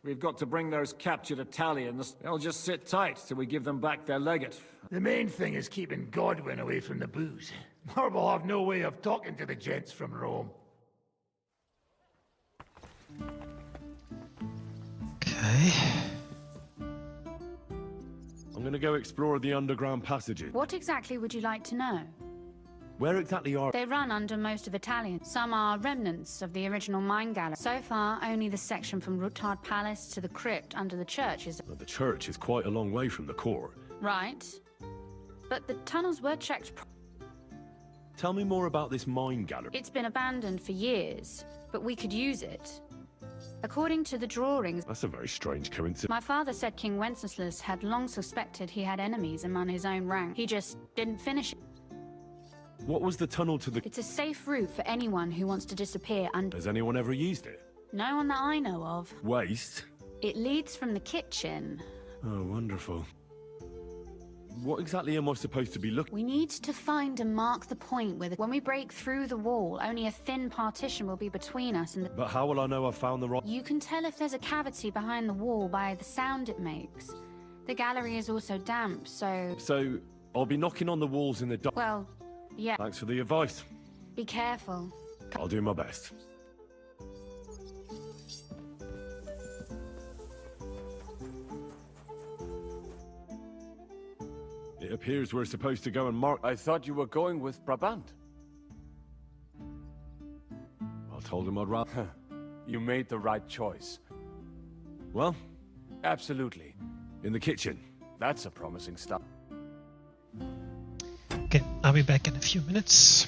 We've got to bring those captured Italians. They'll just sit tight till we give them back their legate. The main thing is keeping Godwin away from the booze. Or we'll have no way of talking to the gents from Rome. Okay. I'm gonna go explore the underground passages. What exactly would you like to know? Where exactly are... They run under most of Italian. Some are remnants of the original mine gallery. So far, only the section from Rutard Palace to the crypt under the church is... The church is quite a long way from the court. Right. But the tunnels were checked... Tell me more about this mine gallery. It's been abandoned for years, but we could use it. According to the drawings... That's a very strange coincidence. My father said King Wenceslas had long suspected he had enemies among his own rank. He just didn't finish it. What was the tunnel to the... It's a safe route for anyone who wants to disappear under... Has anyone ever used it? No one that I know of. Waste? It leads from the kitchen. Oh, wonderful. What exactly am I supposed to be looking... We need to find and mark the point where when we break through the wall, only a thin partition will be between us and the... But how will I know I've found the right... You can tell if there's a cavity behind the wall by the sound it makes. The gallery is also damp, so... So, I'll be knocking on the walls in the dark... Well, yeah. Thanks for the advice. Be careful. I'll do my best. It appears we're supposed to go and mark... I thought you were going with Brabant. I told him I'd rather... You made the right choice. Well? Absolutely. In the kitchen. That's a promising start. Okay, I'll be back in a few minutes.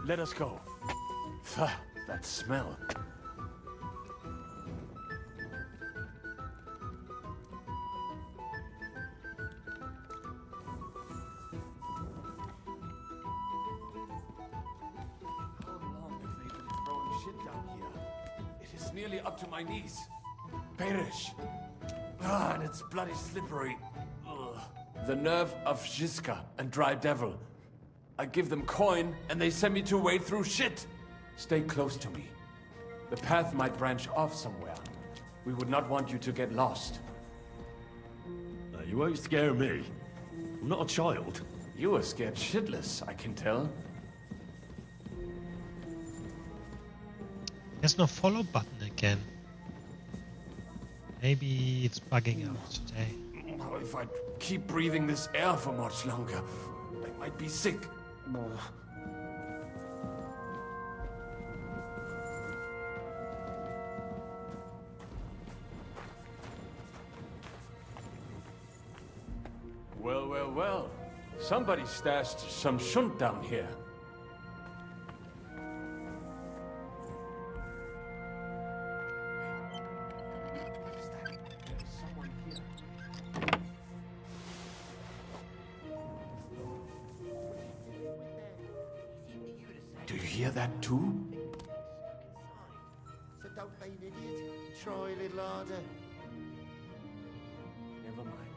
Let us go. Pho, that smell. How long have they been throwing shit down here? It is nearly up to my knees. Perish. Ah, and it's bloody slippery. Ugh. The nerve of Jiska and Dry Devil. I give them coin, and they send me to wade through shit. Stay close to me. The path might branch off somewhere. We would not want you to get lost. You won't scare me. I'm not a child. You are scared shitless, I can tell. There's no follow button again. Maybe it's bugging out today. If I keep breathing this air for much longer, I might be sick. Well, well, well. Somebody stashed some shunt down here. Do you hear that too? So don't be an idiot. Try a little harder. Never mind.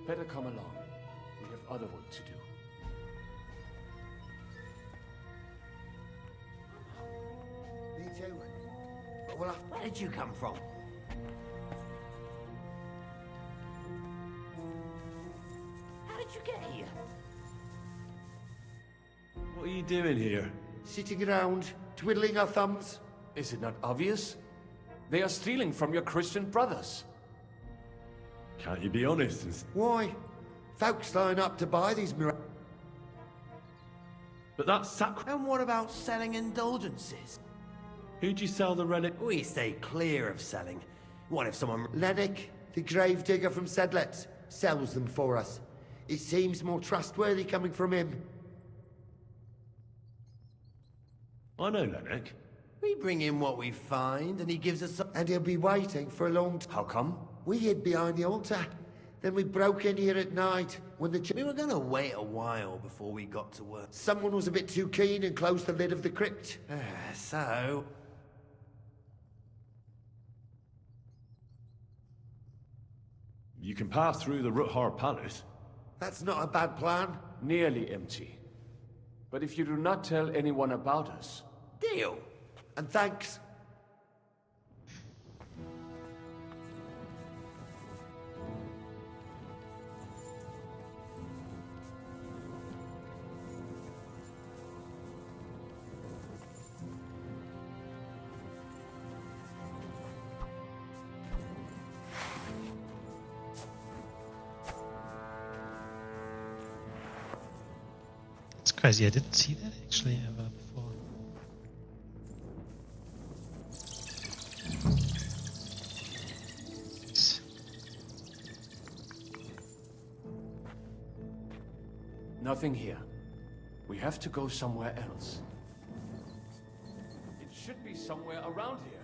Better come along. We have other work to do. Me too. But where did you come from? How did you get here? What are you doing here? Sitting around, twiddling our thumbs. Is it not obvious? They are stealing from your Christian brothers. Can't you be honest and... Why? Folks line up to buy these But that's sacrilege. And what about selling indulgences? Who'd you sell the relic? We stay clear of selling. What if someone... Lennox, the gravedigger from Sedlet, sells them for us. It seems more trustworthy coming from him. I know Lennox. We bring him what we find, and he gives us some... And he'll be waiting for a long time. How come? We hid behind the altar. Then we broke in here at night when the... We were gonna wait a while before we got to work. Someone was a bit too keen and closed the lid of the crypt. So... You can pass through the Ruthar Palace. That's not a bad plan. Nearly empty. But if you do not tell anyone about us... Deal. And thanks. It's crazy, I didn't see that actually ever before. Nothing here. We have to go somewhere else. It should be somewhere around here.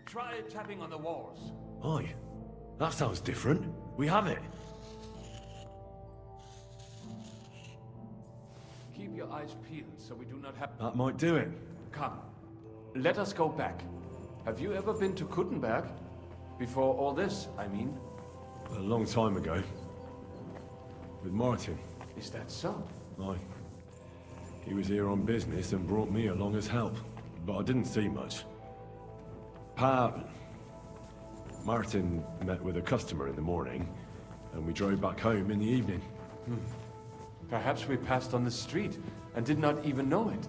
Try tapping on the walls. Aye. That sounds different. We have it. Keep your eyes peeled so we do not have... That might do it. Come. Let us go back. Have you ever been to Kuttenberg? Before all this, I mean. A long time ago. With Martin. Is that so? Aye. He was here on business and brought me along as help. But I didn't see much. Martin met with a customer in the morning, and we drove back home in the evening. Perhaps we passed on the street and did not even know it.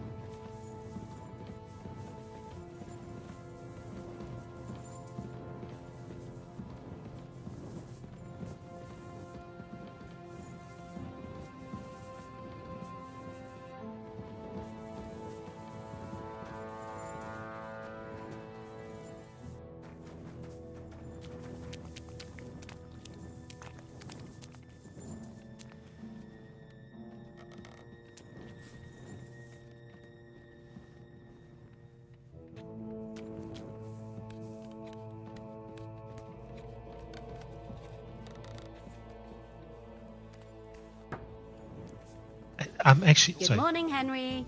I'm actually Good sorry. morning, Henry.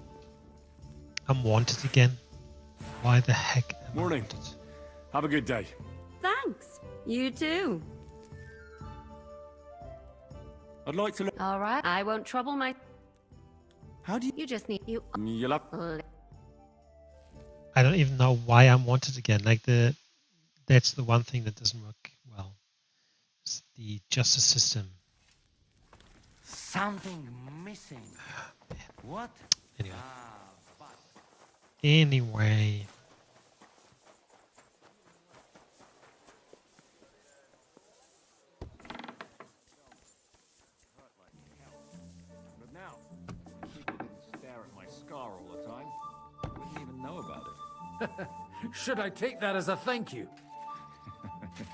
I'm wanted again. Why the heck am Morning. I wanted? Have a good day. Thanks. You too. I'd like to. All right. I won't trouble my. How do you? You just need you. You'll have. I don't even know why I'm wanted again. Like that's the one thing that doesn't work well. It's the justice system. Something missing. What? Anyway. Anyway. But now, people didn't stare at my scar all the time. I wouldn't even know about it. Should I take that as a thank you?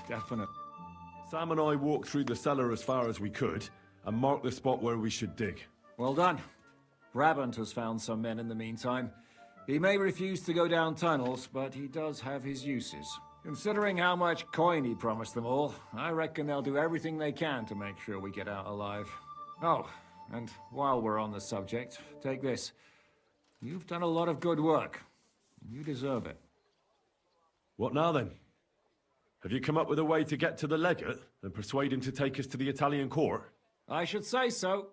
Definite. Sam and I walked through the cellar as far as we could and marked the spot where we should dig. Well done. Brabant has found some men in the meantime. He may refuse to go down tunnels, but he does have his uses. Considering how much coin he promised them all, I reckon they'll do everything they can to make sure we get out alive. Oh, and while we're on the subject, take this. You've done a lot of good work. You deserve it. What now then? Have you come up with a way to get to the legate and persuade him to take us to the Italian court? I should say so.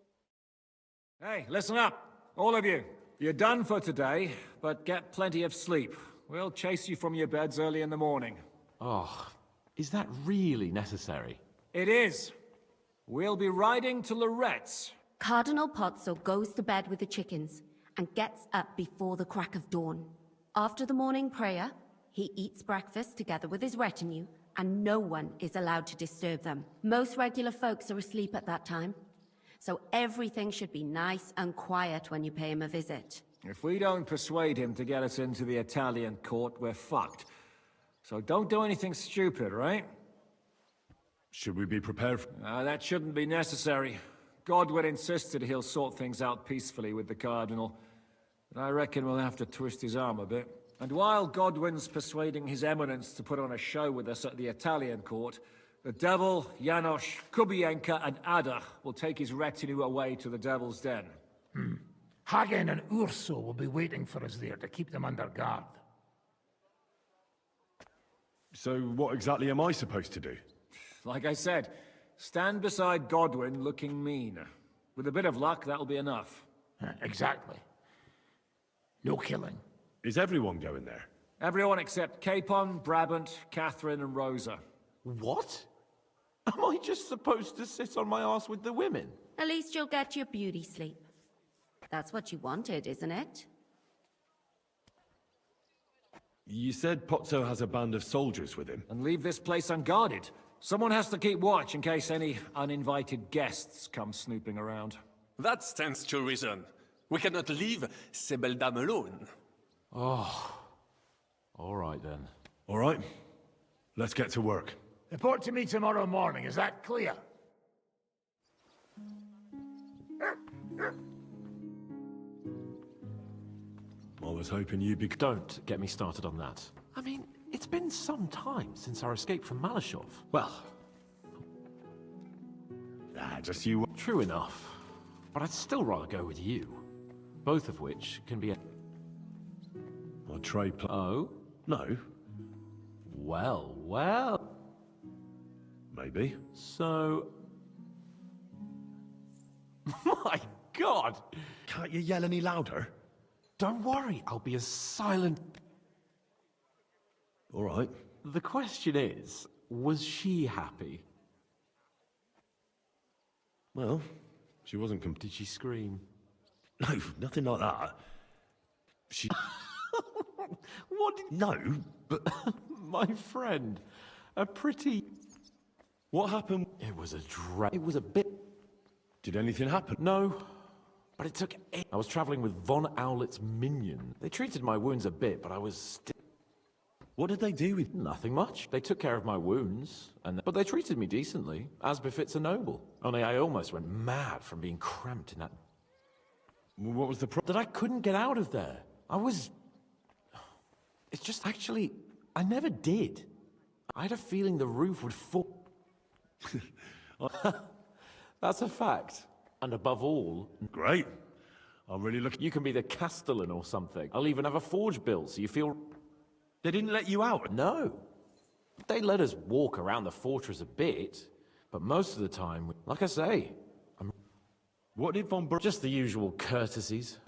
Hey, listen up, all of you. You're done for today, but get plenty of sleep. We'll chase you from your beds early in the morning. Oh, is that really necessary? It is. We'll be riding to Lorette's. Cardinal Pozzo goes to bed with the chickens and gets up before the crack of dawn. After the morning prayer, he eats breakfast together with his retinue, and no one is allowed to disturb them. Most regular folks are asleep at that time, so everything should be nice and quiet when you pay him a visit. If we don't persuade him to get us into the Italian court, we're fucked. So don't do anything stupid, right? Should we be prepared for... That shouldn't be necessary. Godwin insisted he'll sort things out peacefully with the Cardinal. But I reckon we'll have to twist his arm a bit. And while Godwin's persuading His Eminence to put on a show with us at the Italian court, the Devil, Janosch, Kubienka, and Ada will take his retinue away to the Devil's Den. Hagen and Urso will be waiting for us there to keep them under guard. So what exactly am I supposed to do? Like I said, stand beside Godwin looking mean. With a bit of luck, that'll be enough. Exactly. No killing. Is everyone going there? Everyone except Capon, Brabant, Catherine, and Rosa. What? Am I just supposed to sit on my ass with the women? At least you'll get your beauty sleep. That's what you wanted, isn't it? You said Pozzo has a band of soldiers with him. And leave this place unguarded. Someone has to keep watch in case any uninvited guests come snooping around. That stands to reason. We cannot leave ces belles dames alone. Oh. All right, then. All right. Let's get to work. Report to me tomorrow morning, is that clear? I was hoping you'd be... Don't get me started on that. I mean, it's been some time since our escape from Malashov. Well... just you... True enough. But I'd still rather go with you. Both of which can be a... I'll trade Oh? No. Well, well... Maybe. So... My God! Can't you yell any louder? Don't worry, I'll be as silent... All right. The question is, was she happy? Well, she wasn't... Did she scream? No, nothing like that. She... What did... No, but... My friend, a pretty... What happened? It was It was a bit... Did anything happen? No, but it took... I was traveling with Von Owlet's minion. They treated my wounds a bit, but I was still... What did they do with... Nothing much. They took care of my wounds, but they treated me decently, as befits a noble. Only I almost went mad from being cramped in that... What was the problem? That I couldn't get out of there. I was... It's just actually... I never did. I had a feeling the roof would fall... That's a fact. And above all... Great. I'll really look... You can be the castellan or something. I'll even have a forge built so you feel... They didn't let you out? No. They let us walk around the fortress a bit, but most of the time, like I say, What did von Ber... just the usual courtesies.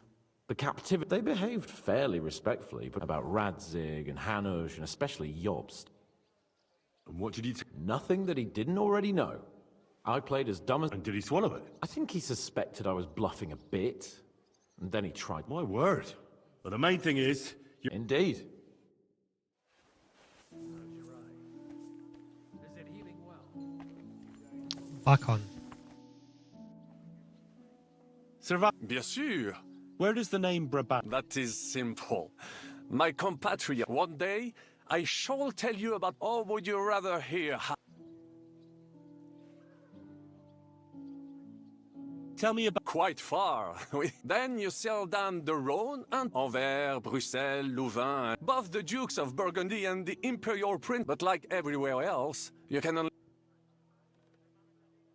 The captivity, they behaved fairly respectfully, but about Radzig and Hanush and especially Jobst. And what did he... Nothing that he didn't already know. I played as dumb as... And did he swallow it? I think he suspected I was bluffing a bit, and then he tried... My word. But the main thing is... Indeed. Back on. Bien sûr. Where does the name Brabant... That is simple. My compatriot, one day, I shall tell you about... Or would you rather hear how... Tell me about... Quite far. Then you sail down the Rhone and Anvers, Bruxelles, Louvain, above the Dukes of Burgundy and the Imperial Prince. But like everywhere else, you can only...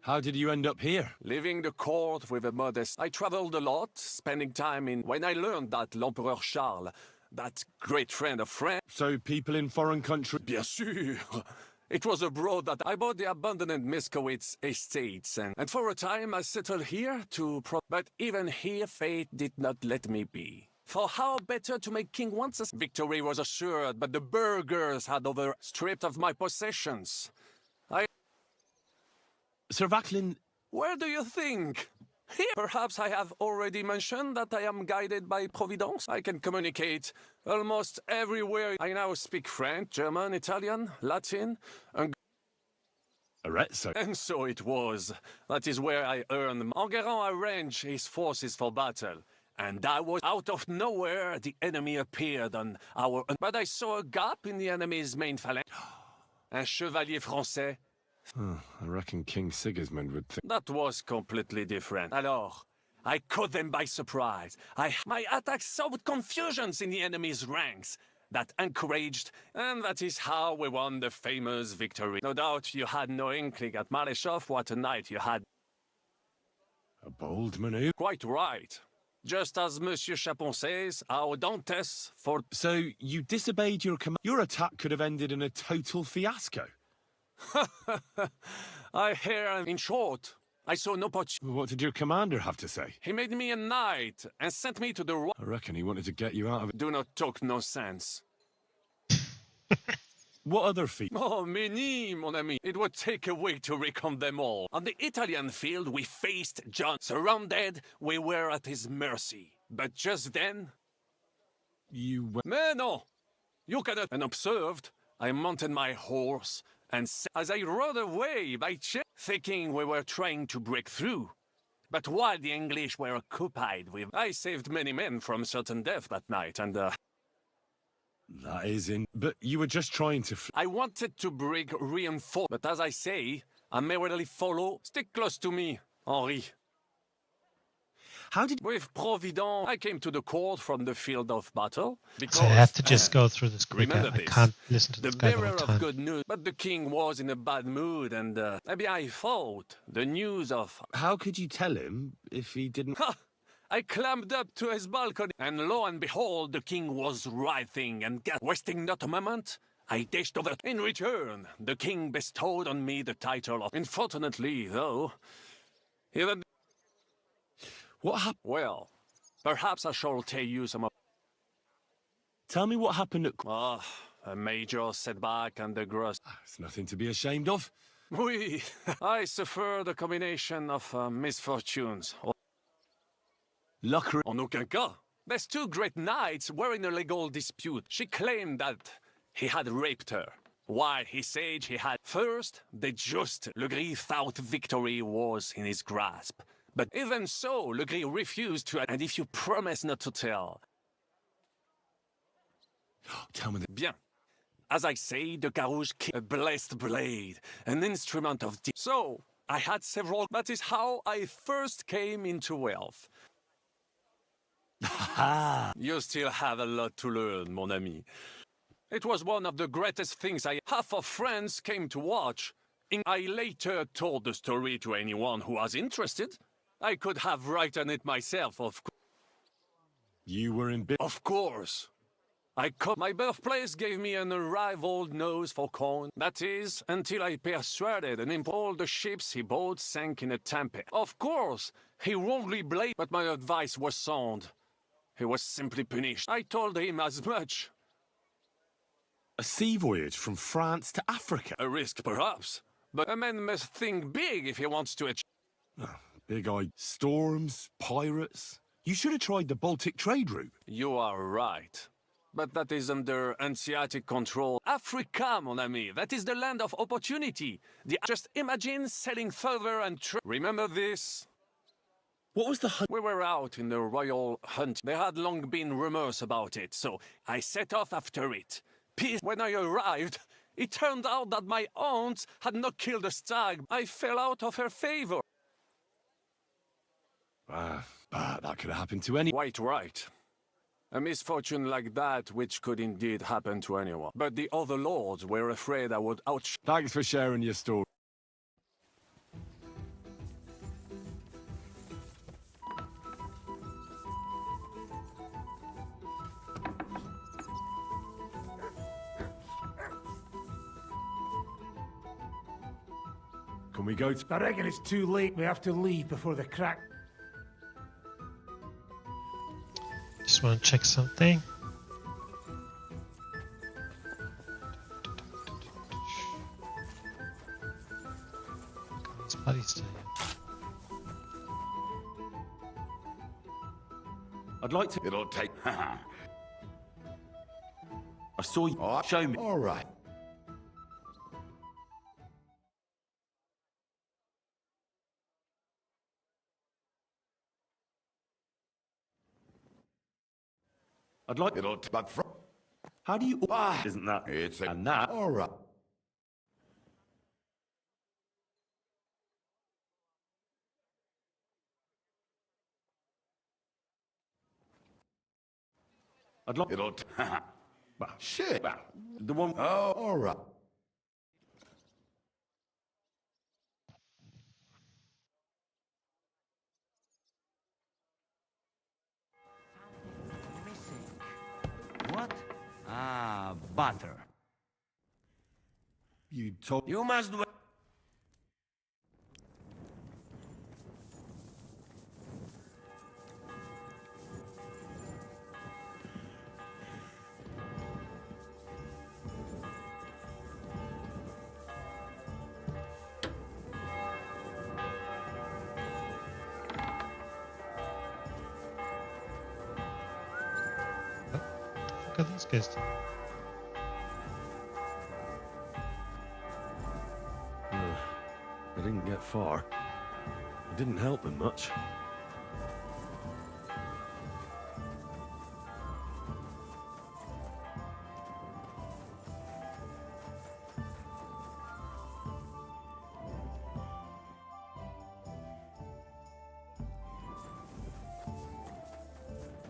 How did you end up here? Leaving the court with a modest... I traveled a lot, spending time in... When I learned that l'Empereur Charles, that great friend of France... So people in foreign countries... Bien sûr. It was abroad that I bought the abandoned Miskowitz estates, and for a time I settled here to but even here fate did not let me be. For how better to make king once a... Victory was assured, but the burghers had stripped of my possessions. Sir Vaclin... Where do you think? Here. Perhaps I have already mentioned that I am guided by Providence. I can communicate almost everywhere. I now speak French, German, Italian, Latin, and... And so it was. That is where I earned... Enguerrand arranged his forces for battle. And I was out of nowhere. The enemy appeared on our... But I saw a gap in the enemy's main phalanx. Un chevalier français. I reckon King Sigismund would think... That was completely different. Alors, I caught them by surprise. My attacks sowed confusions in the enemy's ranks. That encouraged, and that is how we won the famous victory. No doubt you had no inkling at Maleshov what a night you had. A bold maneuver? Quite right. Just as Monsieur Chapon says, our Dantes for... So, you disobeyed your command? Your attack could have ended in a total fiasco. I hear, in short, I saw no opportunity. What did your commander have to say? He made me a knight and sent me to the... I reckon he wanted to get you out of it. Do not talk nonsense. What other feat? Oh, many, mon ami. It would take a week to recount them all. On the Italian field, we faced John. Surrounded, we were at his mercy. But just then... You went... Mais no! You cannot... And observed, I mounted my horse... And as I rode away by thinking we were trying to break through. But while the English were occupied with... I saved many men from certain death that night, and That is in... But you were just trying to... I wanted to bring reinforcements, but as I say, I merely follow... Stick close to me, Henri. How did... With Providence, I came to the court from the field of battle. Because, So I have to just go through this quick. I can't listen to the this guy the bearer whole of time. good news, but the king was in a bad mood, and maybe I thought the news of... How could you tell him if he didn't... Ha! I climbed up to his balcony, and lo and behold, the king was writhing, and wasting not a moment, I dashed over. In return, the king bestowed on me the title of... Unfortunately, though, even... What happened? Well, perhaps I shall tell you some of... Tell me what happened at... A major setback and the gross... It's nothing to be ashamed of. Oui, I suffered a combination of misfortunes. Luck... En aucun cas. These two great knights were in a legal dispute. She claimed that he had raped her, while he said he had... First, the just Legris thought victory was in his grasp. But even so, Legris refused to... And if you promise not to tell... Tell me that... Bien. As I say, the Carouge a blessed blade, an instrument of... So, I had several... That is how I first came into wealth. You still have a lot to learn, mon ami. It was one of the greatest things Half of France came to watch. I later told the story to anyone who was interested. I could have written it myself, of course. You were in Of course. My birthplace gave me an unrivaled nose for corn. That is, until I persuaded and all the ships he bought sank in a tempest. Of course, he wrongly blamed, but my advice was sound. He was simply punished. I told him as much. a sea voyage from France to Africa. A risk, perhaps, but a man must think big if he wants to achieve. Big-eyed storms, pirates. You should have tried the Baltic trade route. You are right. But that is under Hanseatic control. Africa, mon ami, that is the land of opportunity. Just imagine sailing further and remember this? What was the hunt? We were out in the royal hunt. There had long been rumors about it, so I set off after it. When I arrived, it turned out that my aunt had not killed a stag. I fell out of her favor. That could have happened to anyone. Quite right. A misfortune like that, which could indeed happen to anyone. But the other lords were afraid I would Thanks for sharing your story. Can we go to... I reckon it's too late. We have to leave before the crack. Just want to check something. His buddy's still here. I'd like to... It'll take... I saw you... Show me. All right. I'd like... It'll... But from... How do you... Isn't that... It's a... And that... All right. I'd like... It'll... Shit. The one... Oh, all right. What? Ah, butter. You told... You must wait. Look at these guys. I didn't get far. It didn't help him much.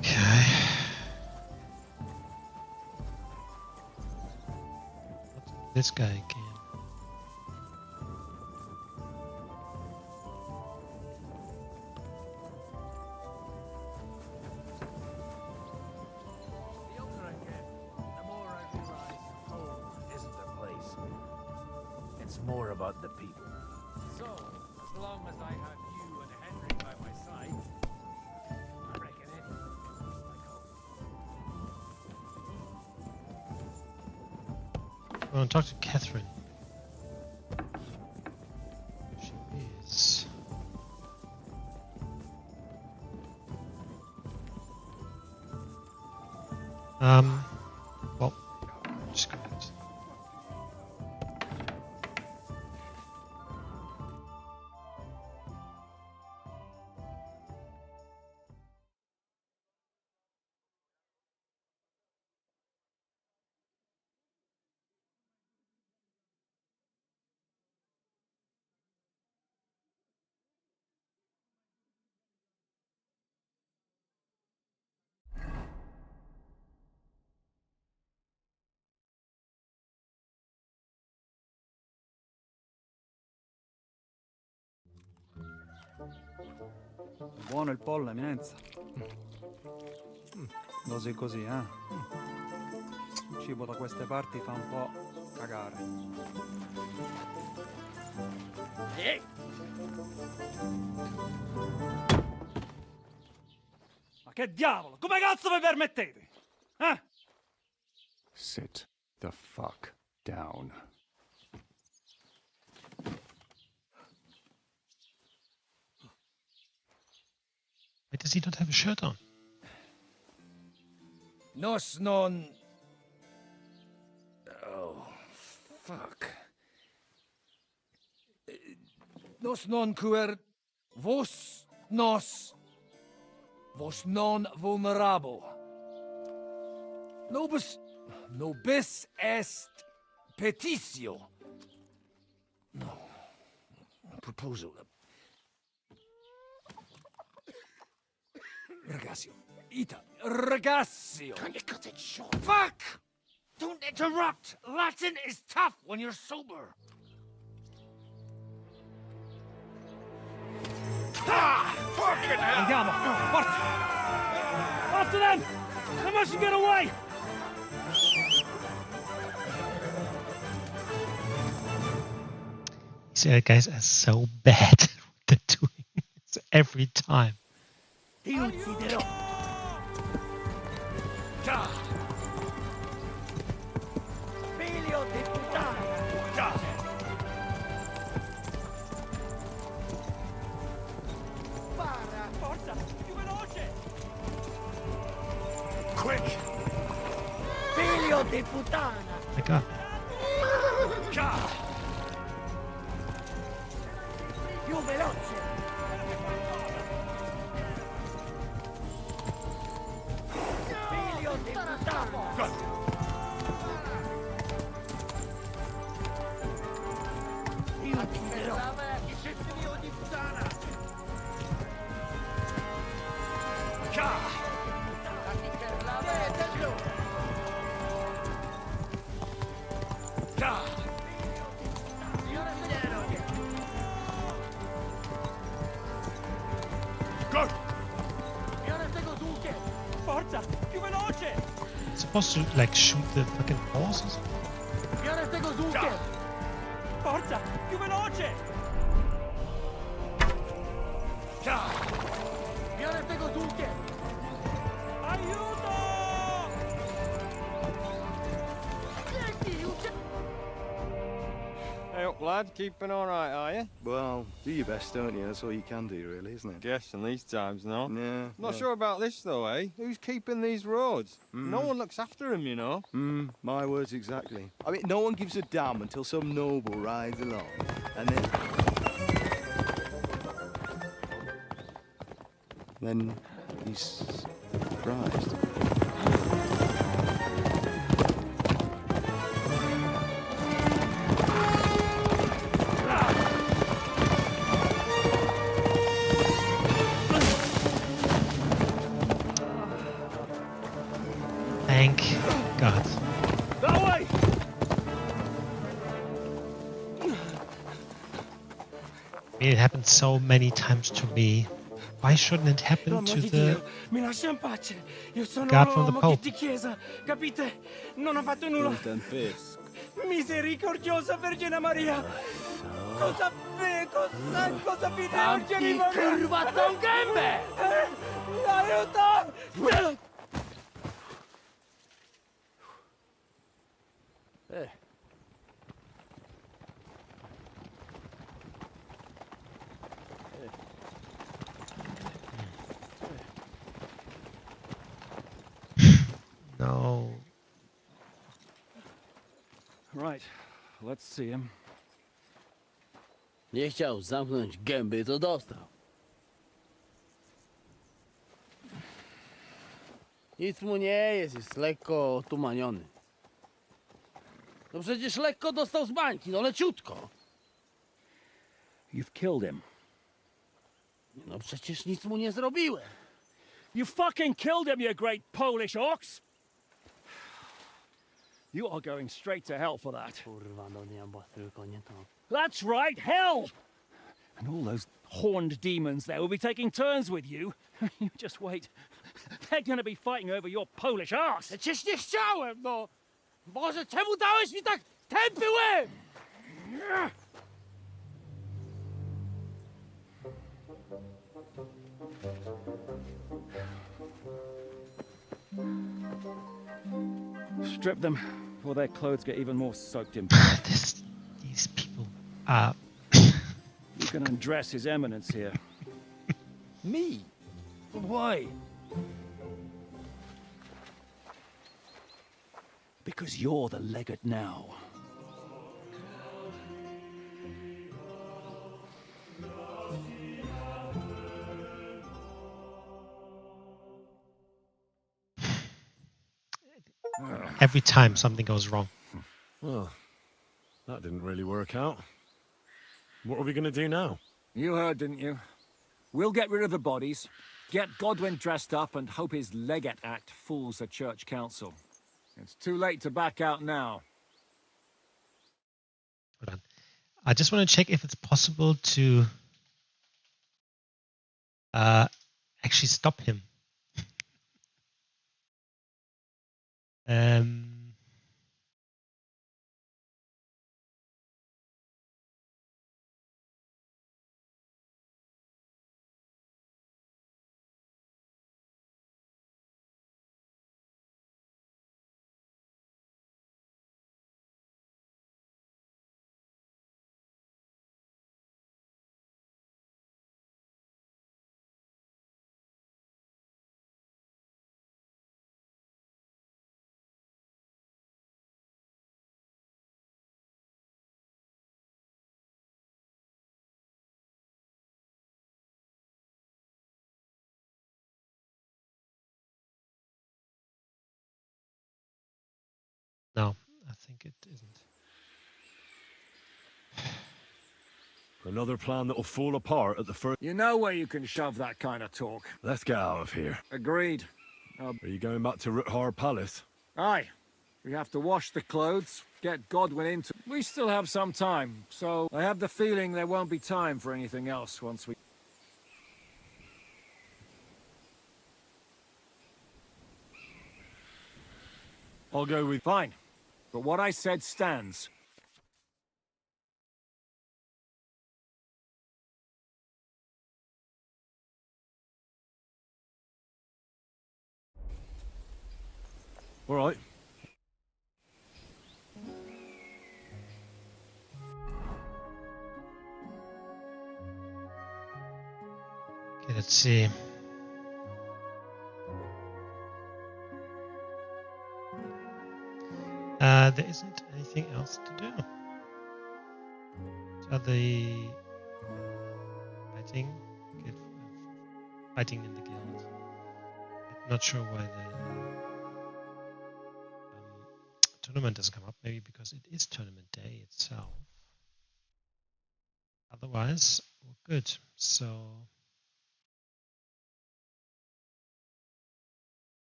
Okay. This guy again. The older I get, the more I realize home isn't a place. It's more about the people. So, as long as I have you and Henry by my side, I reckon anything's like home. I want to talk to Catherine. She is. Well, just go ahead. Buono il pollo, eminenza. Così così, eh? Il cibo da queste parti fa un po' cagare. Ma che diavolo? Come cazzo vi permettete? Eh? Sit the fuck down. Why does he not have a shirt on? Nos non... Oh, fuck. Nos non cuer... Vos nos... Vos non vulnerabo. Nobis est petitio. No. Proposal. Ragazio. Ita. Ragazio. Can you cut it short? Fuck! Don't interrupt! Latin is tough when you're sober. Ah! Fucking hell! Andiamo! Forza! After them! They mustn't get away! These guys are so bad at what they're doing. It's every time. Figlio di puttana! Spara! Forza! Più veloce! Quick! Figlio di puttana! My God. Più veloce! Figlio di puttana! Io ti dirò! Figlio di puttana! Forza! Più veloce! It's supposed to like shoot the fucking horses. Forza! Più veloce! Aiuto! Hey up, lad. Keeping all right, are you? Well, do your best, don't you? That's all you can do, really, isn't it? Guess in these times, no? Yeah. Not sure about this, though, eh? Who's keeping these roads? No one looks after them, you know. My words exactly. I mean, no one gives a damn until some noble rides along, and then he's surprised. Thank God. That way! I mean, it happened so many times to me. Why shouldn't it happen to the Mi lascia in pace. Io sono God from the l'uomo Pope? di chiesa, capite? Non ho fatto nulla. Misericordiosa Vergine Maria. Cosa fide Vergine Maria? Curva con gambe! Aiuto! No. Right, let's see him. Nie chciał zamknąć gęby, to dostał. Nic mu nie jest lekko otumaniony. No przecież lekko dostał z bańki, no leciutko. You've killed him. No przecież nic mu nie zrobiłem. You fucking killed him, you great Polish ox! You are going straight to hell for that. Kurwa, do nieba, tylko nie to. That's right, hell! And all those horned demons there will be taking turns with you. You just wait. They're gonna be fighting over your Polish arse. Przecież nie chciałem, no! Boże, czemu dałeś mi tak tępy łeb? Strip them, or their clothes get even more soaked in. These people are... You can undress His Eminence here. Me? Why? Because you're the legate now. Every time something goes wrong. Well, that didn't really work out. What are we going to do now? You heard, didn't you? We'll get rid of the bodies, get Godwin dressed up, and hope his Legate Act fools the Church Council. It's too late to back out now. Hold on. I just want to check if it's possible to actually stop him. No, I think it isn't. Another plan that'll fall apart at the first... You know where you can shove that kind of talk. Let's get out of here. Agreed. Are you going back to Ruthar Palace? Aye. We have to wash the clothes, get Godwin into... We still have some time, so I have the feeling there won't be time for anything else once we... I'll go with... Fine. But what I said stands. All right. Okay, let's see. There isn't anything else to do. So the fighting in the guild. I'm not sure why the tournament doesn't come up. Maybe because it is tournament day itself. Otherwise, we're good. So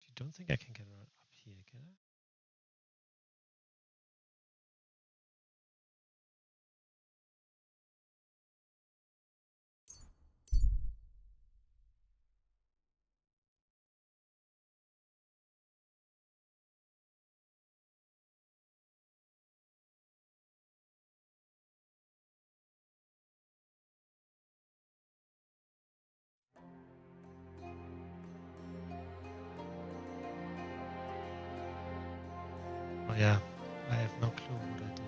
I don't think I can get up here, can I? Oh yeah, I have no clue what I did.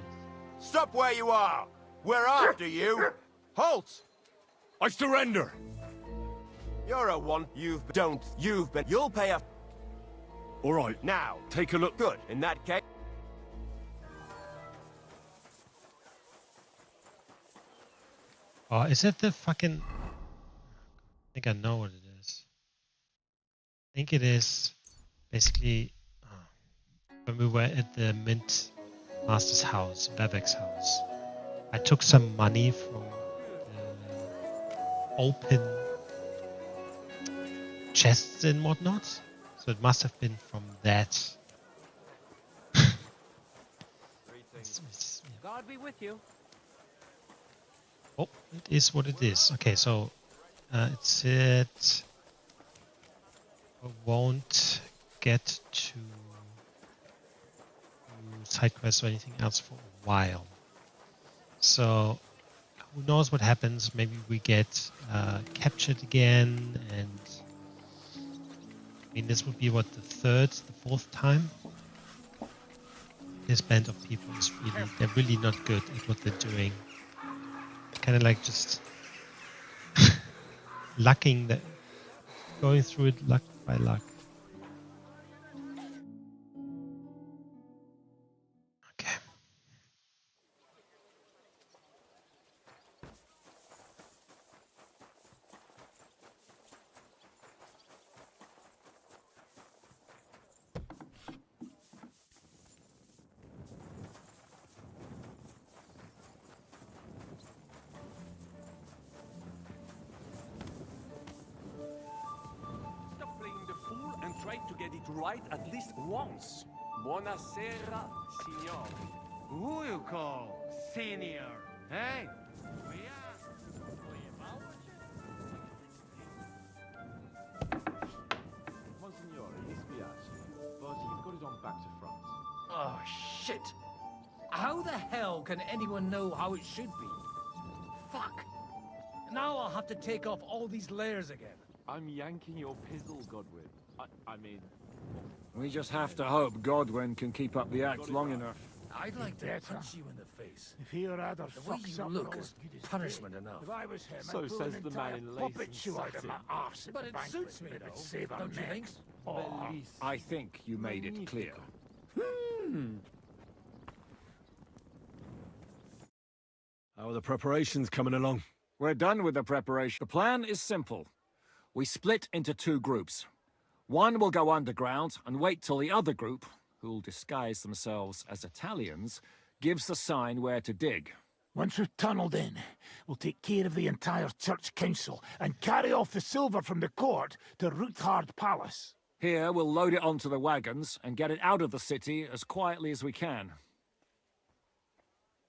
Stop where you are! We're after you! Halt! I surrender! You're a one. You've been... You'll pay a... All right. Now. Take a look. Good. In that case... Oh, is it the fucking... I think I know what it is. I think it is basically when we were at the Mint Master's house, Bebek's house. I took some money from the open chests and whatnot. So it must have been from that. God be with you. Oh, it is what it is. Okay, so it's it. won't get to side quests or anything else for a while. So who knows what happens? Maybe we get captured again, and I mean this would be what, the fourth time. This band of people is they're really not good at what they're doing. Kind of like just going through it luck by luck. Okay. To get it right at least once. Buonasera, signor. Who you call senior? Hey? Monsignore, mi spiace, but you've got it on back to front. Oh, shit! How the hell can anyone know how it should be? Fuck! Now I'll have to take off all these layers again. I'm yanking your pizzle, Godwin. I mean... We just have to hope Godwin can keep up the act long enough. I'd like to punch you in the face. If he rather The way you look is punishment enough. If I was him, So I'd pull says an the man entire in lace puppet and shoe out of my satin. arse at But the it banquet, suits me, if it'd though, save our don't you think? necks. Oh, I think you made it clear. How are the preparations coming along? We're done with the preparation. The plan is simple. We split into two groups. One will go underground and wait till the other group, who'll disguise themselves as Italians, gives the sign where to dig. once we've tunneled in, we'll take care of the entire church council and carry off the silver from the court to Ruthard Palace. Here, we'll load it onto the wagons and get it out of the city as quietly as we can.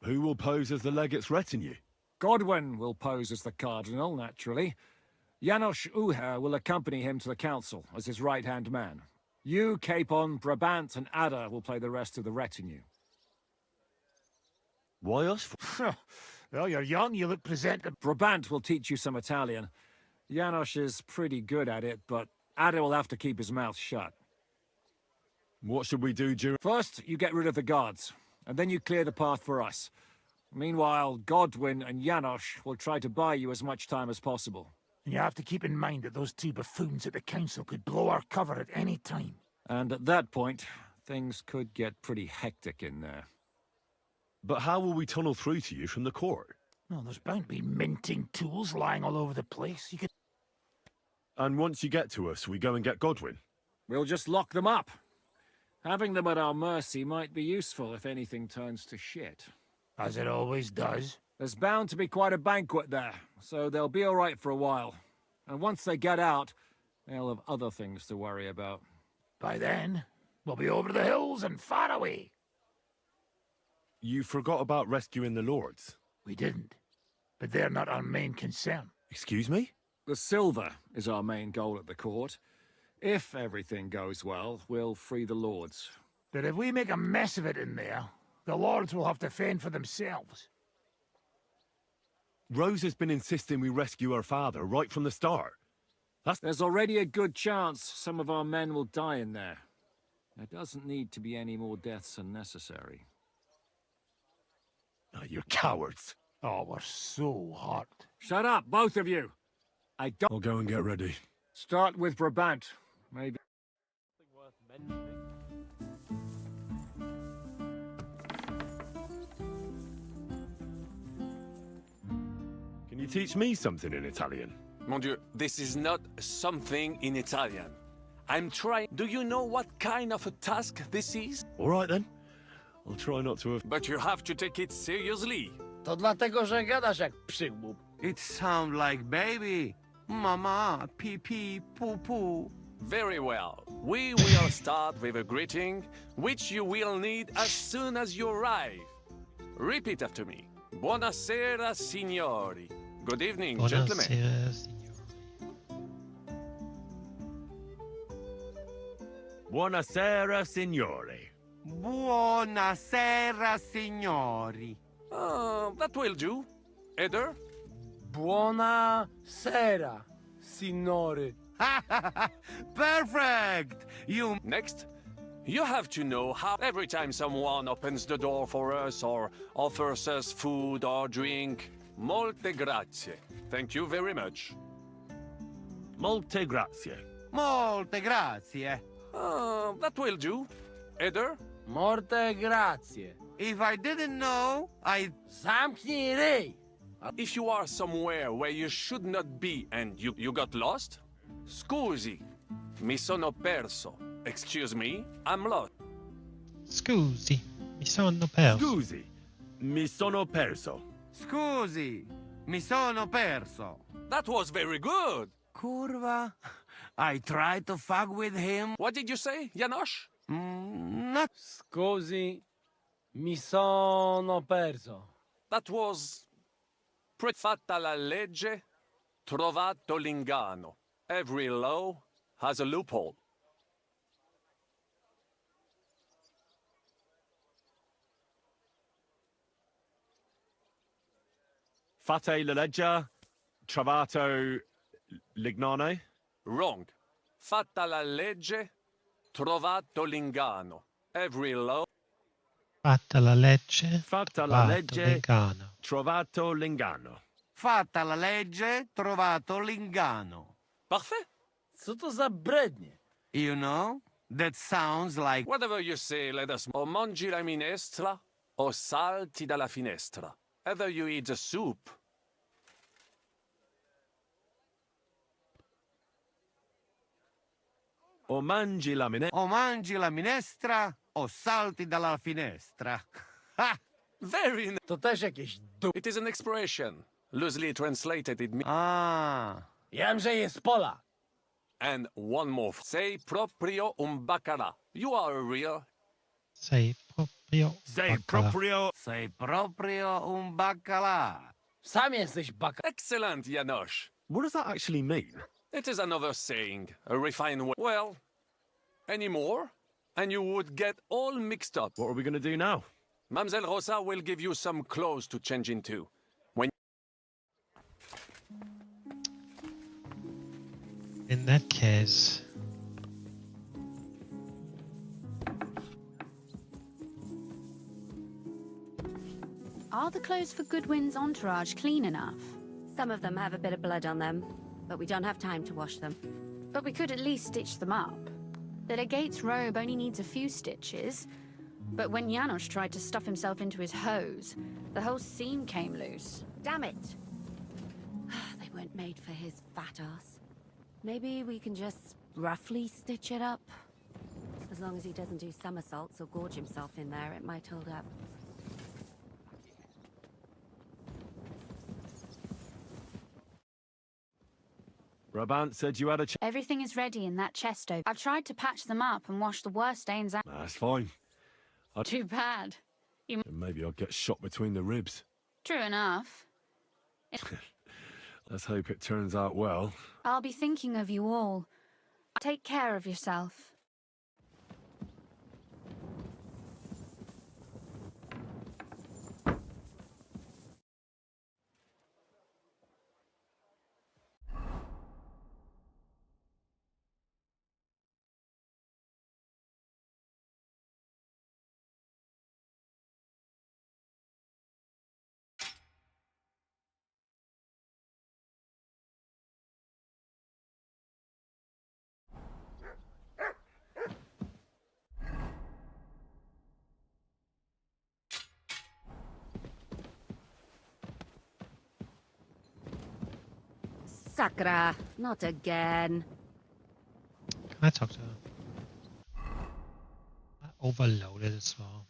Who will pose as the legate's retinue? Godwin will pose as the cardinal, naturally. Janos Uher will accompany him to the council as his right-hand man. You, Capon, Brabant, and Ada will play the rest of the retinue. Why us? Well, you're young, you look presentable. Brabant will teach you some Italian. Janos is pretty good at it, but Ada will have to keep his mouth shut. What should we do during... First, you get rid of the guards, and then you clear the path for us. Meanwhile, Godwin and Janos will try to buy you as much time as possible. And you have to keep in mind that those two buffoons at the council could blow our cover at any time. And at that point, things could get pretty hectic in there. But how will we tunnel through to you from the court? Well, there's bound to be minting tools lying all over the place. You could... And once you get to us, we go and get Godwin? We'll just lock them up. Having them at our mercy might be useful if anything turns to shit. As it always does. There's bound to be quite a banquet there, so they'll be all right for a while. And once they get out, they'll have other things to worry about. By then, we'll be over the hills and far away. You forgot about rescuing the lords. We didn't. But they're not our main concern. Excuse me? The silver is our main goal at the court. If everything goes well, we'll free the lords. But if we make a mess of it in there, the lords will have to fend for themselves. Rose has been insisting we rescue her father right from the start. There's already a good chance some of our men will die in there. There doesn't need to be any more deaths unnecessary. Oh, you're cowards. Oh, we're so hot. Shut up, both of you! I'll go and get ready. Start with Brabant, maybe. Can you teach me something in Italian? Mon Dieu, this is not something in Italian. I'm trying... Do you know what kind of a task this is? All right, then. I'll try not to have... But you have to take it seriously. To dlatego, że gadasz jak przygłup. It sounds like baby. Mama, pee pee, poo poo. Very well. We will start with a greeting, which you will need as soon as you arrive. Repeat after me. Buonasera, signori. Good evening, gentlemen. Buonasera, signori. Buonasera, signori. Buonasera, signori. That will do. Eder? Buona sera, signore. Perfect! You... Next, you have to know how every time someone opens the door for us or offers us food or drink, molte grazie. Thank you very much. Molte grazie. Molte grazie. That will do. Eder? Morte grazie. If I didn't know, I'd... Zamknij ryj! If you are somewhere where you should not be and you got lost, scusi, mi sono perso. Excuse me, I'm lost. Scusi, mi sono perso. Scusi, mi sono perso. Scusi, mi sono perso. That was very good. Curva. I tried to fuck with him. What did you say, Janosch? Not... Scusi, mi sono perso. That was... Fatta la legge, trovato l'ingano. Every law has a loophole. Fate la legge, trovato l'ignano. Wrong. Fatta la legge, trovato l'ingano. Every law... Fatta la legge, Fatta la trovato legge, l'ingano. trovato l'ingano. Fatta la legge, trovato l'ingano. Parfait. Co to za brednie? You know, that sounds like... Whatever you say, let us... O mangi la minestra, o salti dalla finestra. Either you eat the soup... O mangi la O mangi la minestra, o salti dalla finestra. Ha! Very nice. To też jakieś It is an expression. Loosely translated, it means... Wiem, że jest pola. And one more. Sei proprio un baccara. You are a real... Sei proprio Sei baccalà. proprio... Sei proprio un baccalà. Sam jesteś baka. Excellent, Janosch. What does that actually mean? It is another saying, a refined way. Well, any more? And you would get all mixed up. What are we going to do now? Mamselle Rosa will give you some clothes to change into. When... In that case... Are the clothes for Goodwin's entourage clean enough? Some of them have a bit of blood on them, but we don't have time to wash them. But we could at least stitch them up. The legate's robe only needs a few stitches, but when Janosch tried to stuff himself into his hose, the whole seam came loose. Damn it! They weren't made for his fat ass. Maybe we can just roughly stitch it up? As long as he doesn't do somersaults or gorge himself in there, it might hold up. Brabant said you had a Everything is ready in that chest over. I've tried to patch them up and wash the worst stains out. That's fine. Too bad. Maybe I'll get shot between the ribs. True enough. Let's hope it turns out well. I'll be thinking of you all. Take care of yourself. Sakra, not again. Can I talk to her? I overloaded as well.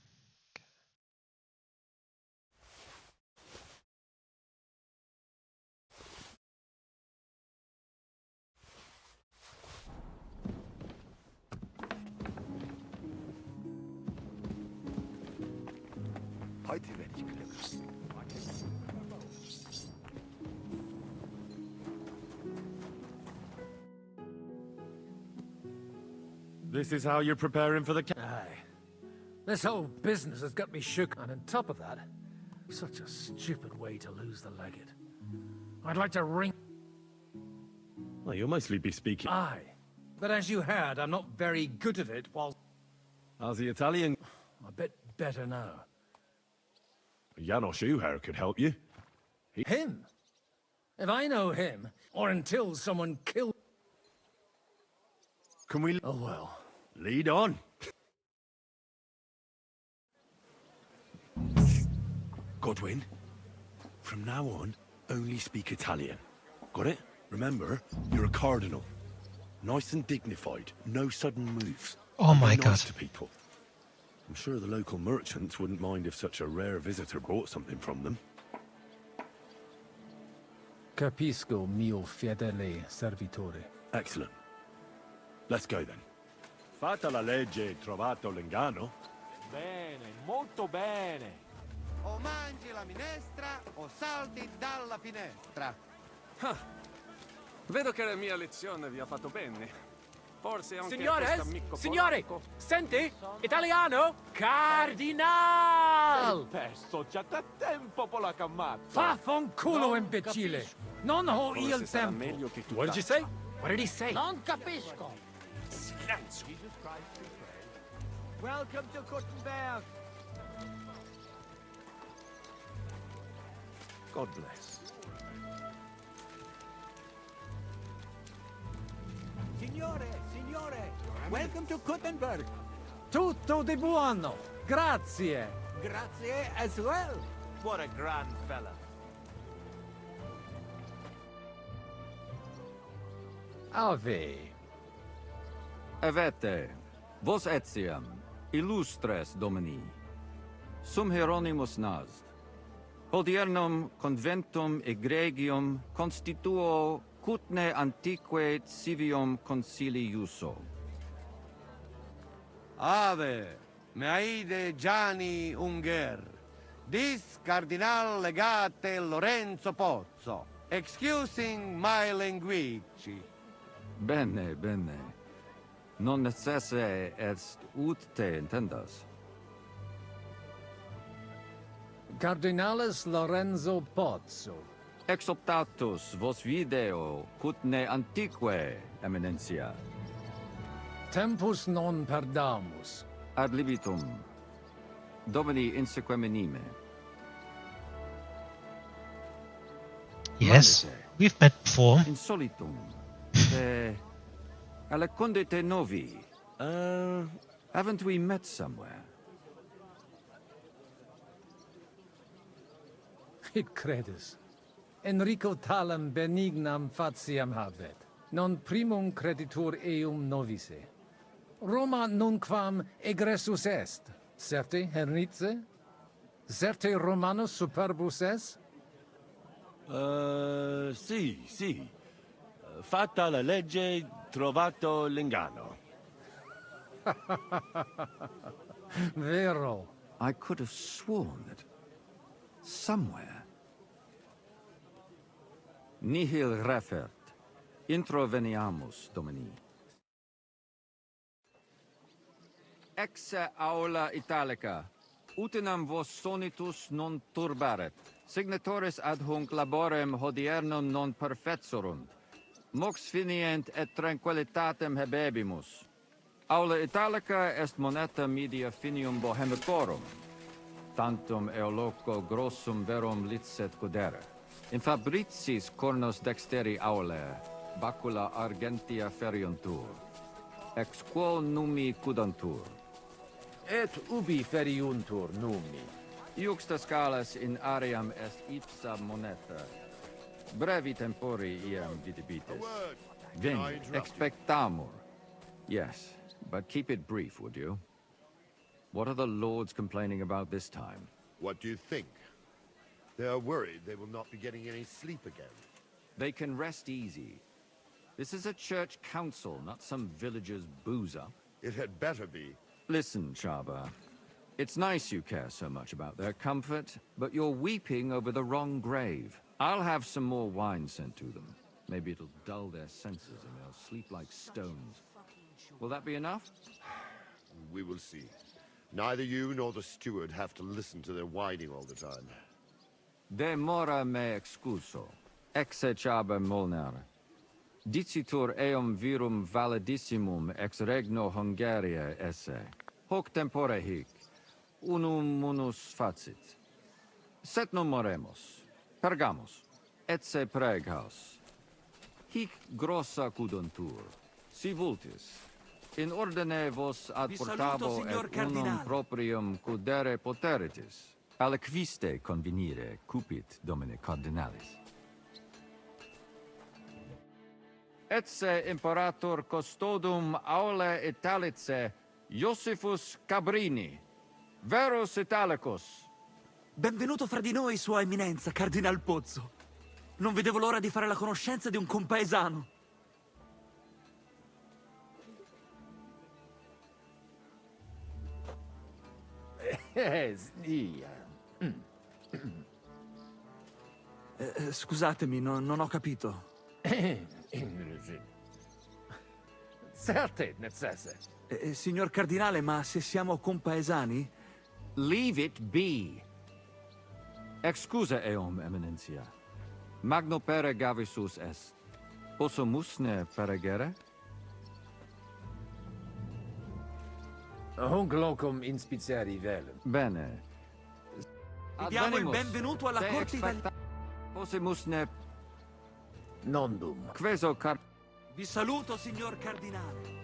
Heute werde ich Glück. This is how you're preparing for the... Aye. This whole business has got me shook, and on top of that, such a stupid way to lose the legate. I'd like to ring... Well, you'll mostly be speaking... Aye. But as you heard, I'm not very good at it while... How's the Italian? A bit better now. Janos Uher could help you. Him? If I know him, or until someone kills... Can we... Oh well. Lead on. Godwin, from now on, only speak Italian. Got it? Remember, you're a cardinal. Nice and dignified, no sudden moves. Oh my Be nice God. to people. I'm sure the local merchants wouldn't mind if such a rare visitor bought something from them. Capisco, mio fedele servitore. Excellent. Let's go then. Fatta la legge e trovato l'ingano. Bene, molto bene. O mangi la minestra o salti dalla finestra. Ah, vedo che la mia lezione vi ha fatto bene. Forse anche Signores, quest'amico signore, polacco. senti? Italiano? Cardinal! Pesto, già da tempo polacca matto. Vaffanculo, imbecille! Non ho io il Sarà tempo! meglio che tu What did you say? What did he say? Non capisco. Silenzio! Welcome to Kuttenberg. God bless. Signore, welcome to Kuttenberg. Tutto di buono! Grazie! Grazie as well. What a grand fella. Ave. Avete, vos etiam, illustres domini, sum Hieronymus Nast, hodiernum conventum egregium constituo cutne antique civium concili iuso. Ave, Meaide Gianni Unger, dis Cardinal Legate Lorenzo Pozzo, excusing my language. Bene, bene. Non necesse est ut te intendas. Cardinalis Lorenzo Pozzo. Exoptatus vos video cutne antique, eminentia. Tempus non perdamus. Ad libitum. Domini inseque menime. Yes, we've met before. Insolitum. Te alecunde te novi. Haven't we met somewhere? Hic credis. Enrico talam benignam faciam habet. Non primum creditur eum novice. Roma nunquam egressus est. Certe, Henrice? Certe Romanus superbus est? Sì. Fatta la legge, trovato l'ingano. Vero. I could have sworn that somewhere. Nihil refert. Introveniamus, Domini. Exe aula italica. Utinam vos sonitus non turbaret. Signatoris ad hunc laborem hodiernum non perfetsurunt. Mox finient et tranquillitatem habebimus. Aula italica est moneta media finium bohemicorum. Tantum eoloco grossum verum licet godere. In fabricis cornos dexteri aulae, bacula argentia feriuntur. Ex quo numi cudantur. Et ubi feriuntur numi. Iuxta scalas in aream est ipsa moneta. Brevi tempori iam vidibitis. Veni, expectamur. Yes, but keep it brief, would you? What are the lords complaining about this time? What do you think? They are worried they will not be getting any sleep again. They can rest easy. This is a church council, not some villager's booze-up. It had better be. Listen, Chaba. It's nice you care so much about their comfort, but you're weeping over the wrong grave. I'll have some more wine sent to them. Maybe it'll dull their senses and they'll sleep like stones. Will that be enough? We will see. Neither you nor the steward have to listen to their whining all the time. De mora me excuso. Exe chaber molnar. Dicitur eum virum validissimum ex regno Hungaria esse. Hoc tempore hic. Unum munus facit. Set non moremus. Pergamus. Etse preghaus. Hic grossa cuduntur. Si vultis. In ordine vos ad Vi portabo saluto, signor et unum Cardinale. proprium cudere poteritis. Aliquiste convenire cupit domine cardinalis. Etse imperator custodum aule Italice Iosifus Cabrini, Verus Italicus. Benvenuto fra di noi, Sua Eminenza, Cardinal Pozzo. Non vedevo l'ora di fare la conoscenza di un compaesano. Scusatemi, non ho capito. Certe necesse. Signor Cardinale, ma se siamo compaesani? Leave it be. Excusa eum, eminentia. Magno pere gavisus est. Possumusne peregere? Hunc locum inspiceri velum. Bene. Vi diamo il benvenuto alla corte italiana. Possumusne nondum. Queso Vi saluto, signor Cardinale.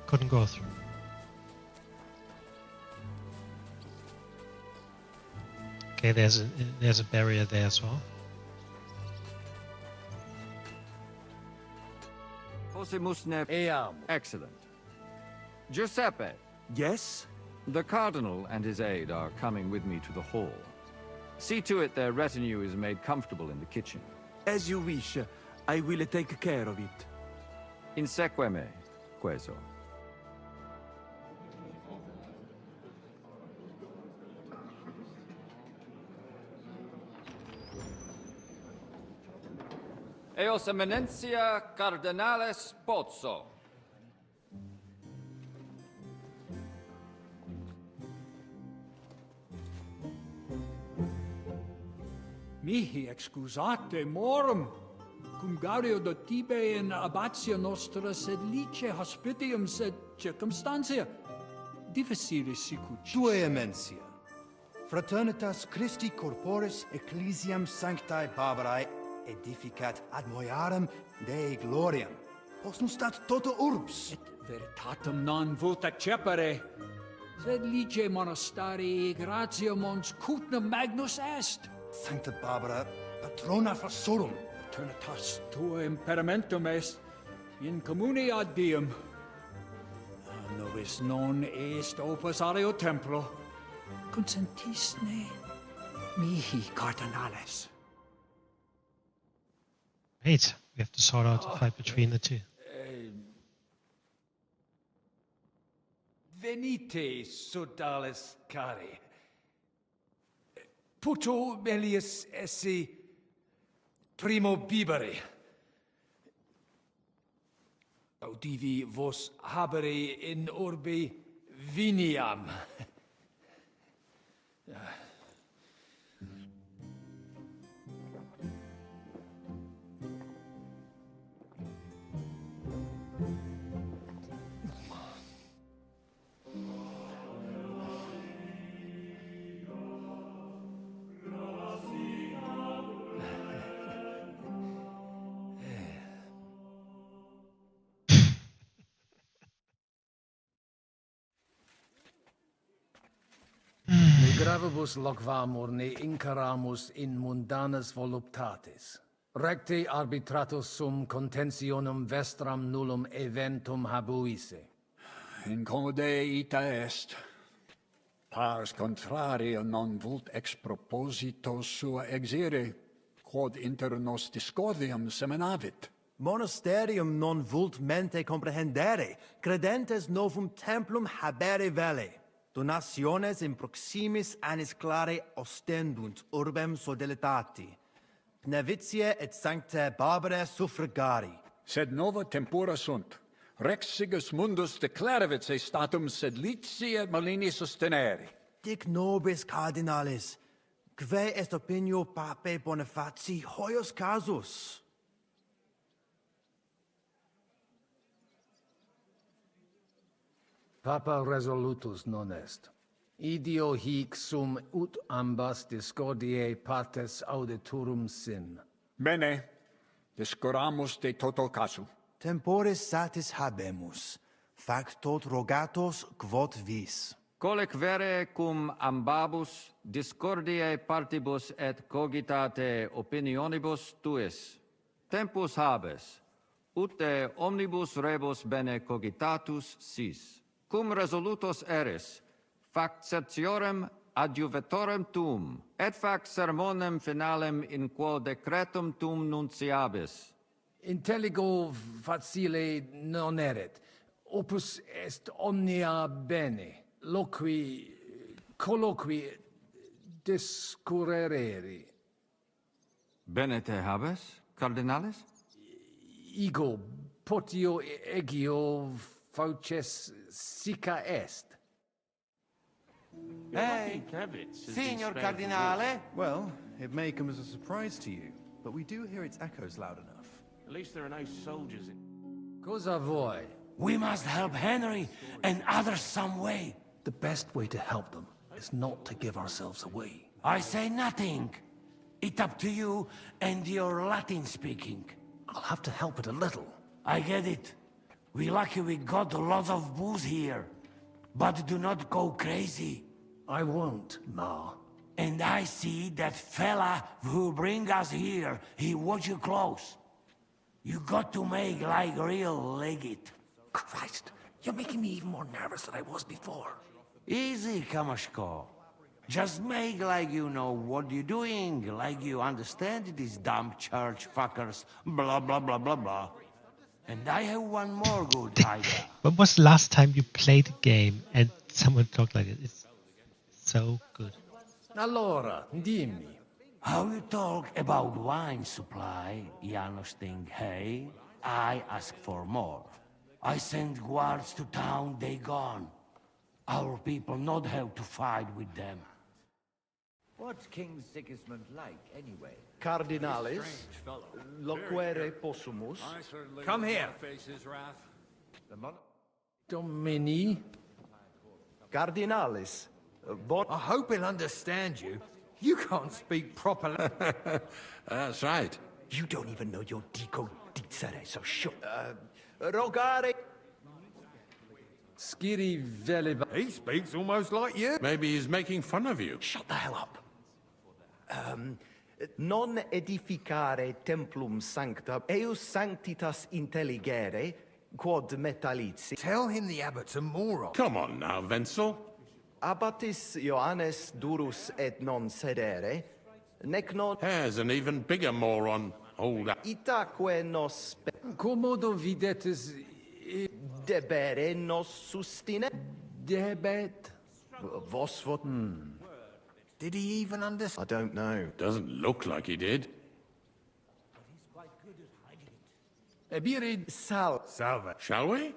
Couldn't go through. Okay, there's a barrier there as well. Possumusne eam. Excellent. Giuseppe. Yes? The Cardinal and his aide are coming with me to the hall. See to it their retinue is made comfortable in the kitchen. As you wish. I will take care of it. Inseque me, queso. Eos eminentia Cardinales Pozzo. Mihi excusate morum, cum gaudio do tibe in abatio nostra sed lice hospitium sed circumstantia difficile sicut. Tue emensia. Fraternitas Christi corporis ecclesiam sanctae Barbarae edificat ad moiarem Dei gloriam. Post nustat toto urbs. Et veritatem non vult accepere, sed lice monastarii gratia mons cutnam magnus est. Sancta Barbara, patrona frassorum. Eternitas tua imperamentum est in communi ad diem. Nobis non est opus aleo templo. Consentisne mihi cardinales. Wait, we have to sort out the fight between the two. Venite, sodales cari. Puto melius esse primo bibere. Audivi vos habere in orbe viniam. Gravibus loquamur ne incaramus in mundanas voluptatis. Recte arbitratus sum contentionum vestram nullum eventum habuisse. Incomode ita est. Pars contraria non vult ex proposito sua exire, quod inter nos discordium seminavit. Monasterium non vult mente comprehendere, credentes novum templum habere vele. Donationes in proximis annis clare ostendunt urbem sodelitati. Nevitiae et sanctae Barbarae suffragari. Sed nova tempora sunt. Rex sigus mundus declaravit se statum sed lici et malini sostenere. Dic nobis cardinalis, quae est opinio papae Bonifaci hoius casus? Papa resolutus non est. Idio hic sum ut ambas discordiae partes auditorum sim. Bene, discuramus de toto casu. Temporis satis habemus, factot rogatos quod vis. Colec vere cum ambabus discordiae partibus et cogitate opinionibus tuis. Tempus habes, ut de omnibus rebus bene cogitatus sis. Cum resolutos eris, fac certiorem adjuvetorem tuum, et fac sermonem finalem in quo decretum tuum nunciabis. Intelligo facile non erit. Opus est omnia bene. Loqui, colloqui, discurrere. Bene te habes, cardinalis? Ego, potio egio fauces sica est. Hey, Signor Cardinale. Well, it may come as a surprise to you, but we do hear its echoes loud enough. At least there are no soldiers in... Cosa voi? We must help Henry and others some way. The best way to help them is not to give ourselves away. I say nothing. It's up to you and your Latin speaking. I'll have to help it a little. I get it. We lucky we got a lot of booze here. But do not go crazy. I won't, Ma. And I see that fella who bring us here. He watch you close. You got to make like real legit. Christ, you're making me even more nervous than I was before. Easy, Kamashko. Just make like you know what you're doing, like you understand these dumb church fuckers, blah blah blah blah blah. And I have one more good idea. When was the last time you played a game and someone talked like it? It's so good. Allora, dimmi. How you talk about wine supply, Janos think, hey, I ask for more. I send guards to town, they gone. Our people not have to fight with them. What's King Sigismund like, anyway? Cardinalis, loquere possumus. Come here. Domini. Cardinalis, I hope he'll understand you. You can't speak properly. That's right. You don't even know your dico dicere, so shut. Rogare. Skiri veliva. He speaks almost like you. Maybe he's making fun of you. Shut the hell up. Non edificare templum sancta, eius sanctitas intelligere, quod metallici. Tell him the abbot's a moron. Come on now, Wenzel. Abbatis Johannes durus et non sedere, nec non... Here's an even bigger moron. Hold up. Itaque nos... Commodo videtis... Debere nos sustine... Debet... Vos vot... Did he even understand? I don't know. Doesn't look like he did. Ebire... Salve. Shall we?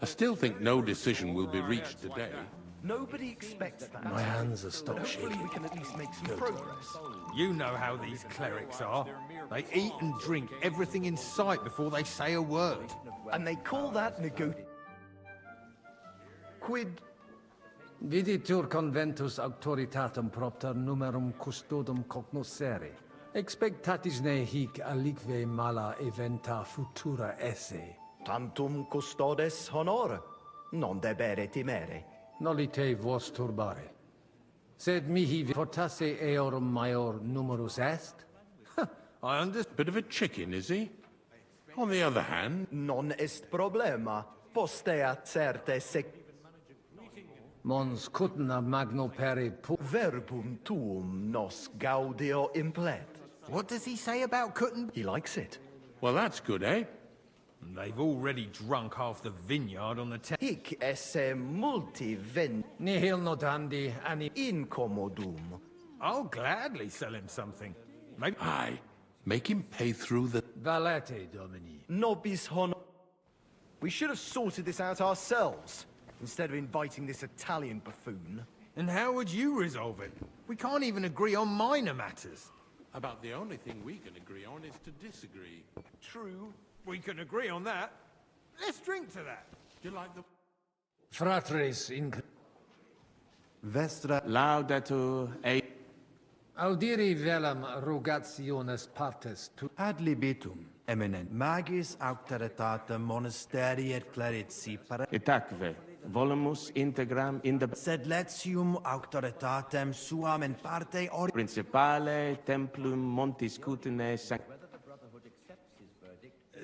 I still think no decision will be reached today. Nobody expects that. My hands are stopped Hopefully shaking. we can at least make some progress. You know how these clerics are. They eat and drink everything in sight before they say a word. And they call that Quid... Viditur conventus auctoritatem propter numerum custodum cognoscere. Expectatis ne hic alique mala eventa futura esse. Tantum custodes honor, non debere timere. Nolite vos turbare. Sed mihi fortasse eorum maior numerus est? I understand. Bit of a chicken, is he? On the other hand... Non est problema. Postea certe sec... Mons cutna magno peri Verbum tuum nos gaudio implet. What does he say about cutting? He likes it. Well, that's good, eh? They've already drunk half the vineyard on the Hic esse multi ven nihil notandi ani incommodum. I'll gladly sell him something. Maybe. Aye. Make him pay through the... valete, Domini. Nobis honor. We should have sorted this out ourselves, instead of inviting this Italian buffoon. And how would you resolve it? We can't even agree on minor matters. About the only thing we can agree on is to disagree. True. We can agree on that. Let's drink to that. Do you like the... Fratres in... Vestra... Laudato e... Audiri velam rogationes partes tu... Ad libitum, eminent. Magis auctoritatem monasteri et clerici para... Itaque, volumus integram in the... Sed letium auctoritatem suam in parte ori... Principale templum montis cutine sanct...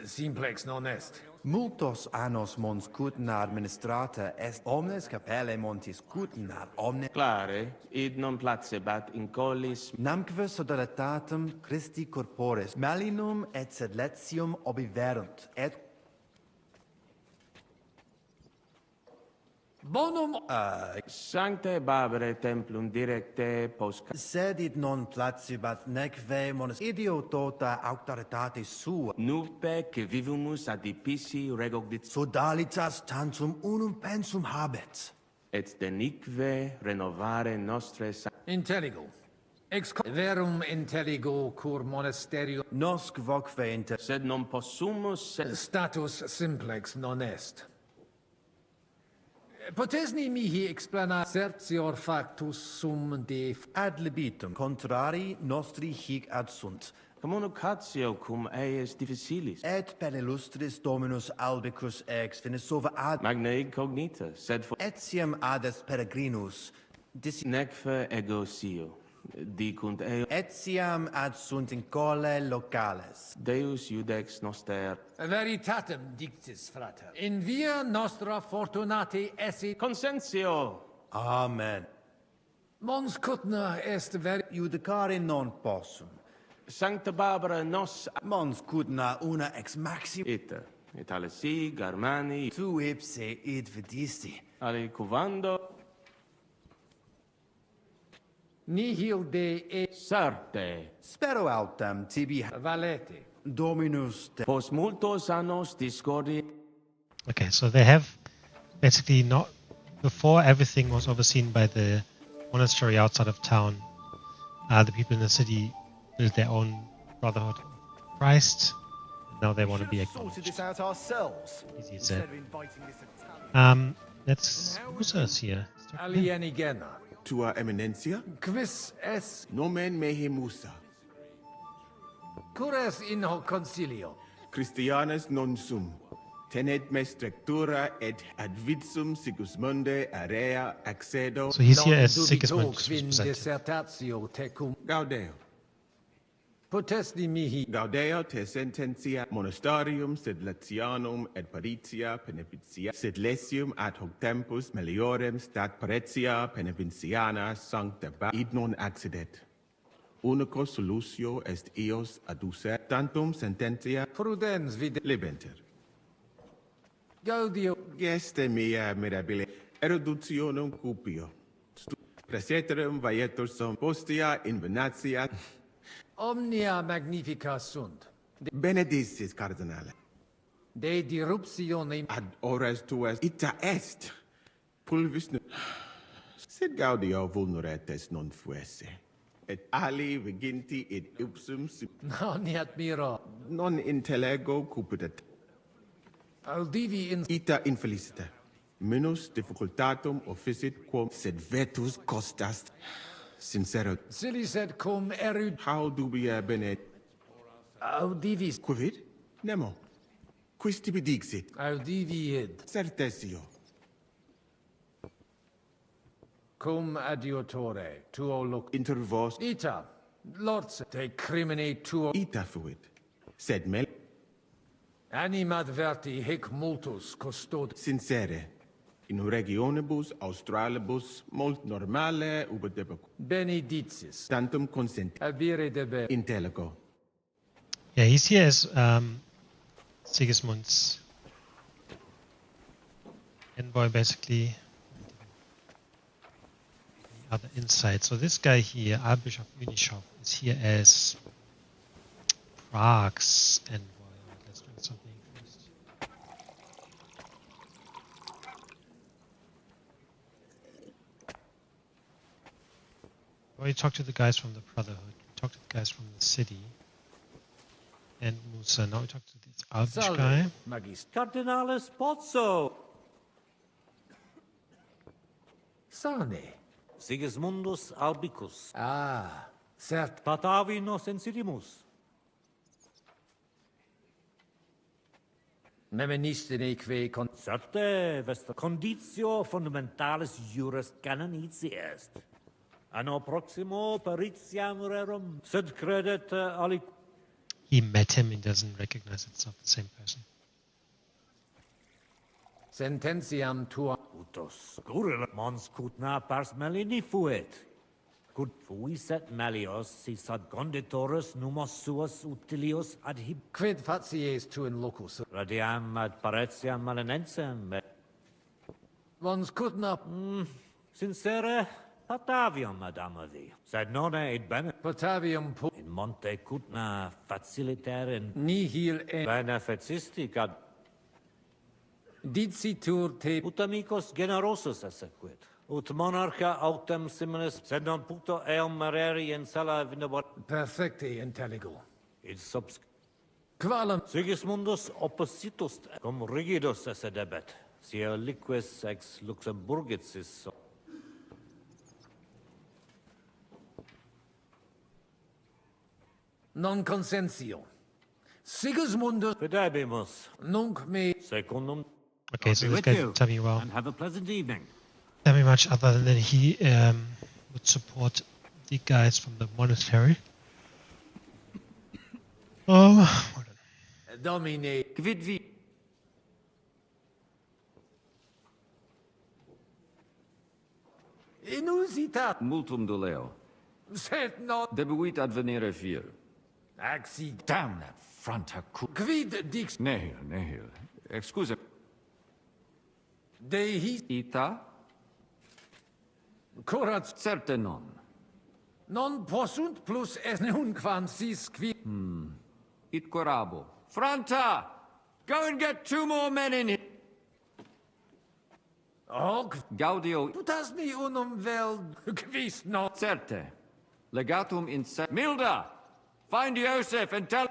Simplex non est. Multos annos mons cutna administrata est omnes capelle montis cutna omne... Clare, id non placebat in collis... Namque sodalitatem Christi corporis malinum et sed letium obiverunt, et... Bonum... Sancte Barbare templum directe post... Sed id non placibat neque monis ideo tota auctoritatis sua. Nupe que vivumus adipissi regogdit... Sodalitas tantum unum pensum habet. Et denique renovare nostre... Intelligo. Verum intelligo cur monasterio... Nosc voque inter... Sed non possumus... Status simplex non est. Potesni mihi explana certior factus sum de... Ad libitum contrari nostri hic ad sunt. Communicatio cum eius difficilis. Et per illustris dominus albicus ex finisova ad... Magna incognita, sed for... Etiam ades peregrinus... Necfe ego sio. Dicunt eo... Etiam ad sunt in cole locales. Deus iudex noster... Veritatem dictis, frater. In via nostra fortunati esse... Consentio! Amen. Mons cutna est Judicare non possum. Sancta Barbara nos... Mons cutna una ex maxim... Ita. Italesi, Germani... Tu ipse id vidisti. Ali cuvando... Nihil de e... Sarte. Spero autem tibi... Valete. Dominus... Post multos annos discordi... Okay, so they have basically not... Before, everything was overseen by the monastery outside of town. The people in the city built their own Brotherhood of Christ. And now they want to be acknowledged. Sorted this out ourselves, Easy instead said. of inviting this Italian. Let's... Who's us here? Alienigena. Tua eminencia? Quis es... Nomen mehe musa. Cures in hoc concilio. Christianus non sum. Tenet me strectura et advitsum Sigismunde area accedo... So he's here as Sigismund. Quin dissertatio tecum... Gaudeo. Potesni mihi... Gaudeo te sententia monastarium sed Latianum et Paritia beneficia sed lesium ad hoc tempus meliorem stat Paretia beneficiana sancta id non accidet. Unico solutio est eos aducer tantum sententia Prudens vide... libenter. Gaudio... Geste mia mirabile eruditionum cupio. Preseterum vaietur sum postia in Venatia... Omnia magnifica sunt. Benedictis, cardinale. De diruptione... Ad ores tuas ita est. Pulvis... Sed gaudio vulneretes non fuesse. Et ali viginti et ipsum... Non admiro. Non intellego cupidet. Audivi in... Ita infelicita. Minus difficultatum officit quam sed vetus costas... Sincero. Silis et cum erud... How dubia bene... Audivis... Quid? Nemo. Quis tibi dixit? Audivi id. Certesio. Cum adiutore, tuo loc... Inter vos... Ita, lords, te crimine tuo... Ita fuit. Sed mel... Animadverti hic multus custod... Sincere. in regionibus australibus molt normale uber debe Benedictis. tantum consent Abire debe. intellego. Yeah, he's here as Sigismund's envoy, basically. The other inside. So this guy here, Archbishop Unishov, is here as Prague's envoy. Let's do something first. Well, you talk to the guys from the Brotherhood. You talk to the guys from the city. And Musa. Now we talk to this Albish guy. Magis. Cardinalis Pozzo. Sane. Sigismundus Albicus. Ah, cert. Patavinos Ensirimus. Memenistine que con... Certe vesta conditio fundamentalis juris canonici est. Anno proximo peritiam rerum, sed credet aliquid. He met him and doesn't recognize it's not the same person. Sententiam tua. Utos currila mons cutna pars melini fuit. Cut fuiset melios si sad conditorus numos suos utilius ad hib. Quid facies tu in locus? Radiam ad paretiam malinensem. Mons cutna. Sincere, Patavium ad amavi. Sed nonne id bene. Patavium po. In monte cutna faciliteren. Nihil en. Beneficisti cad. Dicitur te. Ut amicos generosus essequit. Ut monarcha autem similis, sed non puto eum mareri in sala vinabor. Perfecte intelligo. Id subs. Qualam. Sigismundus oppositus cum rigidus esse debet. Sia liquis ex Luxemburgitsis. Non consensio. Sigismundus. Fidebimus. Nunc me. Secundum. Okay, so this guy didn't tell me well. And have a pleasant evening. Tell me much other than that he would support the guys from the monastery. Oh, hold on. Domine. Quid vi. Inusitat. Multum doleo. Sed not. Debuit advenire vir. Accident. Damn that frantacu. Quid dix. Nihil. Excuse. Dei ita? Curat. Certe non. Non possunt plus es nunquam sis qui. It corabo. Franta! Go and get 2 more men in here. Og. Gaudio. Putas mi unum vel quis not. Certe. Legatum in Milda! Find Joseph and tell...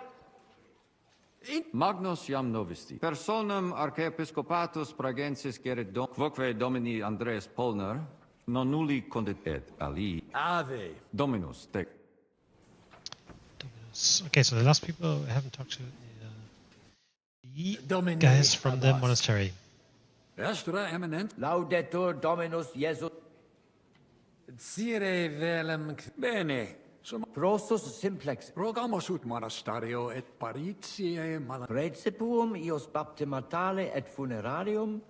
Magnus jam novisti. Personam archiepiscopatus pragensis gerit quoque domini Andreas Polner, non nulli condit et ali. Ave. Dominus, tec. Dominus. Okay, so the last people I haven't talked to the Domine guys from the monastery. Vestra eminent. Laudetur Dominus Iesus. Sire velem. Bene. Prostus simplex. Rogamus ut monasterio et paritiae mala. Praecipuum ios baptimatale et funerarium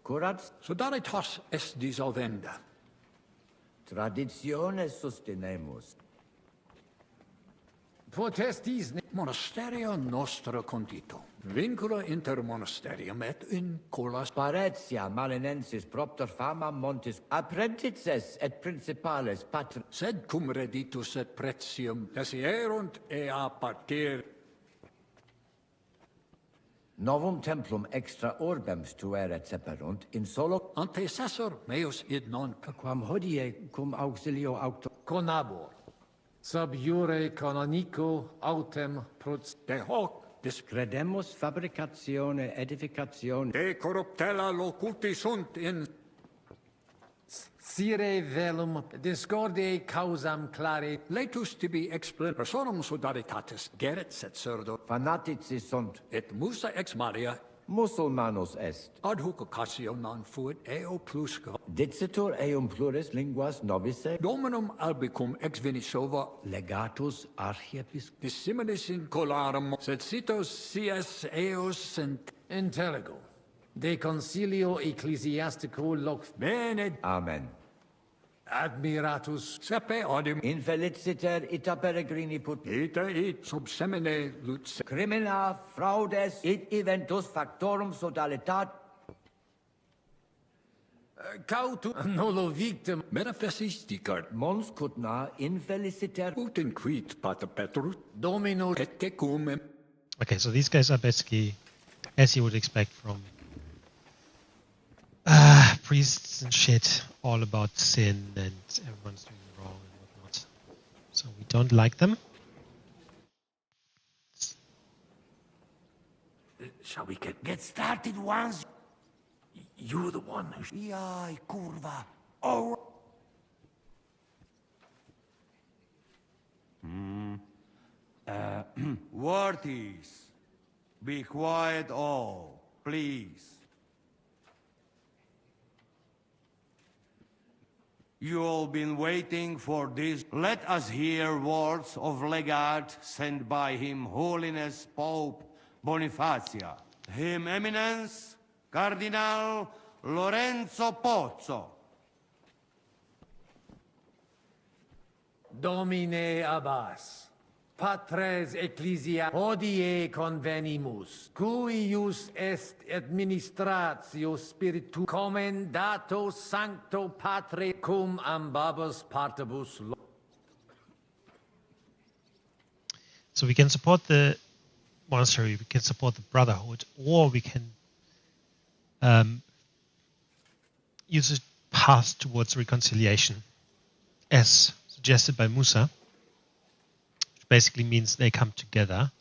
curat. Sodaritas est dissolvenda. Traditiones sustenemus. Potestis monasterio nostro condito. Vincula inter monasterium et in colas. Paretia malinensis propter fama montis apprentices et principales patr. Sed cum reditus et pretium desierunt ea partir. Novum templum extra orbem stuere ceperunt in solo antecessor meus id non quam hodie cum auxilio auto conabor. Sub iure canonico autem prut. De hoc discredemus fabricatione edificazione. De corruptella locuti sunt in Sire velum discordiae causam clare. Laetus tibi explen personum sodaritatis geret set surdo. Fanatici sunt. Et musa ex Maria. Musulmanus est. Ad hoc occasio non fuit eo plusco. Dicitur eum pluris linguas novice. Dominum albicum ex Vinisova. Legatus archiepiscopus. Dissimilis in colarum. Sed citos sias eos sent. Intelligo. De concilio ecclesiastico loc Bene. Amen. admiratus Sepe odim infeliciter ita peregrini put ita it sub semine lux crimina fraudes it eventus factorum sodalitat cautu nullo victim metaphysis dicart mons cutna infeliciter ut inquit pater Petrus domino et tecum. Okay, so these guys are basically, as you would expect from priests and shit, all about sin and everyone's doing wrong and whatnot. So we don't like them. Shall we get started once? You're the one who... Yai, curva. Oh. Worthies, be quiet all, please. You all been waiting for this. Let us hear words of legate sent by Him Holiness Pope Bonifacia. Him Eminence Cardinal Lorenzo Pozzo. Domine Abbas, patres ecclesia hodie convenimus, cuius est administratio spiritu commendato sancto patre cum ambabus partibus. So we can support the monastery, we can support the brotherhood, or we can use a path towards reconciliation, as suggested by Musa, which basically means they come together,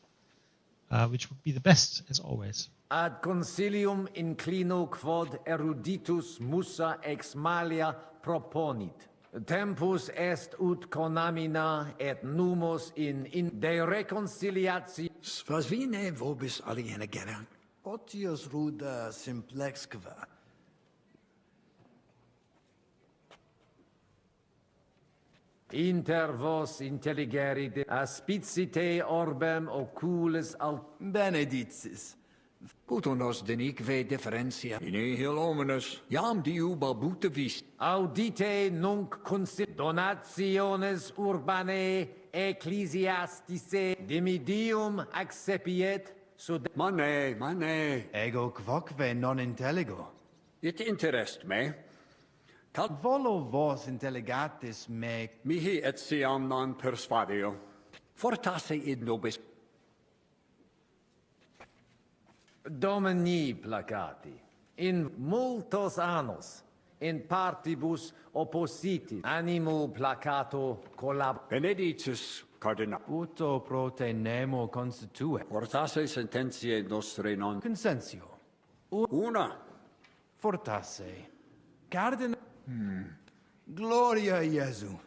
which would be the best, as always. Ad concilium inclino quod eruditus Musa ex malia proponit. Tempus est ut conamina et numos in de reconciliatio. Svasvine vobis aliena genera. Otius ruda simplexqua. Inter vos intelligeride aspicite orbem oculis benedictis. Putonos denique differentia in nihil hominus iam diu balbuta vist. Audite nunc consit donationes urbanae ecclesiasticae dimidium accepiet sud... Mane. Ego quoque non intelligo. It interest me. Volo vos intelligatis me... Mihi et siam non persvadio. Fortasse id nobis. Domini placati, in multos annos, in partibus oppositi, animo placato collab... Benedictus, Cardinal. Uto prote nemo constituet. Fortasse sententiae nostre non... Consensio. Una. Fortasse. Cardinal... Gloria Jesu.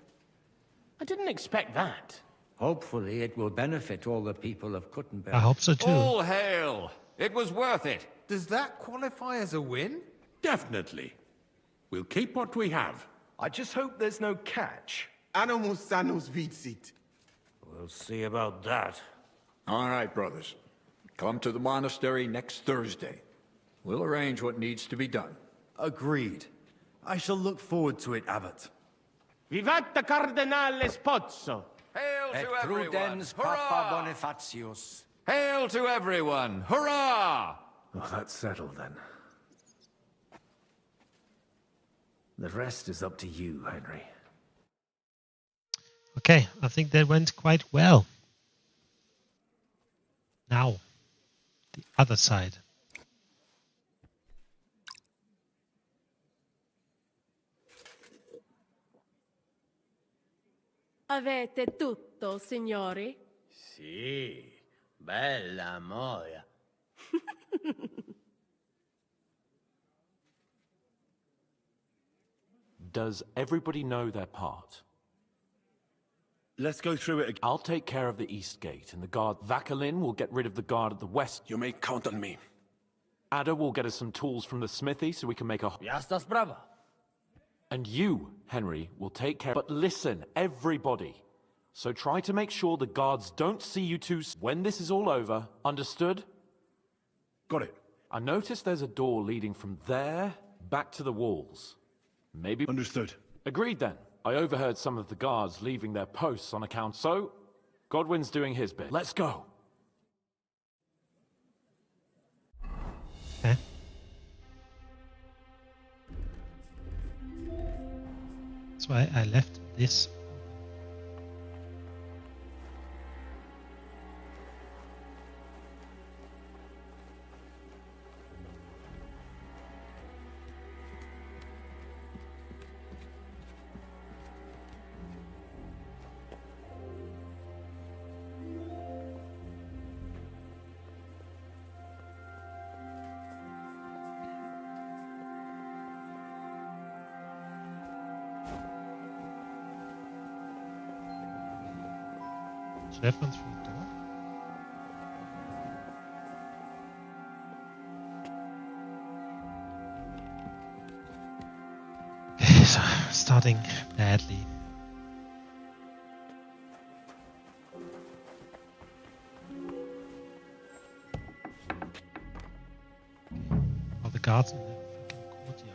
I didn't expect that. Hopefully it will benefit all the people of Kuttenberg. I hope so too. All hail! It was worth it. Does that qualify as a win? Definitely. We'll keep what we have. I just hope there's no catch. Animus sanus vicit. We'll see about that. All right, brothers. Come to the monastery next Thursday. We'll arrange what needs to be done. Agreed. I shall look forward to it, Abbot. Vivat the Cardinale Pozzo! Hail Et to everyone! prudens Papa Bonifatius. Hail to everyone! Hurrah! Oh, that's settled then. The rest is up to you, Henry. Okay, I think that went quite well. Now, the other side. Avete tutto, signori? Sì, bella moia. Does everybody know their part? Let's go through it again. I'll take care of the east gate, and the guard Vakalin will get rid of the guard at the west. You may count on me. Ada will get us some tools from the smithy so we can make a... Ya estás brava. And you, Henry, will take care... But listen, everybody. So try to make sure the guards don't see you two when this is all over. Understood? Got it. I noticed there's a door leading from there back to the walls. Maybe... Understood. Agreed then. I overheard some of the guards leaving their posts on account, so... Godwin's doing his bit. Let's go. Okay. That's why I left this. Should I have gone through the door? Okay, so starting badly. All the guards in the fucking courtyard.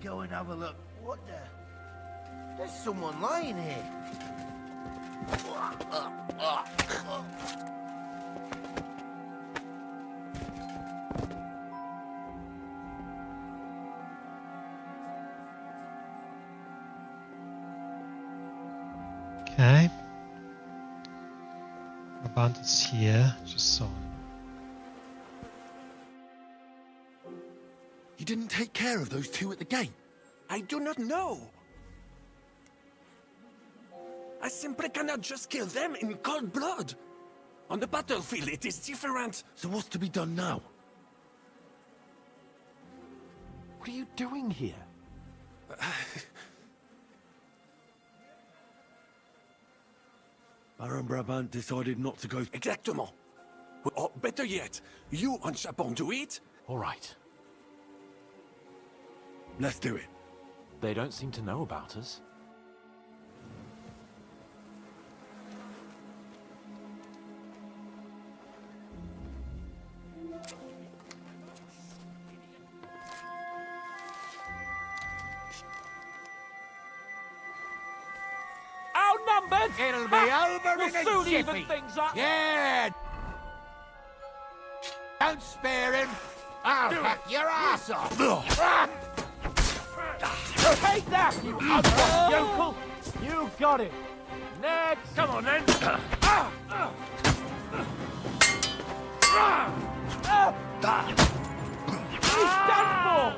Go and have a look. What the? There's someone lying here. Okay. A bandit's here. Just saw him. You didn't take care of those two at the gate? I do not know. I simply cannot just kill them in cold blood. On the battlefield, it is different. So what's to be done now? What are you doing here? Baron Brabant decided not to go... Exactement. Or better yet, you and Chapon do it. All right. Let's do it. They don't seem to know about us. Outnumbered? It'll be over We'll in a soon jiffy. even things up. Yeah! Don't spare him. I'll hack your ass off. Take that, you ugly yokel! You got it. Next. Come on, then. He's done for!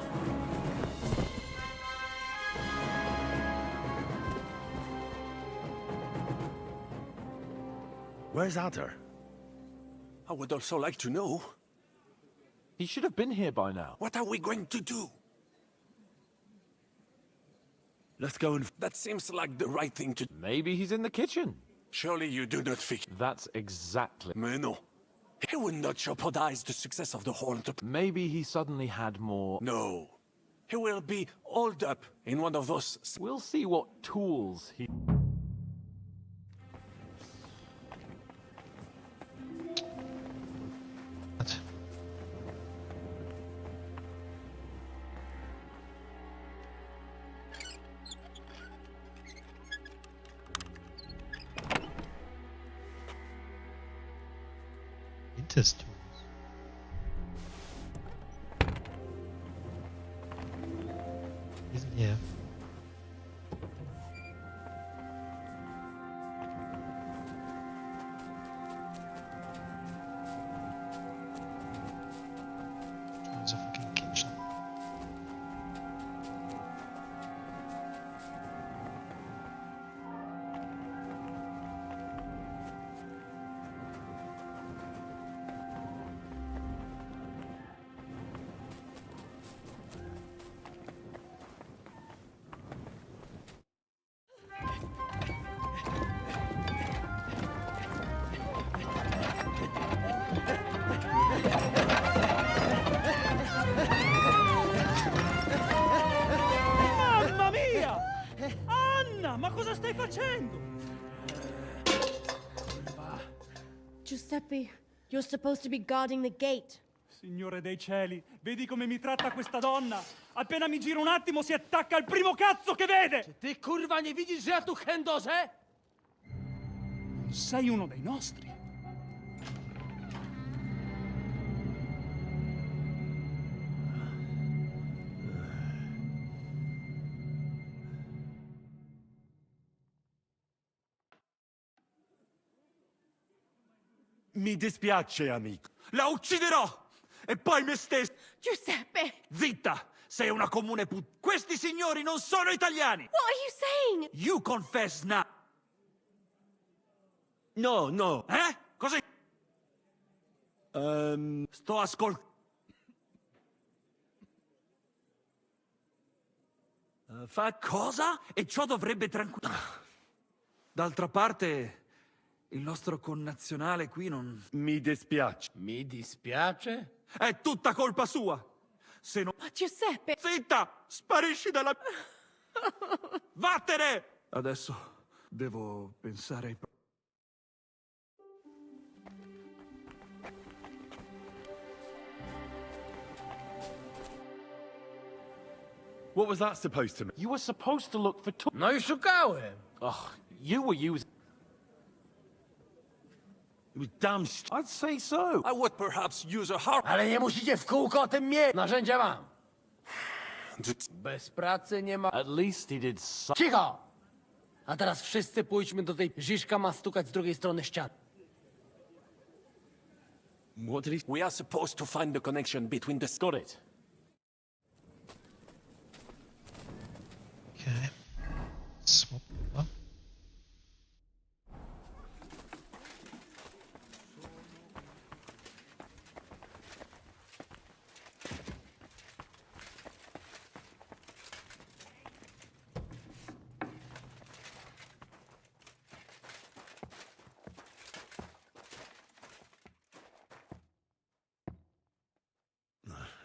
Where's Adder? I would also like to know, He should have been here by now. what are we going to do? Let's go and... That seems like the right thing to do. Maybe he's in the kitchen. Surely you do not think... That's exactly. Mais non. He will not jeopardize the success of the whole... Maybe he suddenly had more. No. He will be holed up in one of those... We'll see what tools he. What? Interest tools. Isn't here. It's a fucking kitchen. Mamma mia! Anna, ma cosa stai facendo? Giuseppe, you're supposed to be guarding the gate. Signore dei cieli, vedi come mi tratta questa donna? Appena mi giro un attimo si attacca al primo cazzo che vede! Ty kurwa nie widzisz, że ja tu chędożę? Sei uno dei nostri. Mi dispiace, amico. La ucciderò! E poi me stesso! Giuseppe! Zitta! Sei una comune Questi signori non sono italiani! What are you saying? You confess now! No, no. Così? Sto ascoltando. Fa cosa? E ciò dovrebbe tranquillizzare. D'altra parte, il nostro connazionale qui non... Mi dispiace. Mi dispiace? È tutta colpa sua! Se non... Ma Giuseppe! Zitta! Sparisci dalla... Vattene! Adesso devo pensare ai... What was that supposed to mean? You were supposed to look for. No i szukałem. Ugh, you were using. It was damn I'd say so. I would perhaps use a harp. Ale nie musicie w kółko o tym mieć. Narzędzia mam. Bez pracy nie ma... At least he did Cicho! A teraz wszyscy pójdźmy do tej... Ziszka ma stukać z drugiej strony ściany. What did he... We are supposed to find the connection between the... Got it. Okay. Swap over.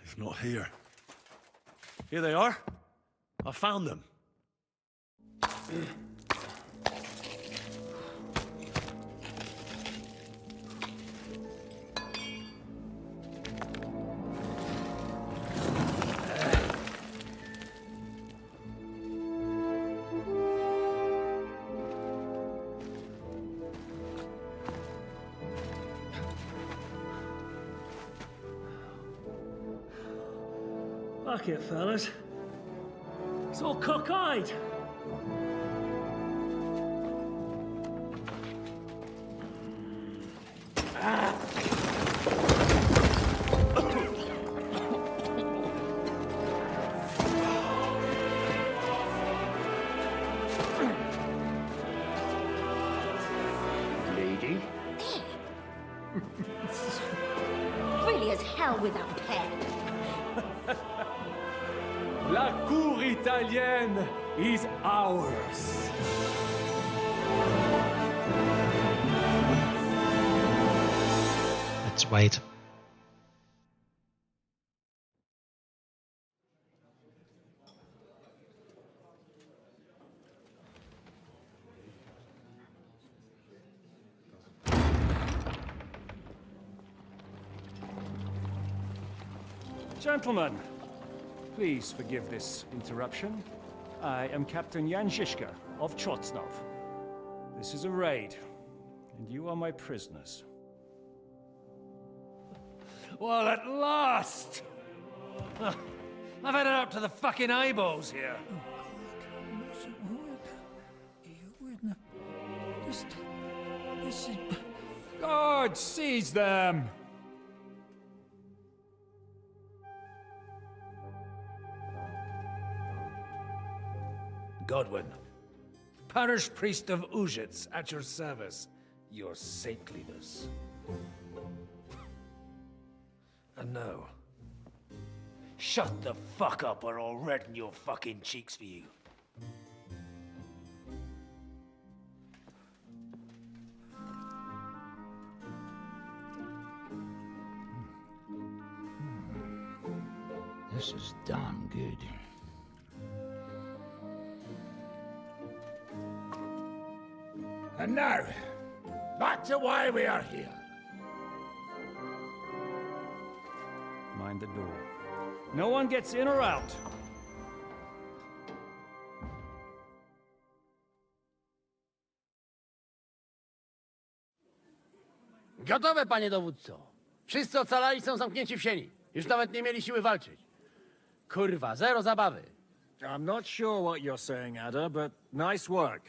It's not here. Here they are. I found them. Fuck it, fellas. It's all cockeyed. Lady? Really as hell without hair. La cour italienne is ours. Let's wait. Gentlemen, please forgive this interruption. I am Captain Jan Žižka of Trotznov. This is a raid, and you are my prisoners. Well, at last! I've had it up to the fucking eyeballs here. Guard, seize them! Godwin, parish priest of Uzhitz, at your service, your saintliness. And now, shut the fuck up or I'll redden your fucking cheeks for you. This is damn good. And now, back to why we are here. Mind the door. No one gets in or out. Gotowe, panie dowódco. Wszyscy ocalali są zamknięci w sieni. Już nawet nie mieli siły walczyć. Kurwa, zero zabawy. I'm not sure what you're saying, Ada, but nice work.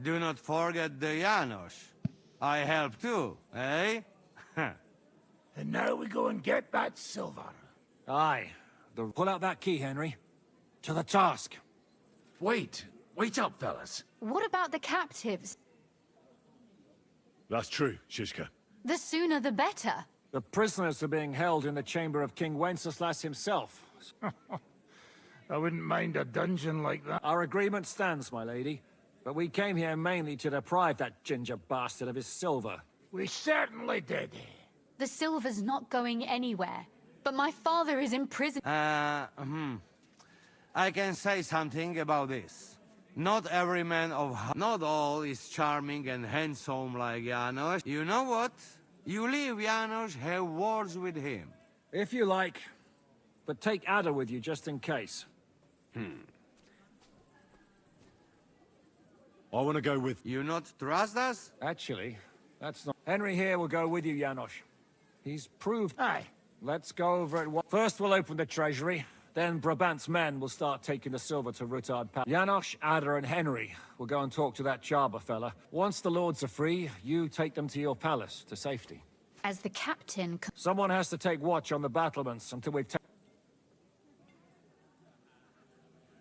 Do not forget the Janos. I help too, eh? And now we go and get that silver. Aye. Pull out that key, Henry. To the task. Wait up, fellas. What about the captives? That's true, Žižka. The sooner the better. The prisoners are being held in the chamber of King Wenceslas himself. I wouldn't mind a dungeon like that. Our agreement stands, my lady. But we came here mainly to deprive that ginger bastard of his silver. We certainly did. The silver's not going anywhere. But my father is in prison. I can say something about this. Not every man of... Not all is charming and handsome like Janos. You know what? You leave Janos, have words with him. If you like. But take Ada with you just in case. I want to go with... You not trust us? Actually, that's not... Henry here will go with you, Janos. He's proved... Aye. Let's go over it. First we'll open the treasury. Then Brabant's men will start taking the silver to Rutard Palace. Janos, Ada, and Henry will go and talk to that Charber fella. Once the lords are free, you take them to your palace, to safety. As the captain... Someone has to take watch on the battlements until we've taken...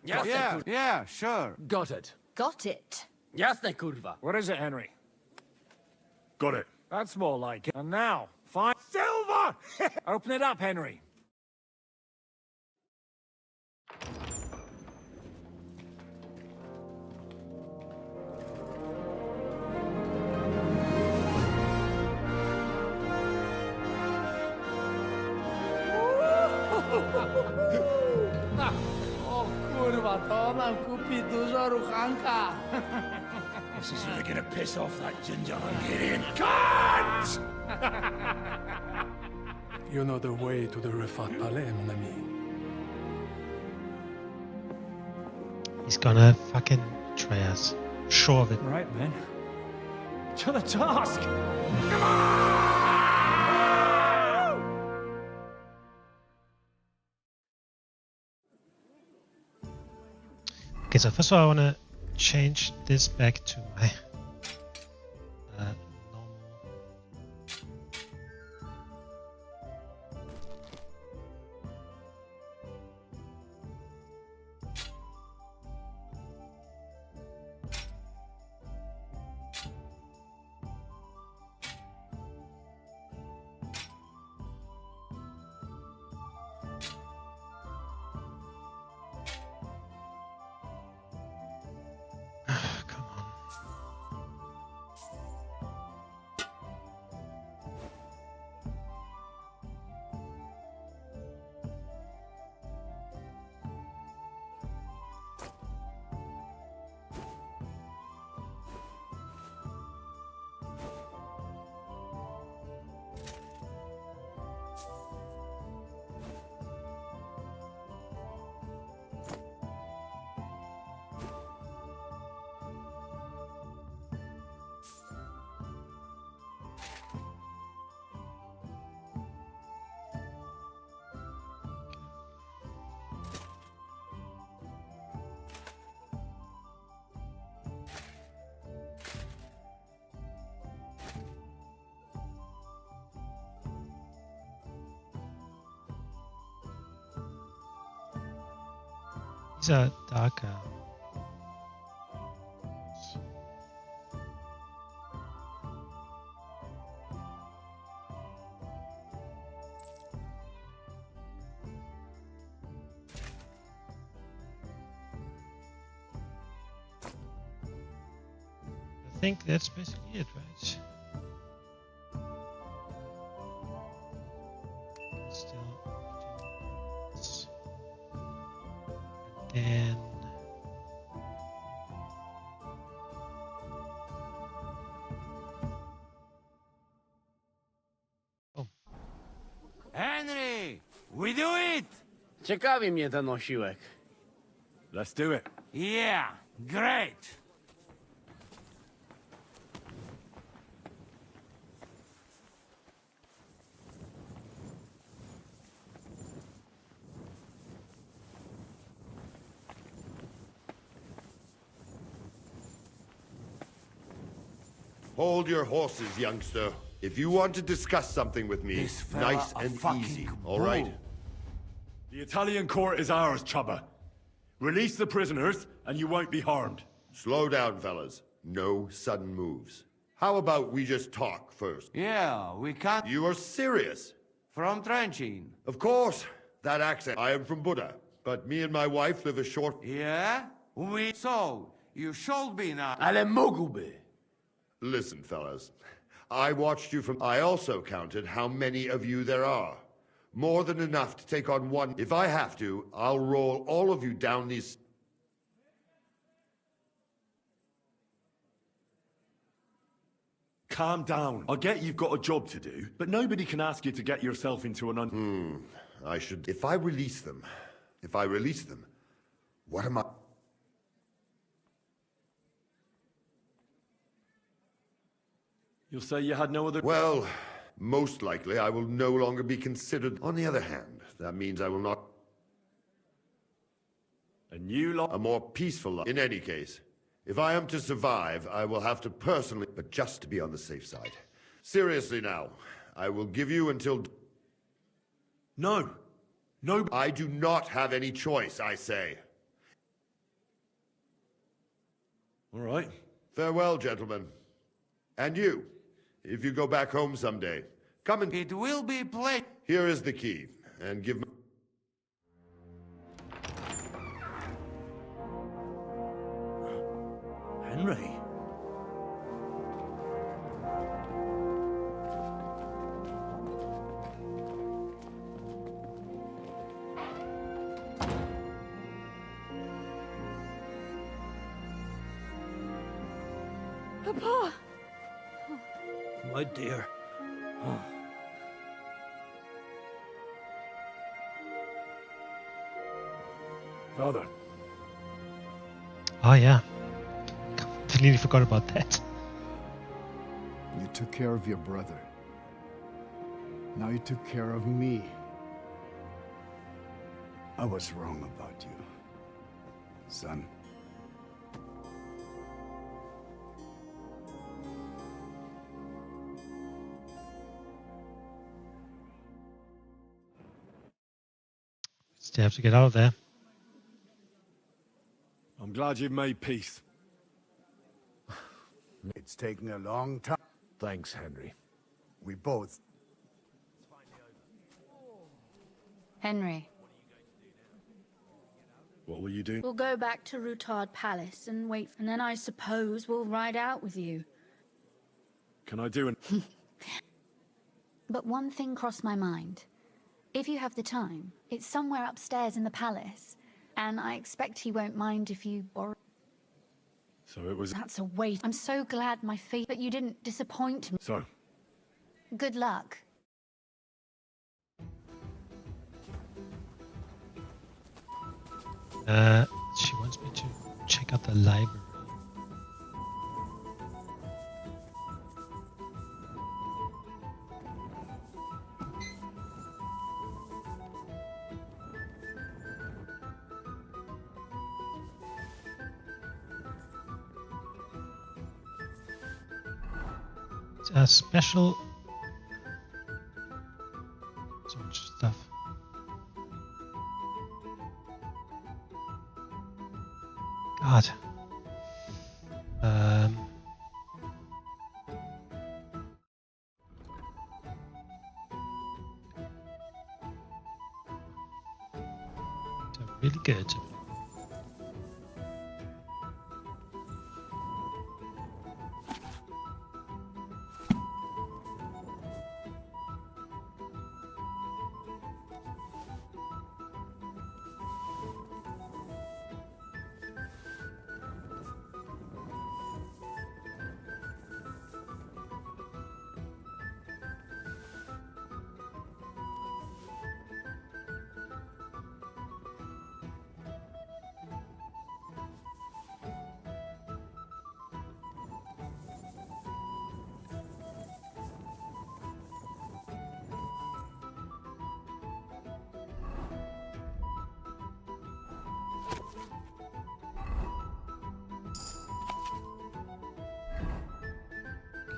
Yeah, sure. Got it. Got it. Jasne, kurwa. What is it, Henry? Got it. That's more like it. And now, find... Silver! Open it up, Henry. O kurwa, to nam kupi dużo ruchanka. This is really gonna piss off that ginger Hungarian cunt! You know the way to the Rifat Palais, mon ami. He's gonna fucking betray us. Sure of it. Right, men. To the task! Okay, so first of all, I want to change this back to my normal. Come on. These are darker. I think that's basically it, right? Still do this. And Henry, we do it! Ciekawi mnie ten osiłek. Let's do it. Yeah, great! Hold your horses, youngster. If you want to discuss something with me, This fella nice a and fucking easy, all right? bull. The Italian court is ours, Chubba. Release the prisoners, and you won't be harmed. Slow down, fellas. No sudden moves. How about we just talk first? Yeah, we can't... You are serious? From Trenching. Of course. That accent. I am from Buddha, but me and my wife live a short... Yeah? So, you should be now... Ale mógłby. Listen, fellas. I watched you from... I also counted how many of you there are. More than enough to take on one. If I have to, I'll roll all of you down these... Calm down. I get you've got a job to do, but nobody can ask you to get yourself into an I should... If I release them... What am I... You'll say you had no other... Well, most likely I will no longer be considered. On the other hand, that means I will not... A new life? A more peaceful life. In any case, if I am to survive, I will have to personally... But just to be on the safe side. Seriously now, I will give you until... No. No. I do not have any choice, I say. All right. Farewell, gentlemen. And you, if you go back home someday, come and... It will be played. Here is the key, and give me... Henry? Oh dear. Father. Oh yeah. Completely forgot about that. You took care of your brother. Now you took care of me. I was wrong about you, son. Still have to get out of there. I'm glad you've made peace. It's taken a long time. Thanks, Henry. We both. Henry, What will you do? we'll go back to Rutard Palace and wait, and then I suppose we'll ride out with you. Can I do an... But one thing crossed my mind. If you have the time, it's somewhere upstairs in the palace, and I expect he won't mind if you borrow. So it was... That's a waste. I'm so glad my feet, but you didn't disappoint me. So? Good luck. She wants me to check out the library. It's a special... So much stuff. God. They're really good.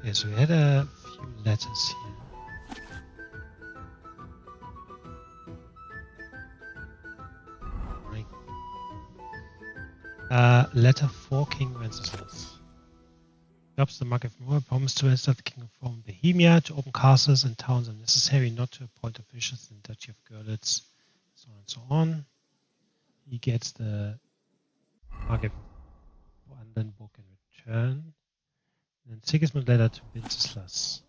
Okay, so we had a few letters here. Letter for King Wenceslas. Jobs the Mark of Moore promised to instead the King of Rome Bohemia to open castles and towns if necessary, not to appoint officials in the Duchy of Görlitz, so on and so on. He gets the Mark of Brandenburg in return. And then Sigismund letter to Wenceslas.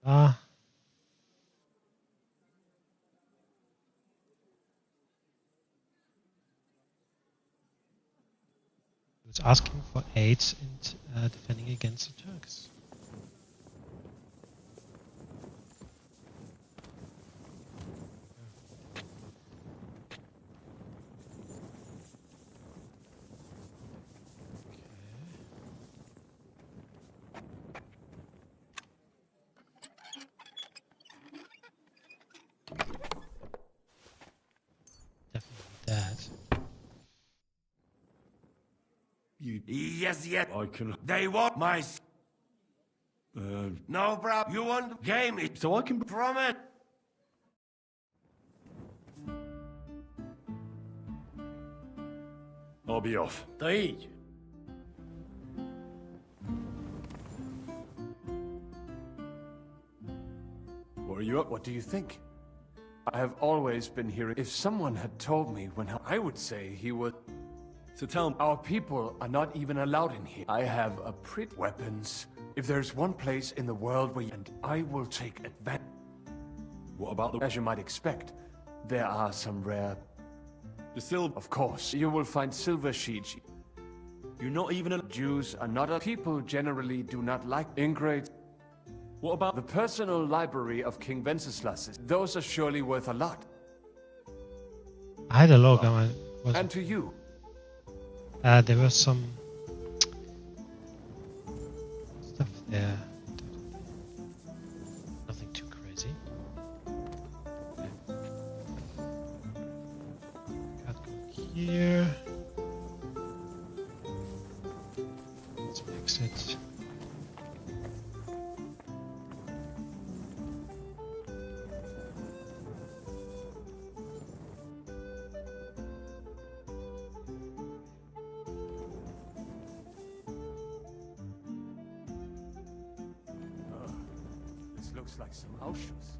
He was asking for aid in defending against the Turks. That. Yes, yes. I can... They want my... No, bro. You want game it. So I can... From it. I'll be off. Daid. What are you up? What do you think? I have always been hearing... If someone had told me when I would say he would... So tell me... Our people are not even allowed in here. I have a pretty... Weapons. If there's one place in the world where... And I will take advantage... What about the... As you might expect, there are some rare... The silver... Of course, you will find silver sheets. You're not even a... Jews are not a people generally do not like ingrate. What about... The personal library of King Wenceslas? Those are surely worth a lot. I had a look. And to you. There was some stuff there. Nothing too crazy. Can't go here. Let's mix it. Looks like some house shoes.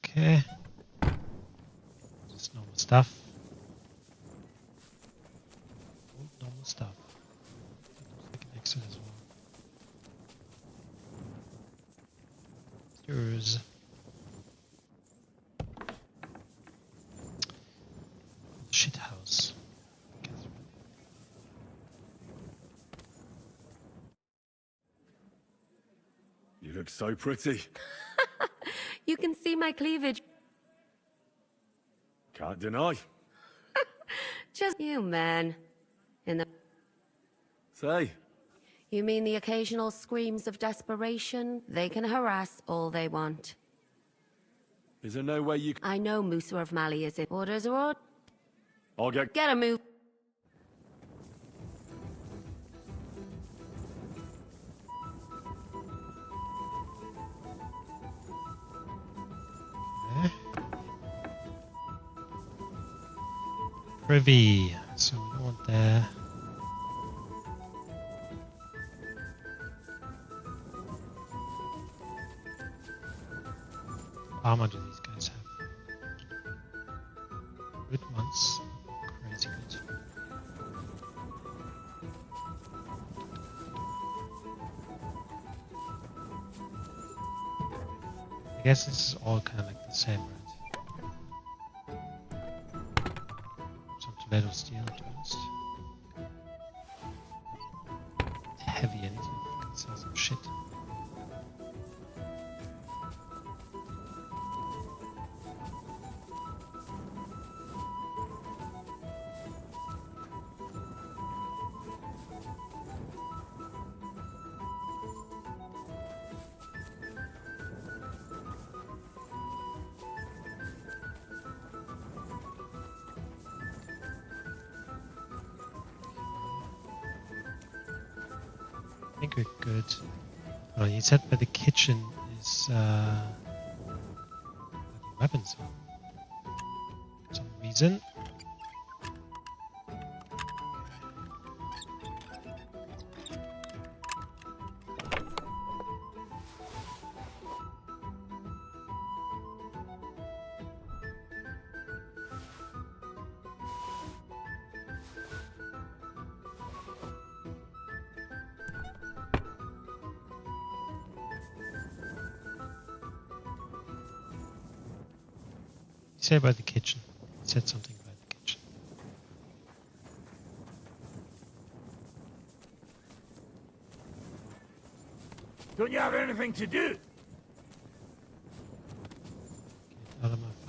Okay. Just normal stuff. Normal stuff. I can exit as well. Yours. Shit house. You look so pretty. You can see my cleavage. Can't deny. Just you, man. In the... Say. You mean the occasional screams of desperation? They can harass all they want. Is there no way you... I know Musa of Mali is in. Orders are orders. I'll get... Get a move. Privy, so we don't want there. How much do these guys have? Good ones. Crazy good. I guess this is all kind of like the same, right? Toledo steel, to be honest. Heavy, I need to sell some shit. I think we're good. Oh, he said by the kitchen is the weapons for some reason. Say about the kitchen. He said something about the kitchen. Don't you have anything to do?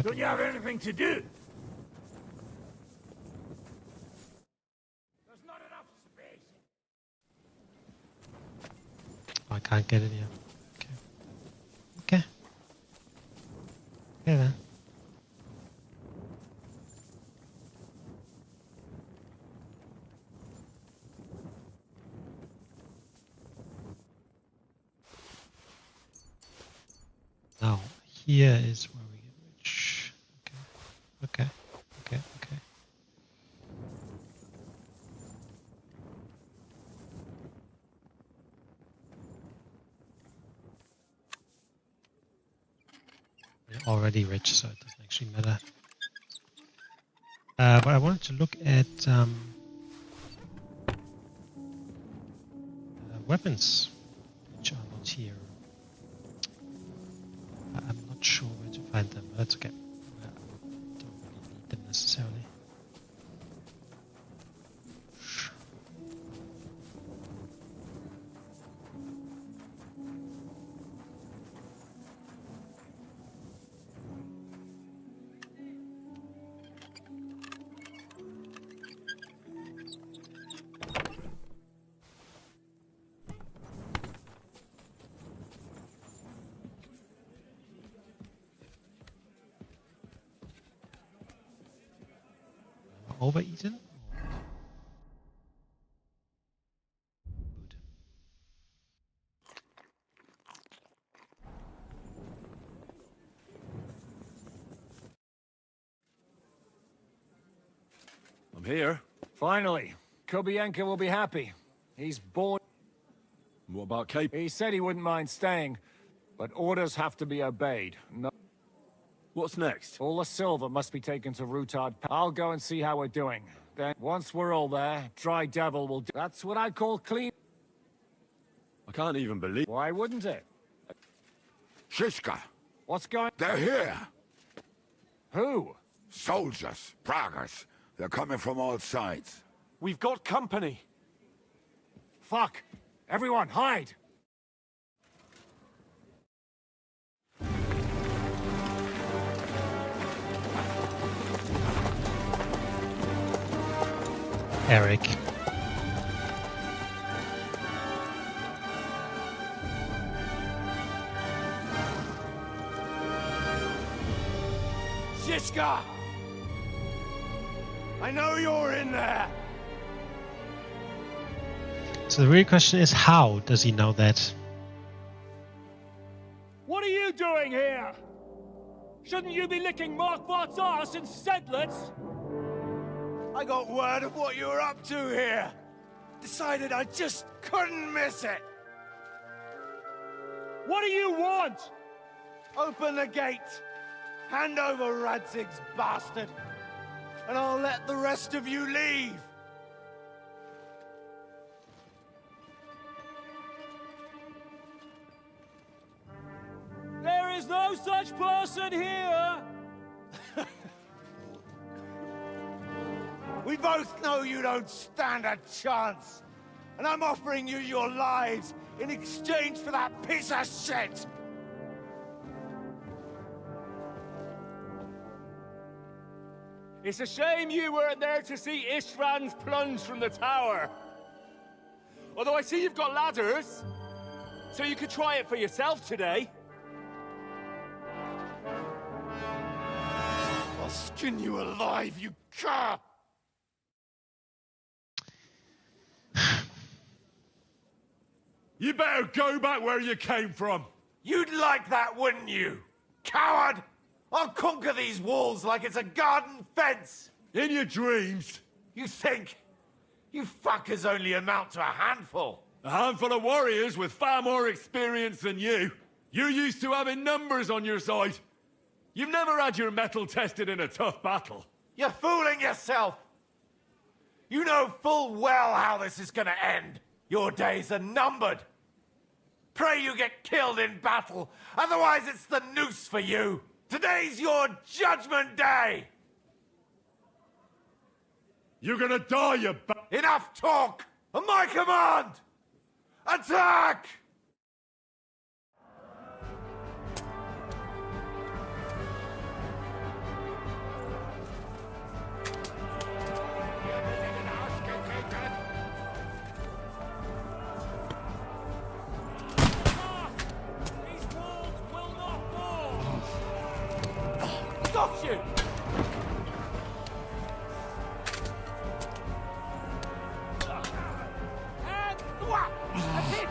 Don't you have anything to do? There's not enough space. Oh, I can't get it here. Okay. Okay. Yeah then. Now, here is where we get rich. Okay. already rich, so it doesn't actually matter. But I wanted to look at weapons, which are not here. I'm not sure where to find them, but that's okay. I don't really need them necessarily. Overeaten? I'm here. Finally. Kubienka will be happy. He's bored. What about Cape? He said he wouldn't mind staying, but orders have to be obeyed. No. What's next? All the silver must be taken to Rutard. I'll go and see how we're doing. Then, once we're all there, Dry Devil will do. That's what I call clean. I can't even believe. Why wouldn't it? Shishka. What's going? They're here. Who? Soldiers, Pragas. They're coming from all sides. We've got company. Fuck! Everyone, hide! Eric. Shishka! I know you're in there! So the real question is, how does he know that? What are you doing here? Shouldn't you be licking Markvart's arse instead, let's? I got word of what you were up to here. Decided I just couldn't miss it. What do you want? Open the gate. Hand over Radzig's bastard. And I'll let the rest of you leave. There is no such person here! We both know you don't stand a chance. And I'm offering you your lives in exchange for that piece of shit! It's a shame you weren't there to see Ishrand's plunge from the tower. Although I see you've got ladders, so you could try it for yourself today. I'll skin you alive, you cur! You better go back where you came from. You'd like that, wouldn't you? Coward! I'll conquer these walls like it's a garden fence! In your dreams? You think? You fuckers only amount to a handful. A handful of warriors with far more experience than you. You're used to having numbers on your side. You've never had your mettle tested in a tough battle. You're fooling yourself! You know full well how this is gonna end. Your days are numbered. Pray you get killed in battle, otherwise it's the noose for you. Today's your judgment day! You're gonna die, you Enough talk! On my command! Attack! Got you! And whack! That's it!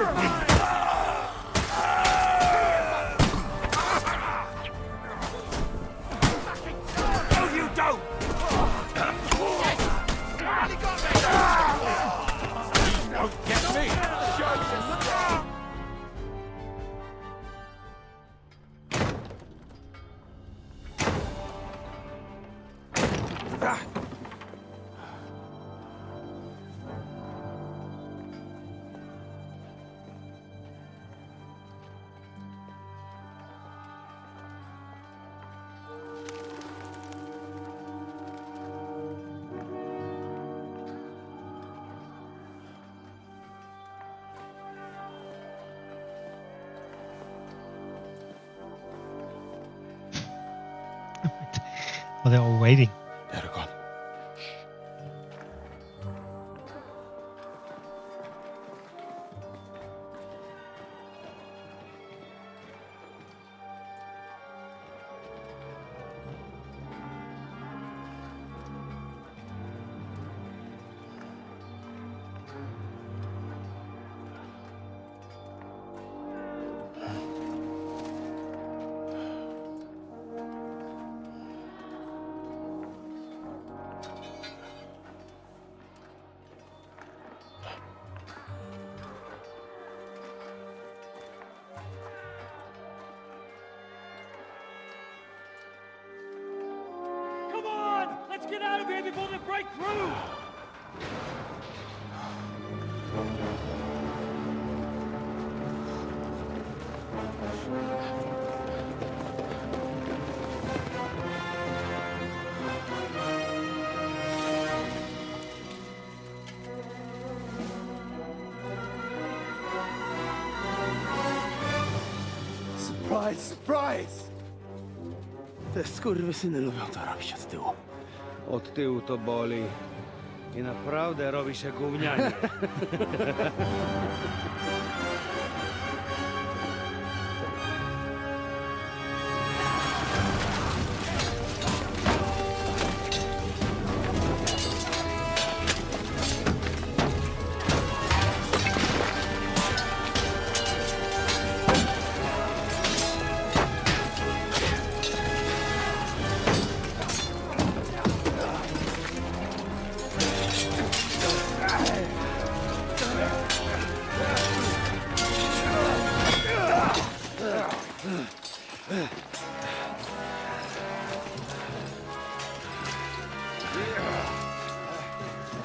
No, you don't! Don't get me! Oh, they're all waiting. They're gone. Come on! Let's get out of here before they break through! Surprise, surprise! Te skurwysyny lubią to robić od tyłu. Od tyłu to boli. I naprawdę robi się gównianie.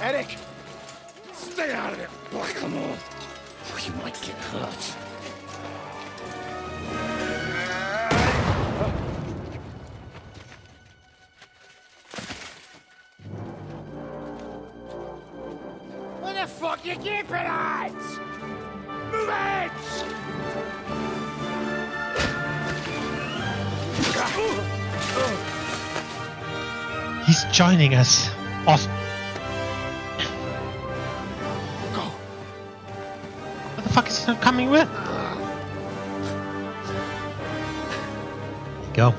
Eric! Stay out of it, blackamoor! Or you might get hurt. Where the fuck you keeping at? Move it! He's joining us. Awesome. What the fuck is he not coming with? Go.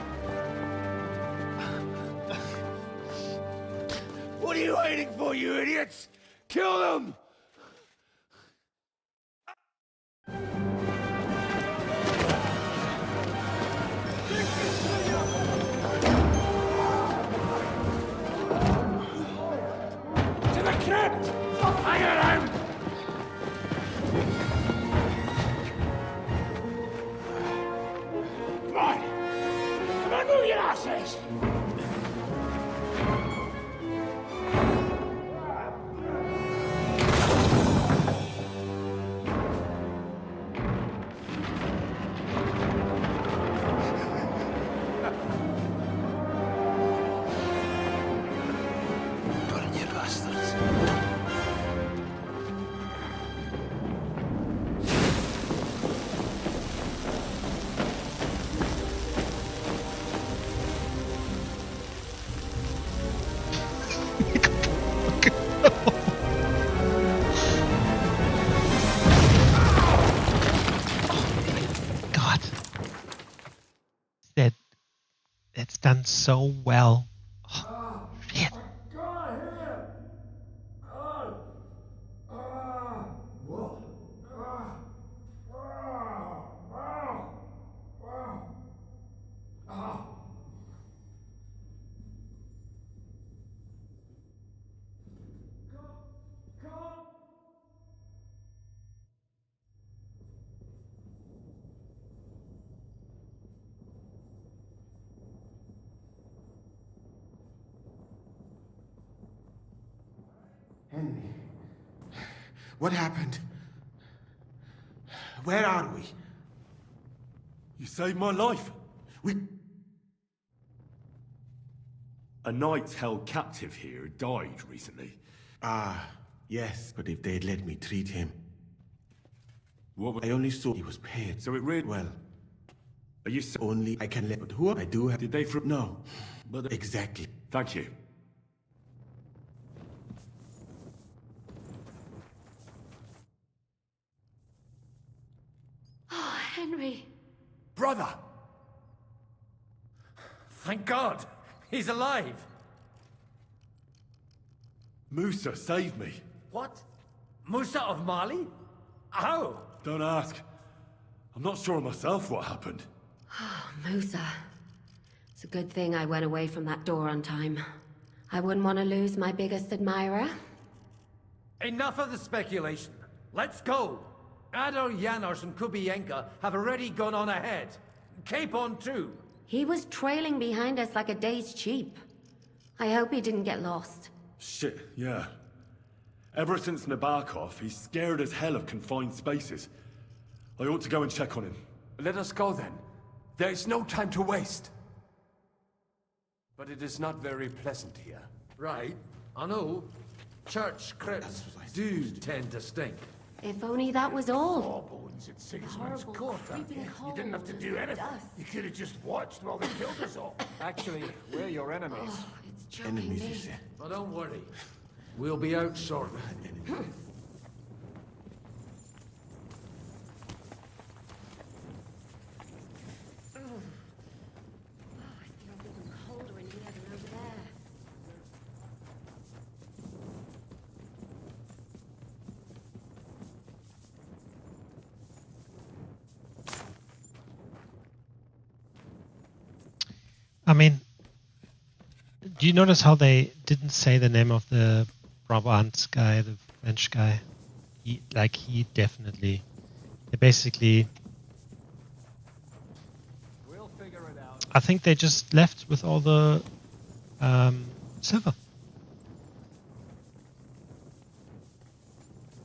What are you waiting for, you idiots? Kill them! To the crypt! I got him! Come on! Come on, move your asses! God. It's done so well. Oh, shit. Henry. What happened? Where are we? You saved my life. A knight held captive here died recently. Ah, yes, but if they'd let me treat him... I only saw he was paid. So it really... Well, are you only I can let... But who I do have... Did they... No, but exactly. Thank you. Oh, Henry. Brother! Thank God! He's alive! Musa saved me. What? Musa of Mali? How? Don't ask. I'm not sure myself what happened. Oh, Musa. It's a good thing I went away from that door on time. I wouldn't want to lose my biggest admirer. Enough of the speculation. Let's go! Ador, Janos, and Kubienka have already gone on ahead. Capon too. He was trailing behind us like a day's sheep. I hope he didn't get lost. Shit, yeah. Ever since Nabokov, he's scared as hell of confined spaces. I ought to go and check on him. Let us go then. There is no time to waste. But it is not very pleasant here. Right. I know. Church crypts do tend to stink. If only that was all. Bones at Sigismund's court out there. You didn't have to do anything. You could have just watched while they killed us all. Actually, we're your enemies. Oh, it's choking Enemies, me. you say? But don't worry. We'll be out shortly. Colder in here than over there. I mean, do you notice how they didn't say the name of the Brabant guy, the French guy? He definitely. They basically. We'll figure it out. I think they just left with all the silver.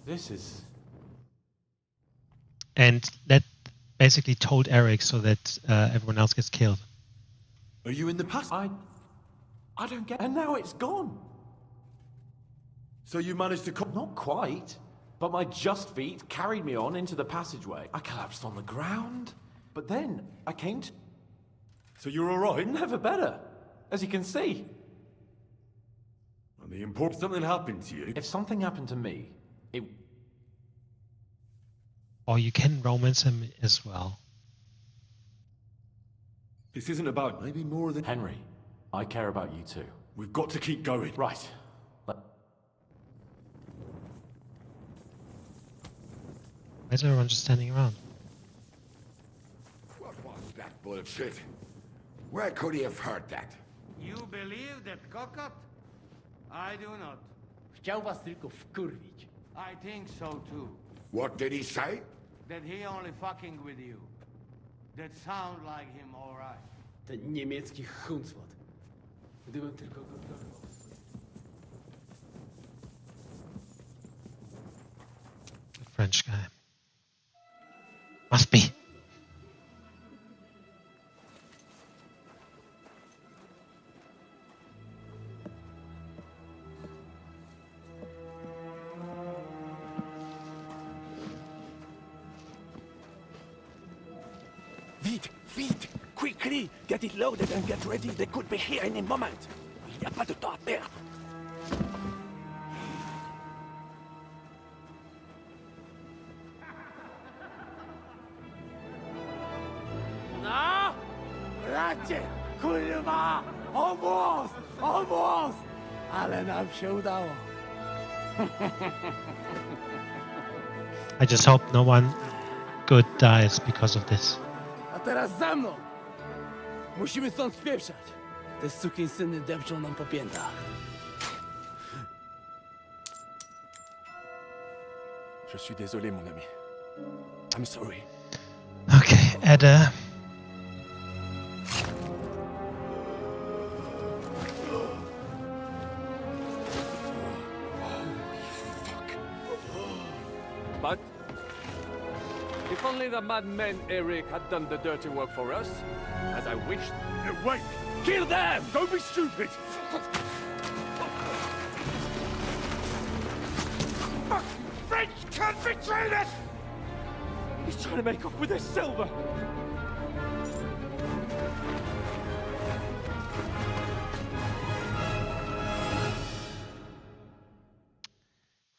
This is... And that basically told Eric so that everyone else gets killed. Are you in the past? I don't get... And now it's gone. So you managed to... Not quite. But my just feet carried me on into the passageway. I collapsed on the ground. But then I came to... So you're alright? Never better. As you can see. And the important... Something happened to you? If something happened to me, it... Or you can romance him as well. This isn't about... Maybe more than... Henry, I care about you too. We've got to keep going. Right. Why is everyone just standing around? What was that bullshit? Where could he have heard that? You believe that cockot? I do not. Chciał was tylko wkurwić. I think so too. What did he say? That he only fucking with you. That sound like him, alright. Ten niemiecki chuncwot. Gdybym tylko go dorwał. The French guy. Must be. Vite! Quickly! Get it loaded and get ready. They could be here any moment. Il n'y a pas de temps à perdre. No! Bracie! Kurwa! Almost! Almost! Ale nam się udało. I just hope no one good dies because of this. A teraz za mną! Musimy stąd spieprzać. Te sukinsyny depczą nam po piętach. Je suis désolé, mon ami. I'm sorry. Okay, Ada. but if only the madman Eric had done the dirty work for us, as I wished. Wait! Kill them! Don't be stupid! French can't betray us! He's trying to make off with his silver!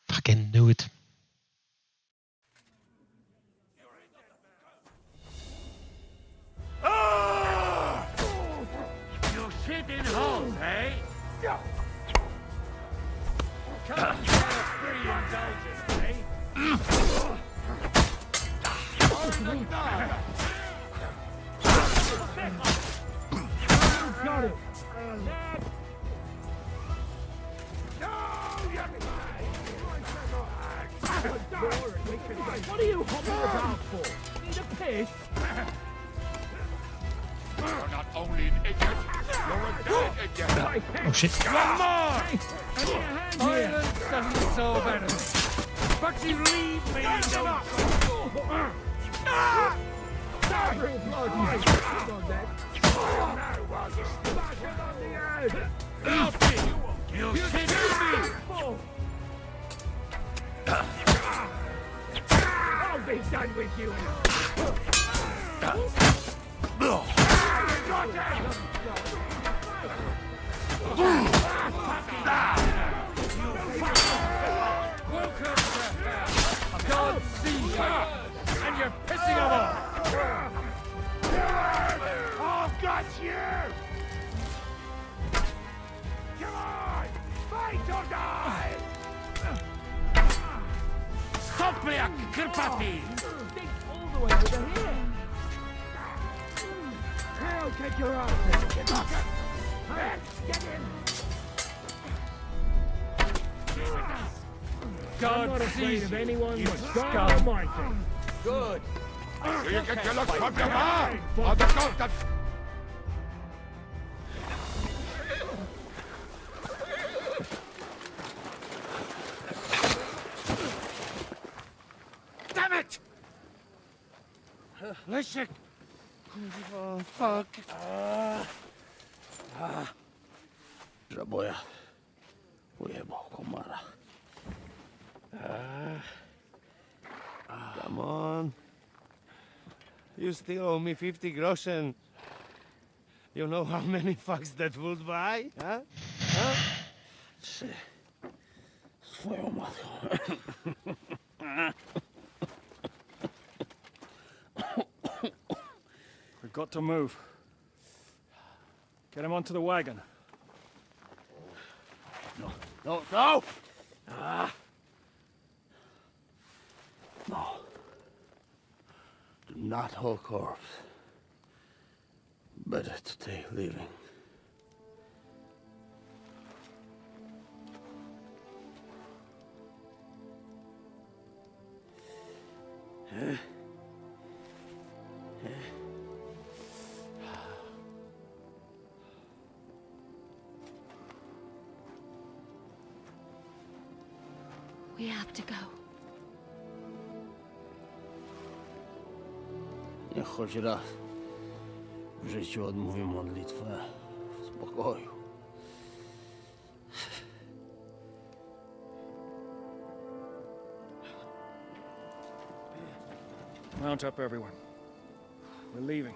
Fucking knew it. You shit in holes, eh? Come and get a free indulgence, eh? Got it. What are you hopping about for? Need a piss? You're not only an idiot, you're a dead idiot! Oh shit. One more! Ireland doesn't solve anything. But you leave me alone. You shit me! I'll be done with you. God sees you, and you're pissing him off. I've got you. Come on, fight or die. Sopliak Kirpati! Think all the way over here! I'll take your ass in! Get back! Get in! God sees of anyone but God Almighty! Good! You can kill us from your mind! On the count of... Damn it! Leszek! Oh, fuck. Żaboja. Ujebał komara. Come on. You still owe me 50 groschen. You know how many fucks that would buy? Huh? Huh? Swoją matką. We've got to move. Get him onto the wagon. No! No. Do not hold corpse. Better to take living. We have to go. Niech choć raz w życiu odmówię modlitwę w spokoju. Mount up, everyone. We're leaving.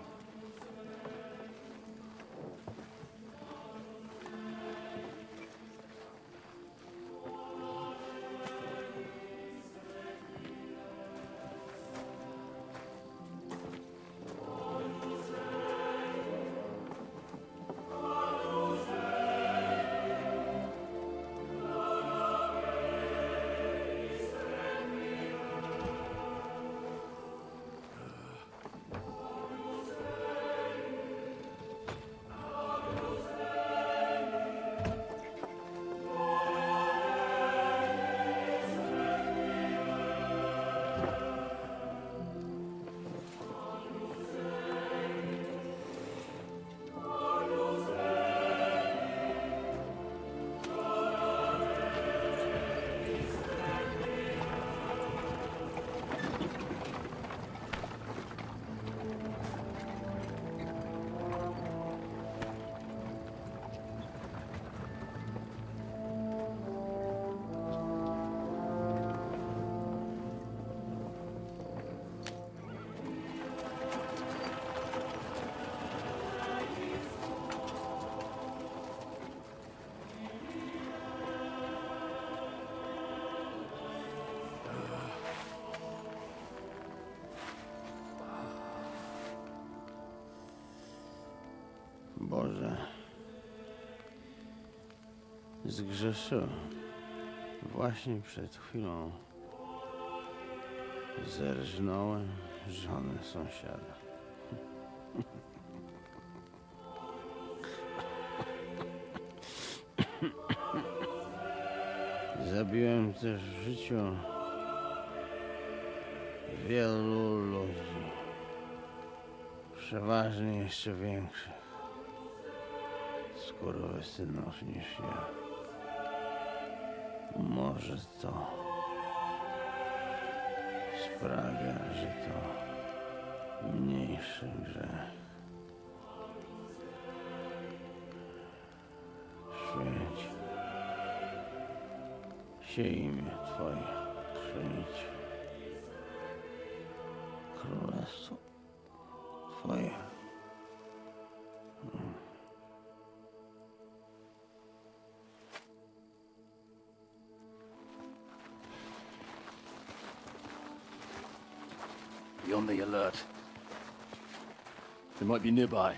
że zgrzeszyłem. Właśnie przed chwilą zerżnąłem żonę sąsiada. Zabiłem też w życiu wielu ludzi. Przeważnie jeszcze większych skurwysynów niż ja. Może to sprawia, że to mniejszy grzech. Świeć się imię Twoje, przyjdź królestwo Twoje. Be on the alert. They might be nearby.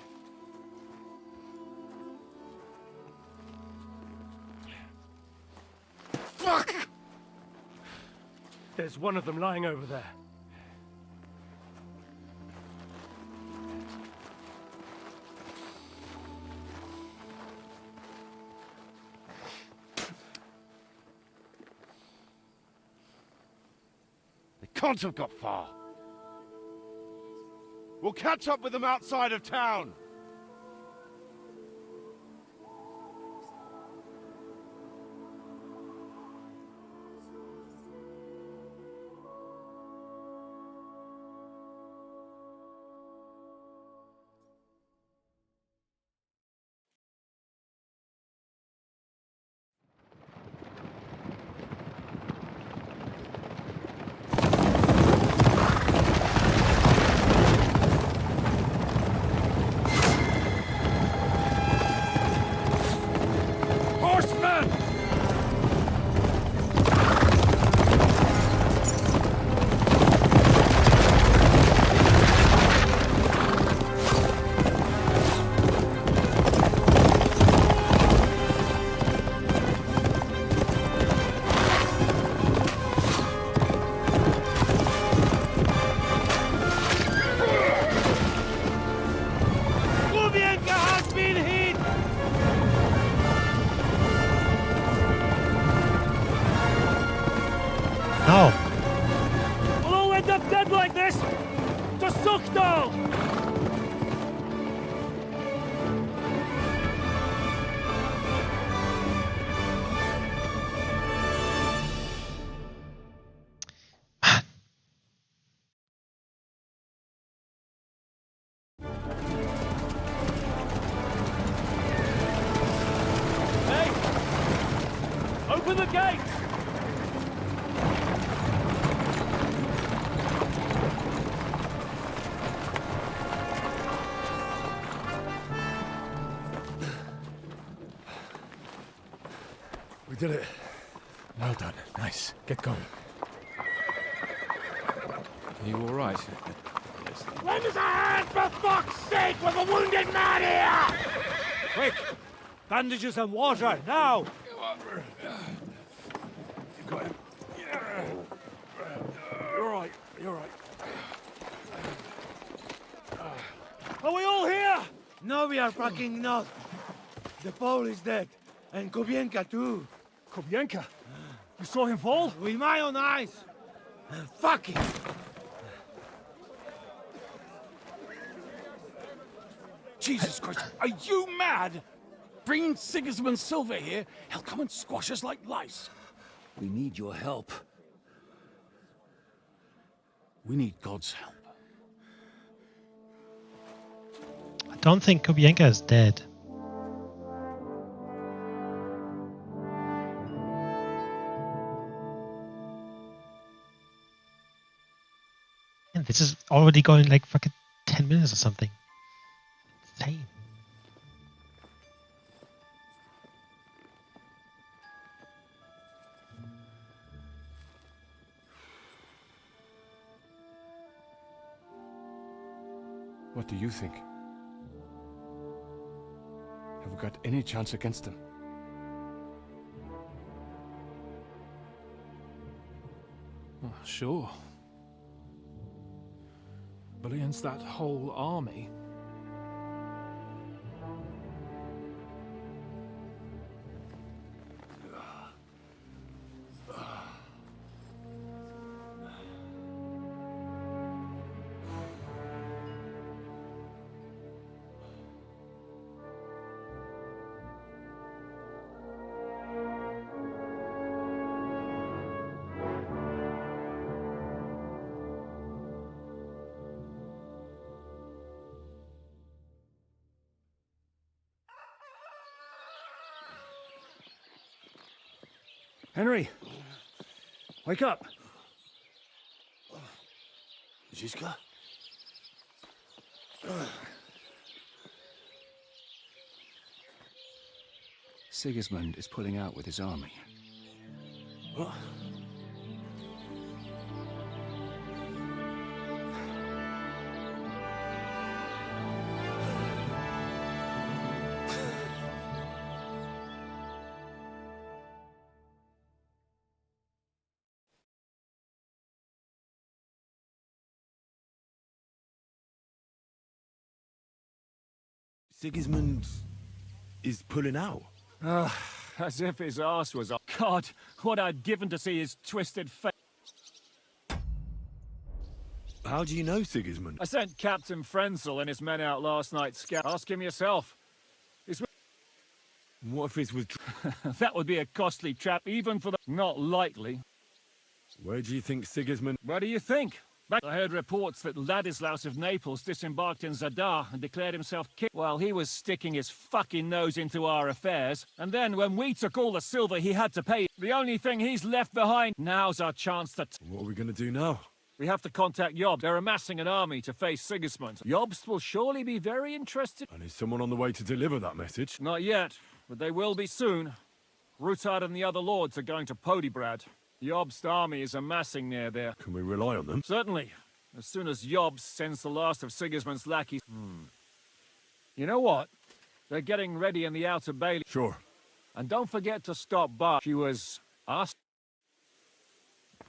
Fuck! There's one of them lying over there. They can't have got far. We'll catch up with them outside of town. No. We'll all end up dead like this! To Sukdal! Hey! Open the gate! We did it. Well done. Nice. Get going. Are you all right? Lend us a hand, for fuck's sake, with a wounded man here! Quick! Bandages and water, now! You got him. You're right, you're right. Are we all here? No, we are fucking not. The Pole is dead. And Kobienka too. Kobienka? You saw him fall? With my own eyes. Fuck him. Jesus Christ, are you mad? Bringing Sigismund Silver here, he'll come and squash us like lice. We need your help. We need God's help. I don't think Kobienka is dead. And this is already going like fucking 10 minutes or something. Insane. What do you think? got any chance against them? Oh, sure. But against that whole army... Henry! Wake up! Ziska? Sigismund is pulling out with his army. What? Sigismund is pulling out. As if his arse was up. God, what I'd given to see his twisted face. How do you know Sigismund? I sent Captain Frenzel and his men out last night scout. Ask him yourself. What if it's with... That would be a costly trap, even for the... Not likely. Where do you think Sigismund... What do you think? I heard reports that Ladislaus of Naples disembarked in Zadar and declared himself king while he was sticking his fucking nose into our affairs. And then when we took all the silver he had to pay, the only thing he's left behind, now's our chance to... What are we going to do now? We have to contact Jobst. They're amassing an army to face Sigismund. Jobst will surely be very interested. And is someone on the way to deliver that message? Not yet, but they will be soon. Rutard and the other lords are going to Podibrad. Jobst's army is amassing near there. Can we rely on them? Certainly. As soon as Jobst sends the last of Sigismund's lackeys... You know what? They're getting ready in the outer bailey. Sure. And don't forget to stop by. She was asked...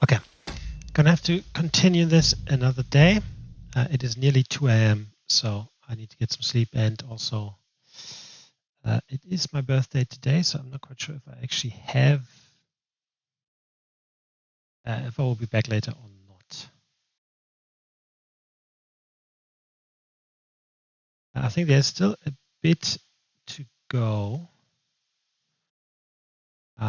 Okay. Gonna have to continue this another day. It is nearly 2 a.m. so I need to get some sleep, and also it is my birthday today, so I'm not quite sure if I actually have... if I will be back later or not. I think there's still a bit to go.